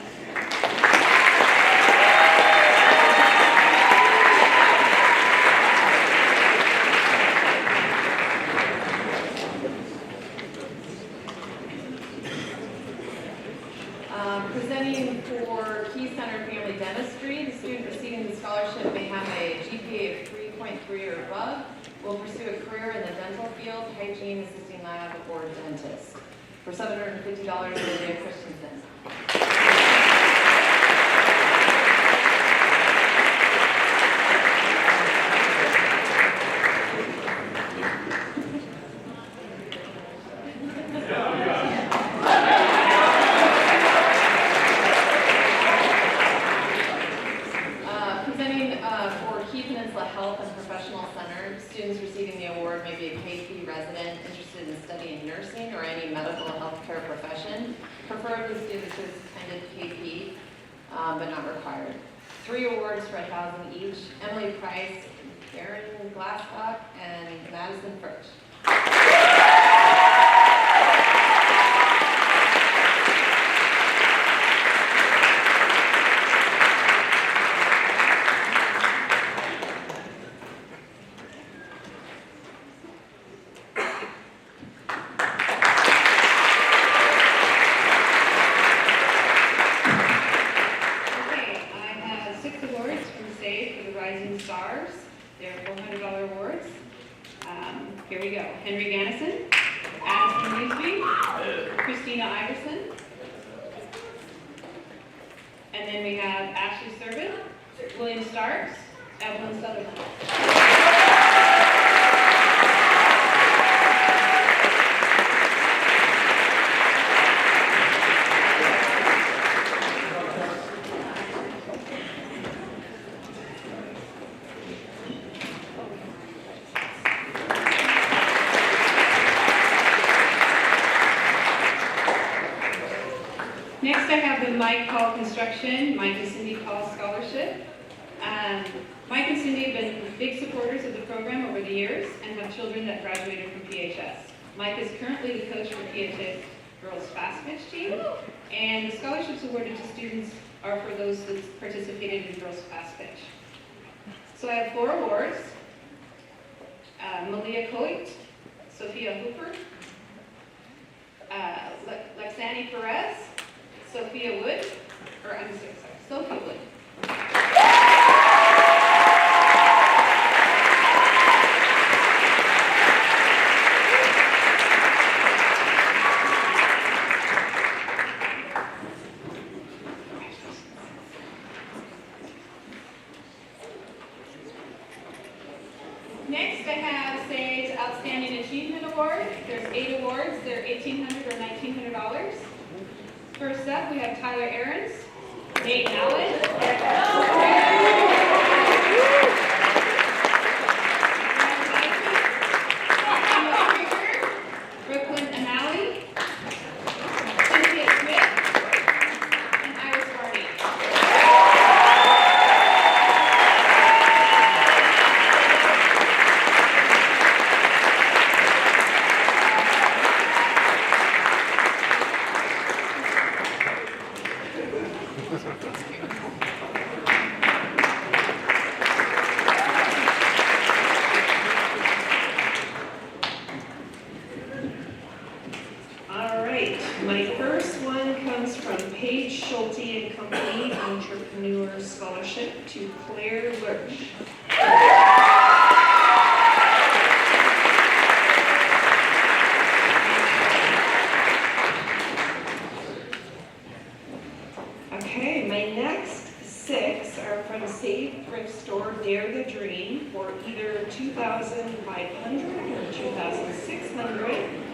Presenting for Key Center Family Dentistry, the student receiving the scholarship may have a GPA of 3.3 or above, will pursue a career in the dental field, hygiene, assisting lab, or dentist. For $750, Olivia Christensen. For Key Peninsula Health and Professional Center, students receiving the award may be a KP resident interested in studying nursing or any medical healthcare profession, preferably students who attended KP, but not required. 3 awards for $1,000 each: Emily Price, Aaron Glasscock, and Madison Furch. Stars. They're $400 awards. Here we go. Henry Gannison, Addison Newsby, Christina Iverson, and then we have Ashley Servin, William Starks, Evelyn Sutherland. Next, I have the Mike Paul Construction, Mike and Cindy Paul Scholarship. Mike and Cindy have been big supporters of the program over the years and have children that graduated from PHS. Mike is currently the coach for PHS girls fast pitch team, and the scholarships awarded to students are for those that participated in girls fast pitch. So I have 4 awards. Malia Coit, Sophia Hooper, Lexani Perez, Sophia Wood, or I'm sorry, Sophia Wood. Next, I have SAGE's Outstanding Achievement Award. There's 8 awards. They're $1,800 or $1,900. First up, we have Tyler Ahrens, Nate Allen, Brooklyn Anali, Cynthia Smith, and Iris Barney. My first one comes from Paige Schulte and Company Entrepreneur Scholarship to Claire Lurch. Okay, my next 6 are from Save Thrift Store Dare the Dream for either $2,500 or $2,600.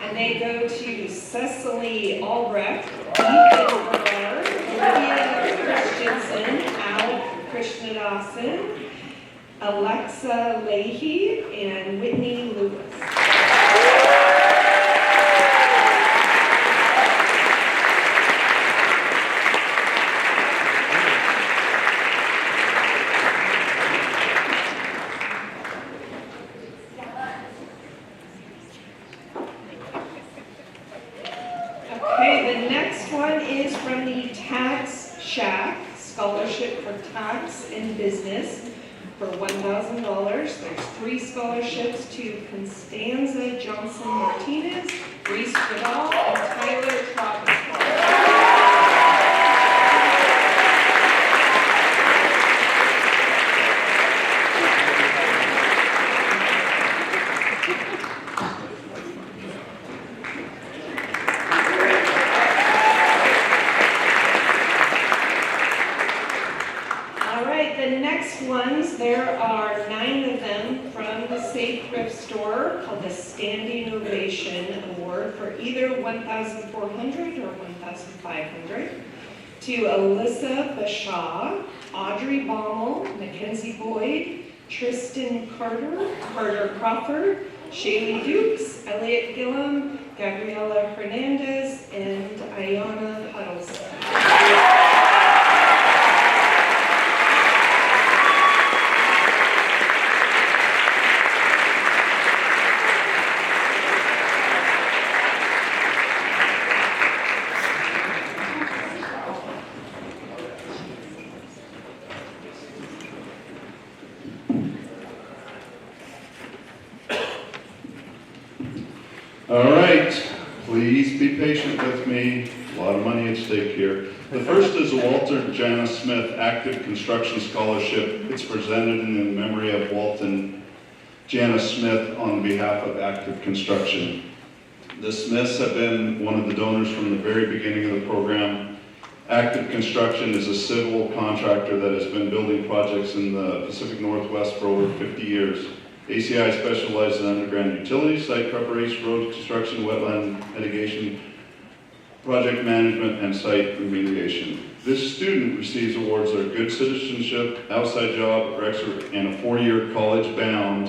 And they go to Cecily Albrecht, Ethan Berard, Olivia Christensen, Alec Krishnadasan, Alexa Leahy, and Whitney Lewis. tax and business for $1,000. There's 3 scholarships to Constanza Johnson Martinez, Reese Vidal, and Tyler Travis. There are 9 of them from the Safe Thrift Store called the Standing Ovation Award for either $1,400 or $1,500 to Alyssa Bashaw, Audrey Baumel, Mackenzie Boyd, Tristan Carter, Carter Crawford, Shaylee Dukes, Elliot Gillum, Gabriela Hernandez, and Ayana Huddleston. All right, please be patient with me. A lot of money at stake here. The first is the Walter and Jana Smith Active Construction Scholarship. It's presented in the memory of Walt and Jana Smith on behalf of Active Construction. The Smiths have been one of the donors from the very beginning of the program. Active Construction is a civil contractor that has been building projects in the Pacific Northwest for over 50 years. ACI specializes in underground utilities, site preparation, road construction, wetland mitigation, project management, and site remediation. This student receives awards that are good citizenship, outside job, and a 4-year college bound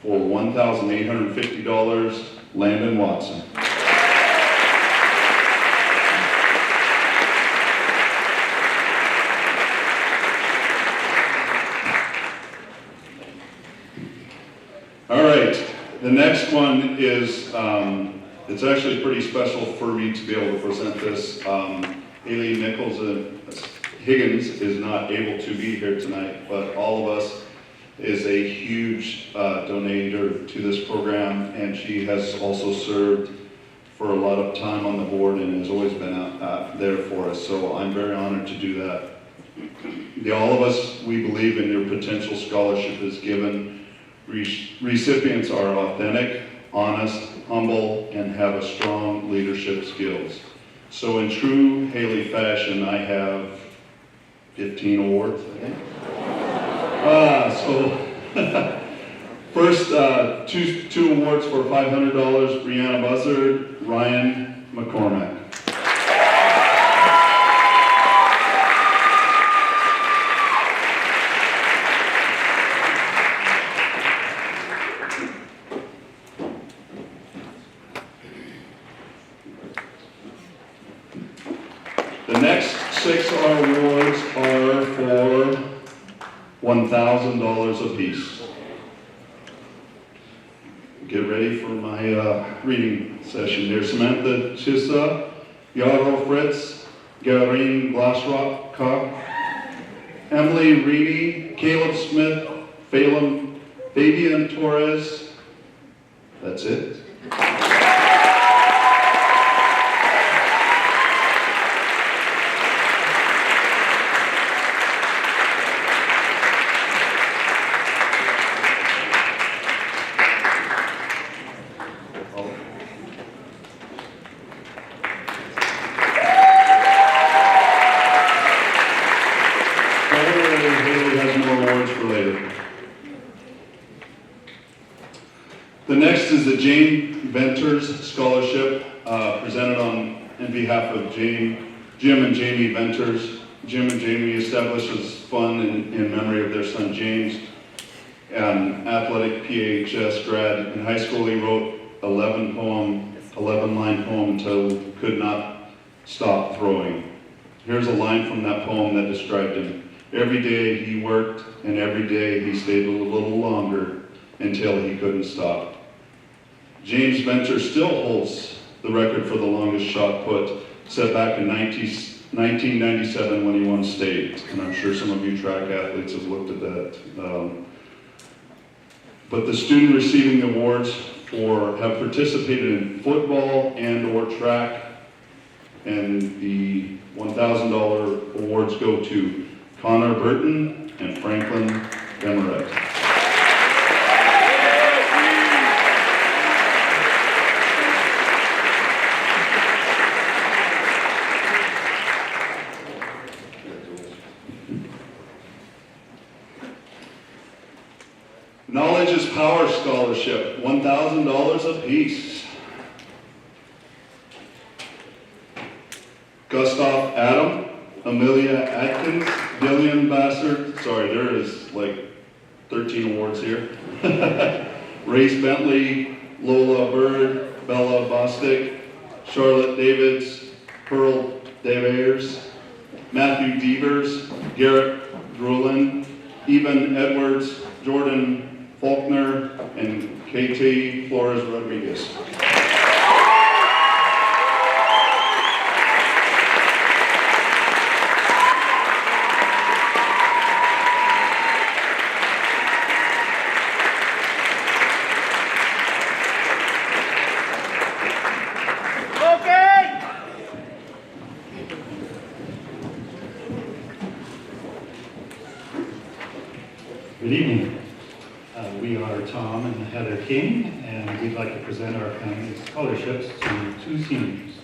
for $1,850, Landon Watson. All right, the next one is, it's actually pretty special for me to be able to present this. Haley Higgins is not able to be here tonight, but all of us is a huge donator to this program, and she has also served for a lot of time on the board and has always been out there for us, so I'm very honored to do that. All of us, we believe in your potential scholarship is given. Recipients are authentic, honest, humble, and have a strong leadership skills. So in true Haley fashion, I have 15 awards, I think. First, two awards for $500, Brianna Buzzard, Ryan McCormack. The next 6 awards are for $1,000 apiece. Get ready for my reading session here. Samantha Chissa, Yaro Fritz, Gaureen Glassrock, Emily Reedy, Caleb Smith, Fabian Torres. That's it. The next is the Jane Venters Scholarship, presented in behalf of Jim and Jamie Venters. Jim and Jamie established this fund in memory of their son James, an athletic PHS grad. In high school, he wrote 11-line poem entitled "Could Not Stop Throwing." Here's a line from that poem that described him. Every day he worked, and every day he stayed a little longer until he couldn't stop. James Venter still holds the record for the longest shot put, set back in 19 1997 when he won state, and I'm sure some of you track athletes have looked at that. But the student receiving the awards have participated in football and or track, and the $1,000 awards go to Connor Burton and Franklin Demaret. Knowledge is Power Scholarship, $1,000 apiece. Gustav Adam, Amelia Atkins, Dillian Bassard, sorry, there is like 13 awards here. Race Bentley, Lola Bird, Bella Bostic, Charlotte Davids, Pearl DeVayers, Matthew Devers, Garrett Grulin, Evan Edwards, Jordan Faulkner, and KT Flores Rodriguez. Good evening. We are Tom and Heather King, and we'd like to present our family scholarships to 2 seniors.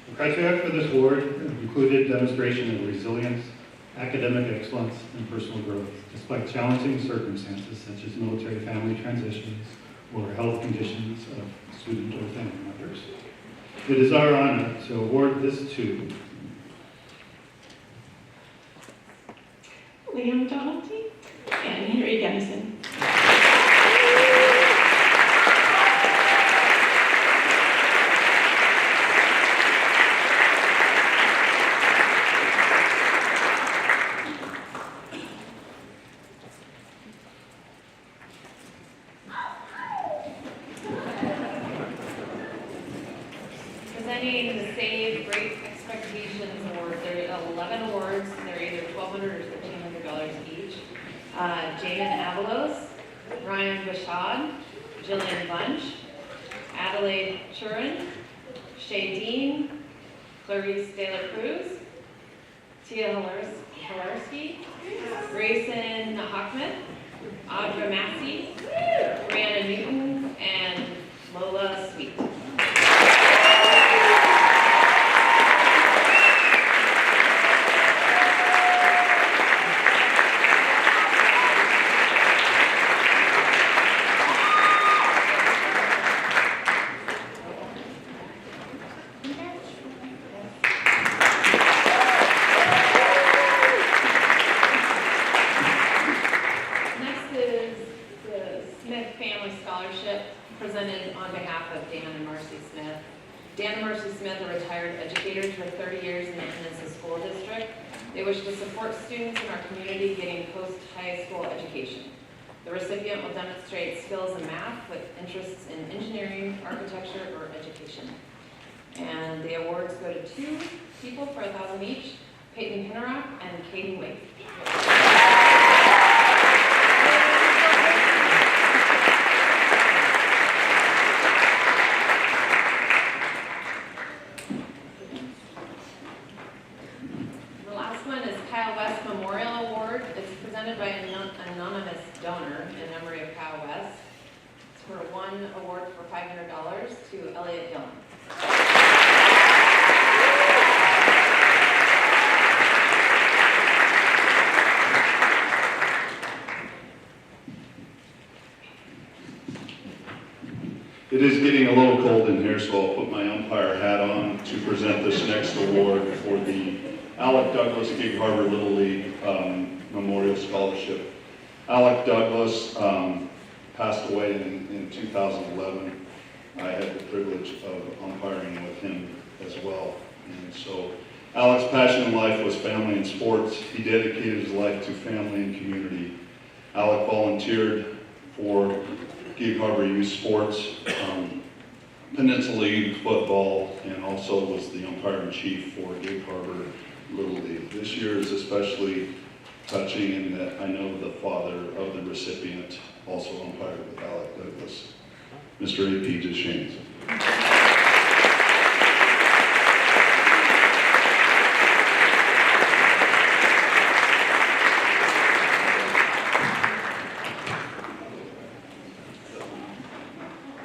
The criteria for this award included demonstration of resilience, academic excellence, and personal growth, despite challenging circumstances such as military family transitions or health conditions of student or family members. It is our honor to award this to Liam Donaldson and Henry Gunnison. Presenting the Save Great Expectations Award. There are 11 awards, and they're either $1,200 or $1,500 each. Jamin Avalos, Ryan Bashad, Jillian Bunch, Adelaide Churin, Shay Dean, Clarice De La Cruz, Tia Hilarski, Grayson Hockman, Audra Massey, Brianna Newton, and Lola Sweet. Presented on behalf of Dan and Marcy Smith. Dan and Marcy Smith are retired educators with 30 years in the Peninsula School District. They wish to support students in our community getting post-high school education. The recipient will demonstrate skills in math with interests in engineering, architecture, or education. And the awards go to 2 people for $1,000 each, Peyton Pinnerock and Katie Wake. By an anonymous donor in memory of Kyle West. It's for one award for $500 to Elliot Dillon. It is getting a little cold in here, so I'll put my umpire hat on to present this next award for the Alec Douglas Gig Harbor Little League Memorial Scholarship. Alec Douglas passed away in 2011. I had the privilege of umpiring with him as well. And so Alec's passion in life was family and sports. He dedicated his life to family and community. Alec volunteered for Gig Harbor Youth Sports Peninsula Youth Football and also was the umpire-in-chief for Gig Harbor Little League. This year is especially touching in that I know the father of the recipient also umpired with Alec Douglas, Mr. A.P. Deschaines.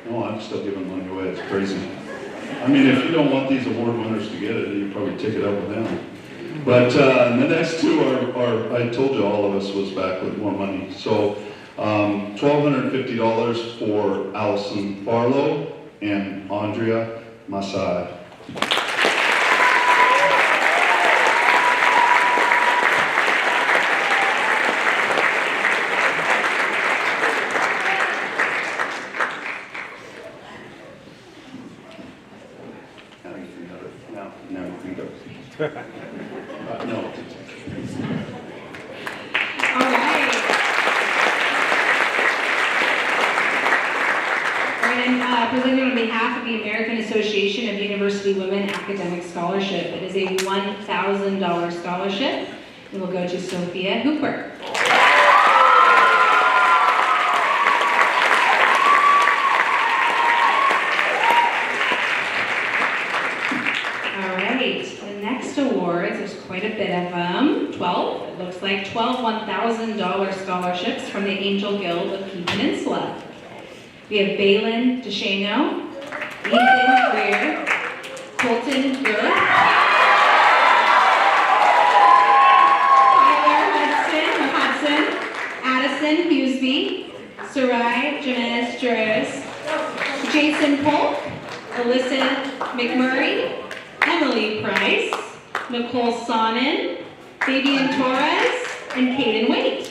No, I'm still giving money away. It's crazy. I mean, if you don't want these award winners to get it, you probably take it up with them. But the next two are, I told you all of us was back with more money. So $1,250 for Allison Farlow and Andrea Masai. Now you can go. No. All right. And presenting on behalf of the American Association of University Women Academic Scholarship. It is a $1,000 scholarship and will go to Sophia Hooper. All right, the next awards, there's quite a bit of them, 12. It looks like 12 $1,000 scholarships from the Angel Guild of Key Peninsula. We have Balin DeShano, Ethan Greer, Colton Gurr, Tyler Hudson, Addison Huseby, Sarai Jimenez Juris, Jason Polk, Alyssa McMurray, Emily Price, Nicole Sonnen, Fabian Torres, and Kaden Waite.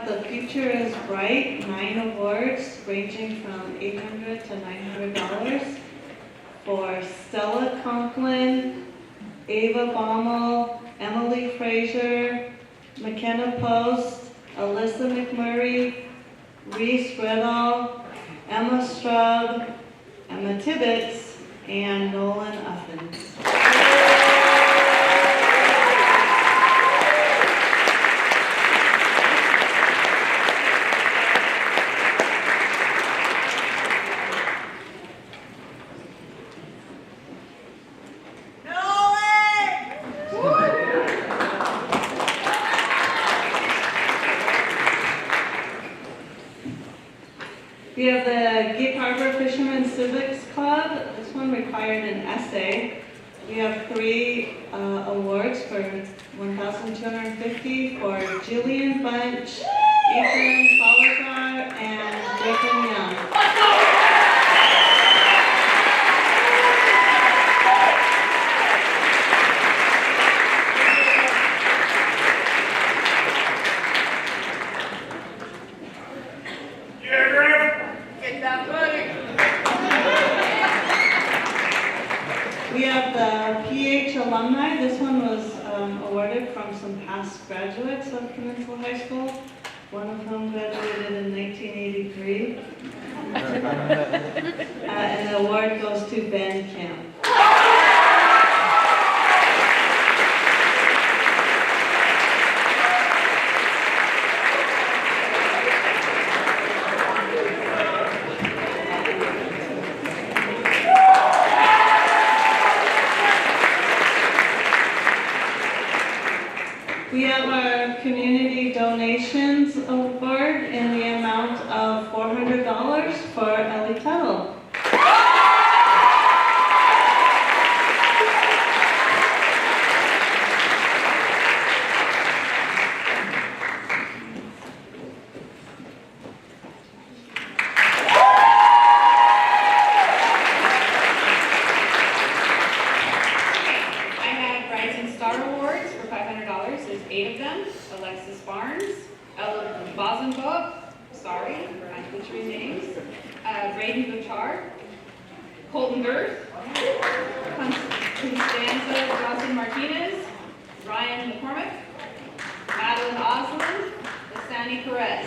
The Future is Bright, 9 awards ranging from $800 to $900 for Stella Conklin, Ava Baumel, Emily Fraser, McKenna Post, Alyssa McMurray, Reese Redall, Emma Strub, Emma Tibbetts, and Nolan Uffins. We have the Gig Harbor Fishermen Civics Club. This one required an essay. We have 3 awards for $1,250 for Jillian Bunch, Ethan Salazar, and Griffin Young. We have the PH alumni. This one was awarded from some past graduates of Peninsula High School, one of whom graduated in 1983. And the award goes to Ben Camp. We have our community donations award in the amount of $400 for Ellie Tuttle. Braden Bouchard, Colton Girth, Constanza Johnson Martinez, Ryan McCormick, Madeline Osmond, Sandy Perez.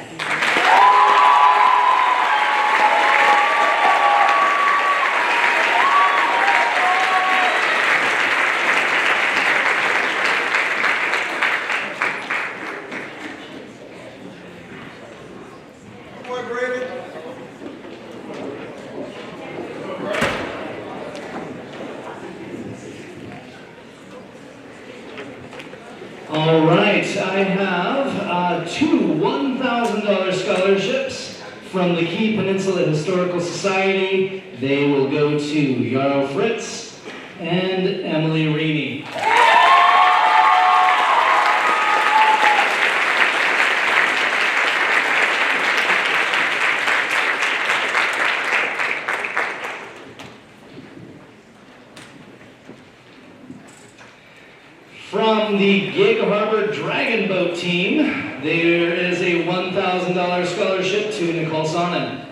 All right, I have two $1,000 scholarships from the Key Peninsula Historical Society. They will go to Jarl Fritz and Emily Reaney. From the Gig Harbor Dragon Boat team, there is a $1,000 scholarship to Nicole Sonnen.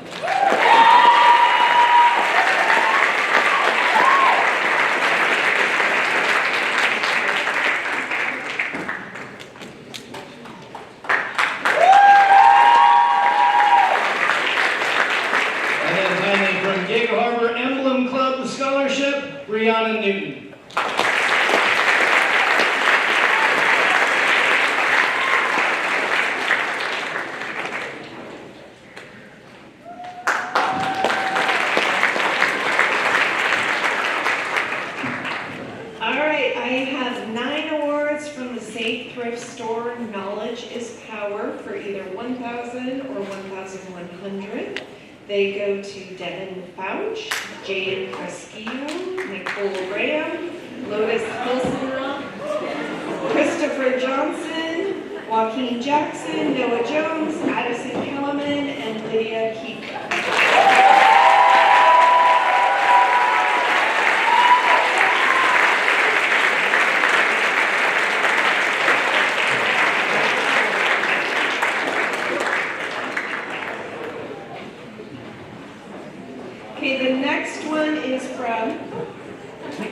And then finally from Gig Harbor Emblem Club scholarship, Brianna Newton. For either 1,000 or 1,100. They go to Devin Fouch, Jane Casquillo, Nicole Graham, Lotus Wilson, Christopher Johnson, Joaquin Jackson, Noah Jones, Addison Kellerman, and Lydia Keefe. Okay, the next one is from the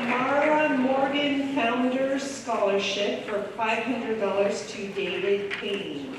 Mara Morgan Founders Scholarship for $500 to David Payne.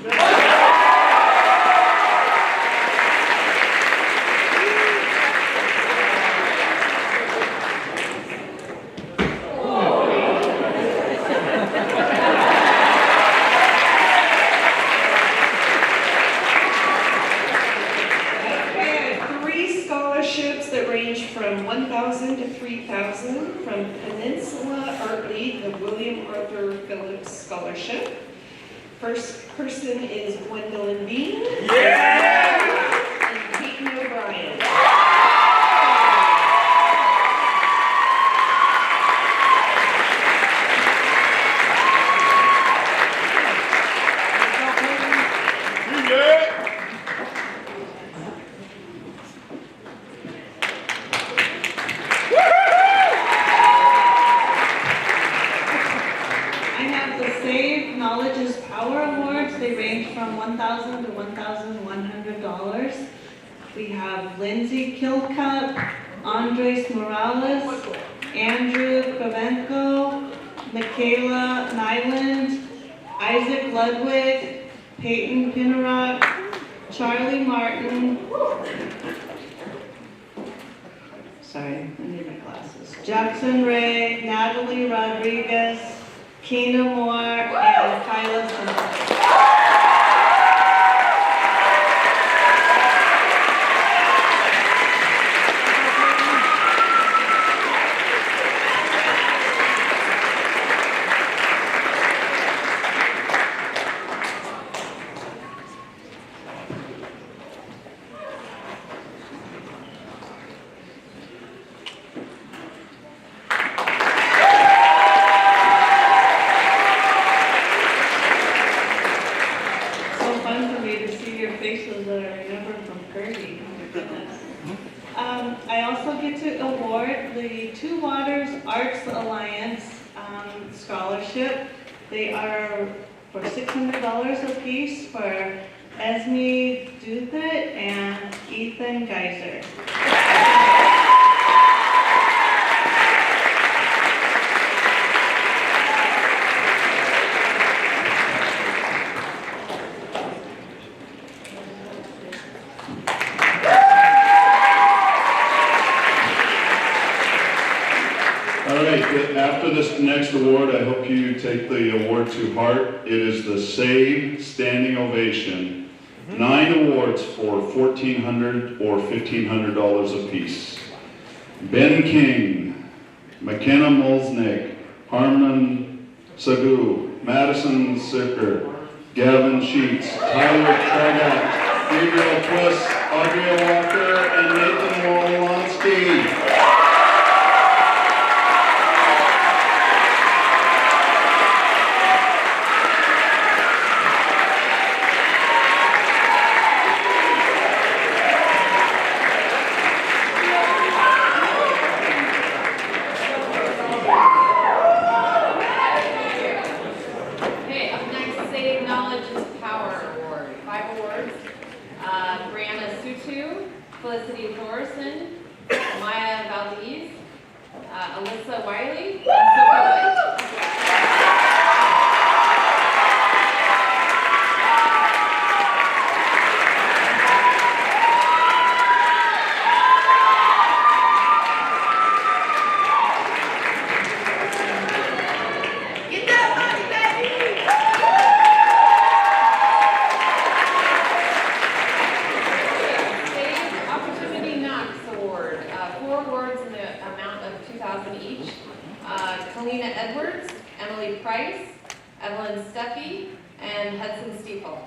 From 1,000 to 3,000 from Peninsula Art League, the William Arthur Phillips Scholarship. First person is Gwendolyn Bean. Yeah! And Peyton O'Brien. $1,000 to $1,100. We have Lindsay Kilcup, Andres Morales, Andrew Kravenko, Michaela Nyland, Isaac Ludwig, Peyton Pinnerock, Charlie Martin, sorry, I need my glasses, Jackson Ray, Natalie Rodriguez, Keena Moore, and Kyla Simpson. I also get to award the Two Waters Arts Alliance scholarship. They are for $600 apiece for Esme Duthet and Ethan Geiser. All right, after this next award, I hope you take the award to heart. It is the SAVE Standing Ovation. 9 awards for $1,400 or $1,500 apiece. Ben King, McKenna Molznick, Harmon Sagu, Madison Sicker, Gavin Sheets, Tyler Tragat, Gabriel Twist, Audrey Walker, and Nathan Wolonsky. Okay, up next, Save Knowledge is Power Award. 5 awards. Brianna Sutu, Felicity Thorson, Maya Valdez, Alyssa Wiley, and Sophia White. Save Opportunity Knox Award. 4 awards in the amount of $2,000 each. Kalina Edwards, Emily Price, Evelyn Steffi, and Hudson Stiefel.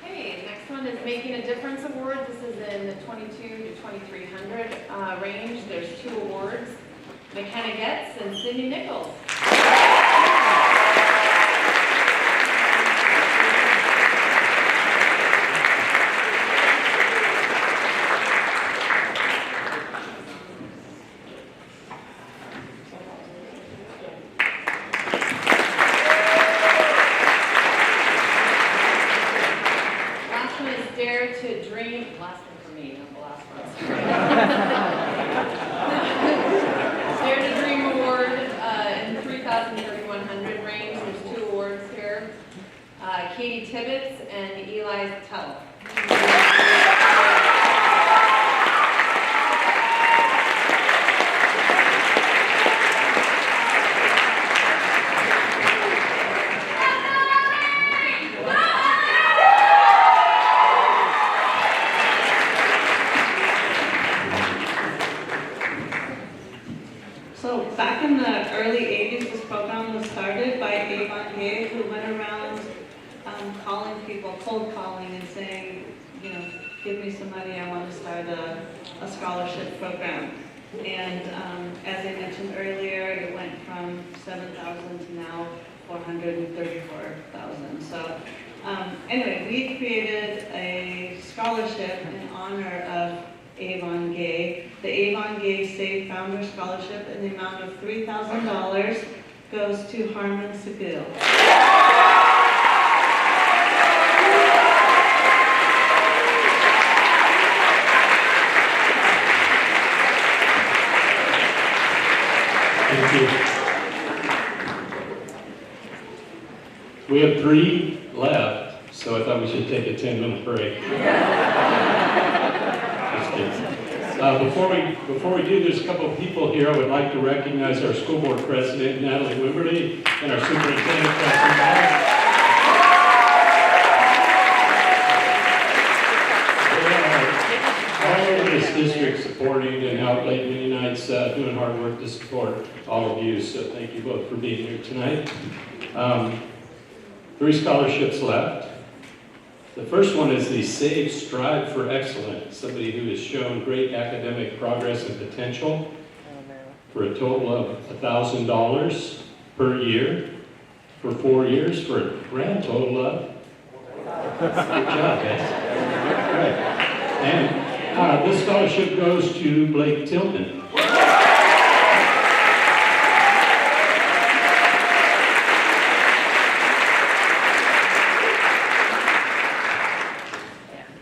Okay, next one is Making a Difference Award. This is in the 22 to 2300 range. There's 2 awards. McKenna Getz and Cindy Nichols. Last one is Dare to Dream. Last one for me, not the last one. Dare to Dream Award in 3,000 to 3,100 range. There's 2 awards here. Katie Tibbetts and Eli Tuttle. So back in the early 80s, this program was started by Avon Gay, who went around calling people, cold calling and saying, you know, give me some money, I want to start a scholarship program. And as I mentioned earlier, it went from 7,000 to now 434,000. So anyway, we created a scholarship in honor of Avon Gay. The Avon Gay Save Founder Scholarship in the amount of $3,000 goes to Harmon Segul. Thank you. We have 3 left, so I thought we should take a 10-minute break. Just kidding. Before we do, there's a couple of people here. I would like to recognize our school board president, Natalie Wimberly, and our superintendent, Preston Ball. All over this district supporting and out late many nights doing hard work to support all of you. So thank you both for being here tonight. 3 scholarships left. The first one is the Save Strive for Excellence, somebody who has shown great academic progress and potential for a total of $1,000. per year for 4 years for a grand total of. Good job, guys. Right. And this scholarship goes to Blake Tillman.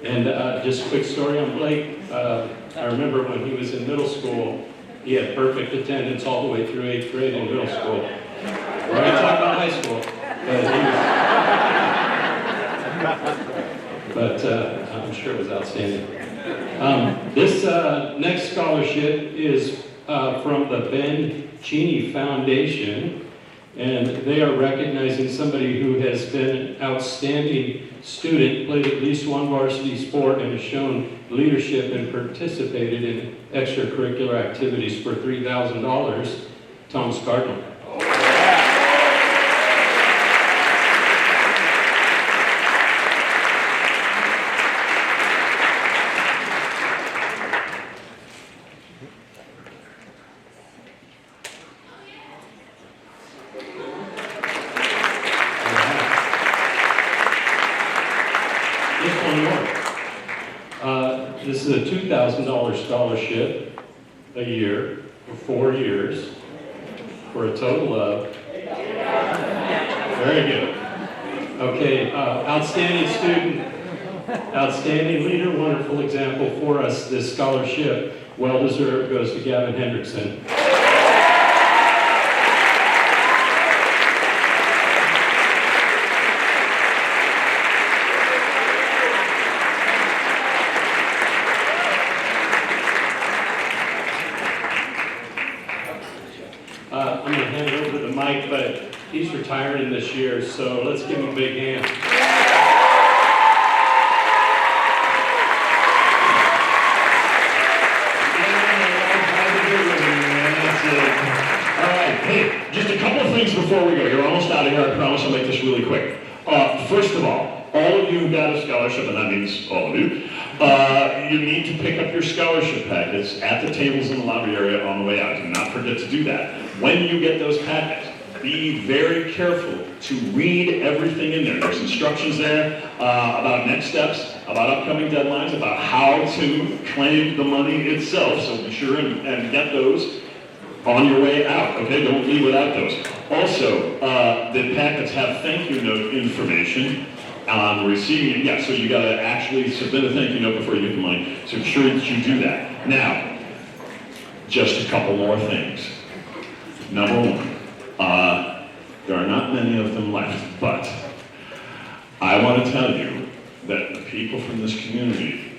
And just a quick story on Blake. I remember when he was in middle school, he had perfect attendance all the way through 8th grade in middle school. We're going to talk about high school, but I'm sure it was outstanding. This next scholarship is from the Ben Cheney Foundation, and they are recognizing somebody who has been an outstanding student, played at least one varsity sport, and has shown leadership and participated in extracurricular activities for $3,000, Tom Scardinal. This is a $2,000 scholarship a year for 4 years for a total of, very good. Okay, outstanding student, outstanding leader, wonderful example for us. This scholarship, well deserved, goes to Gavin Hendrickson. I'm going to hand it over to the mic, but he's retiring this year, so let's give him a big hand. All right, hey, just a couple of things before we go. You're almost out of here, I promise I'll make this really quick. First of all of you who got a scholarship, and that means all of you, you need to pick up your scholarship packets at the tables in the lobby area on the way out. Do not forget to do that. When you get those packets, be very careful to read everything in there. There's instructions there about next steps, about upcoming deadlines, about how to claim the money itself, so be sure and get those on your way out, okay? Don't leave without those. Also, the packets have thank you note information on receiving it. Yeah, so you gotta actually submit a thank you note before you get the money, so be sure that you do that. Now, just a couple more things. Number one, there are not many of them left, but I want to tell you that the people from this community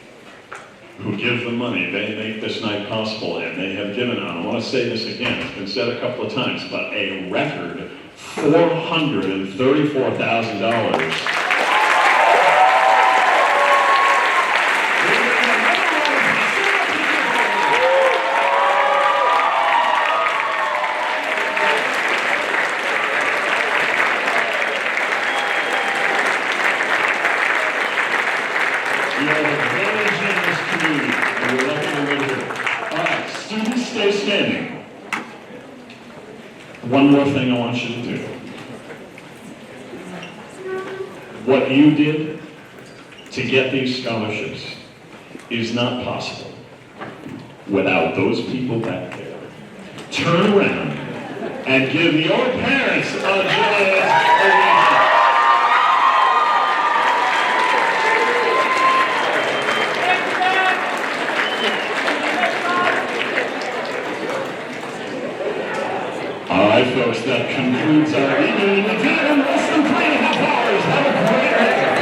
who give the money, they make this night possible, and they have given out, I want to say this again, it's been said a couple of times, but a record $434,000. Stay standing. One more thing I want you to do. What you did to get these scholarships is not possible without those people back there. Turn around and give your parents a joyous ovation. All right, folks, that concludes our evening. We'll be in less than 3.5 hours. Have a great night.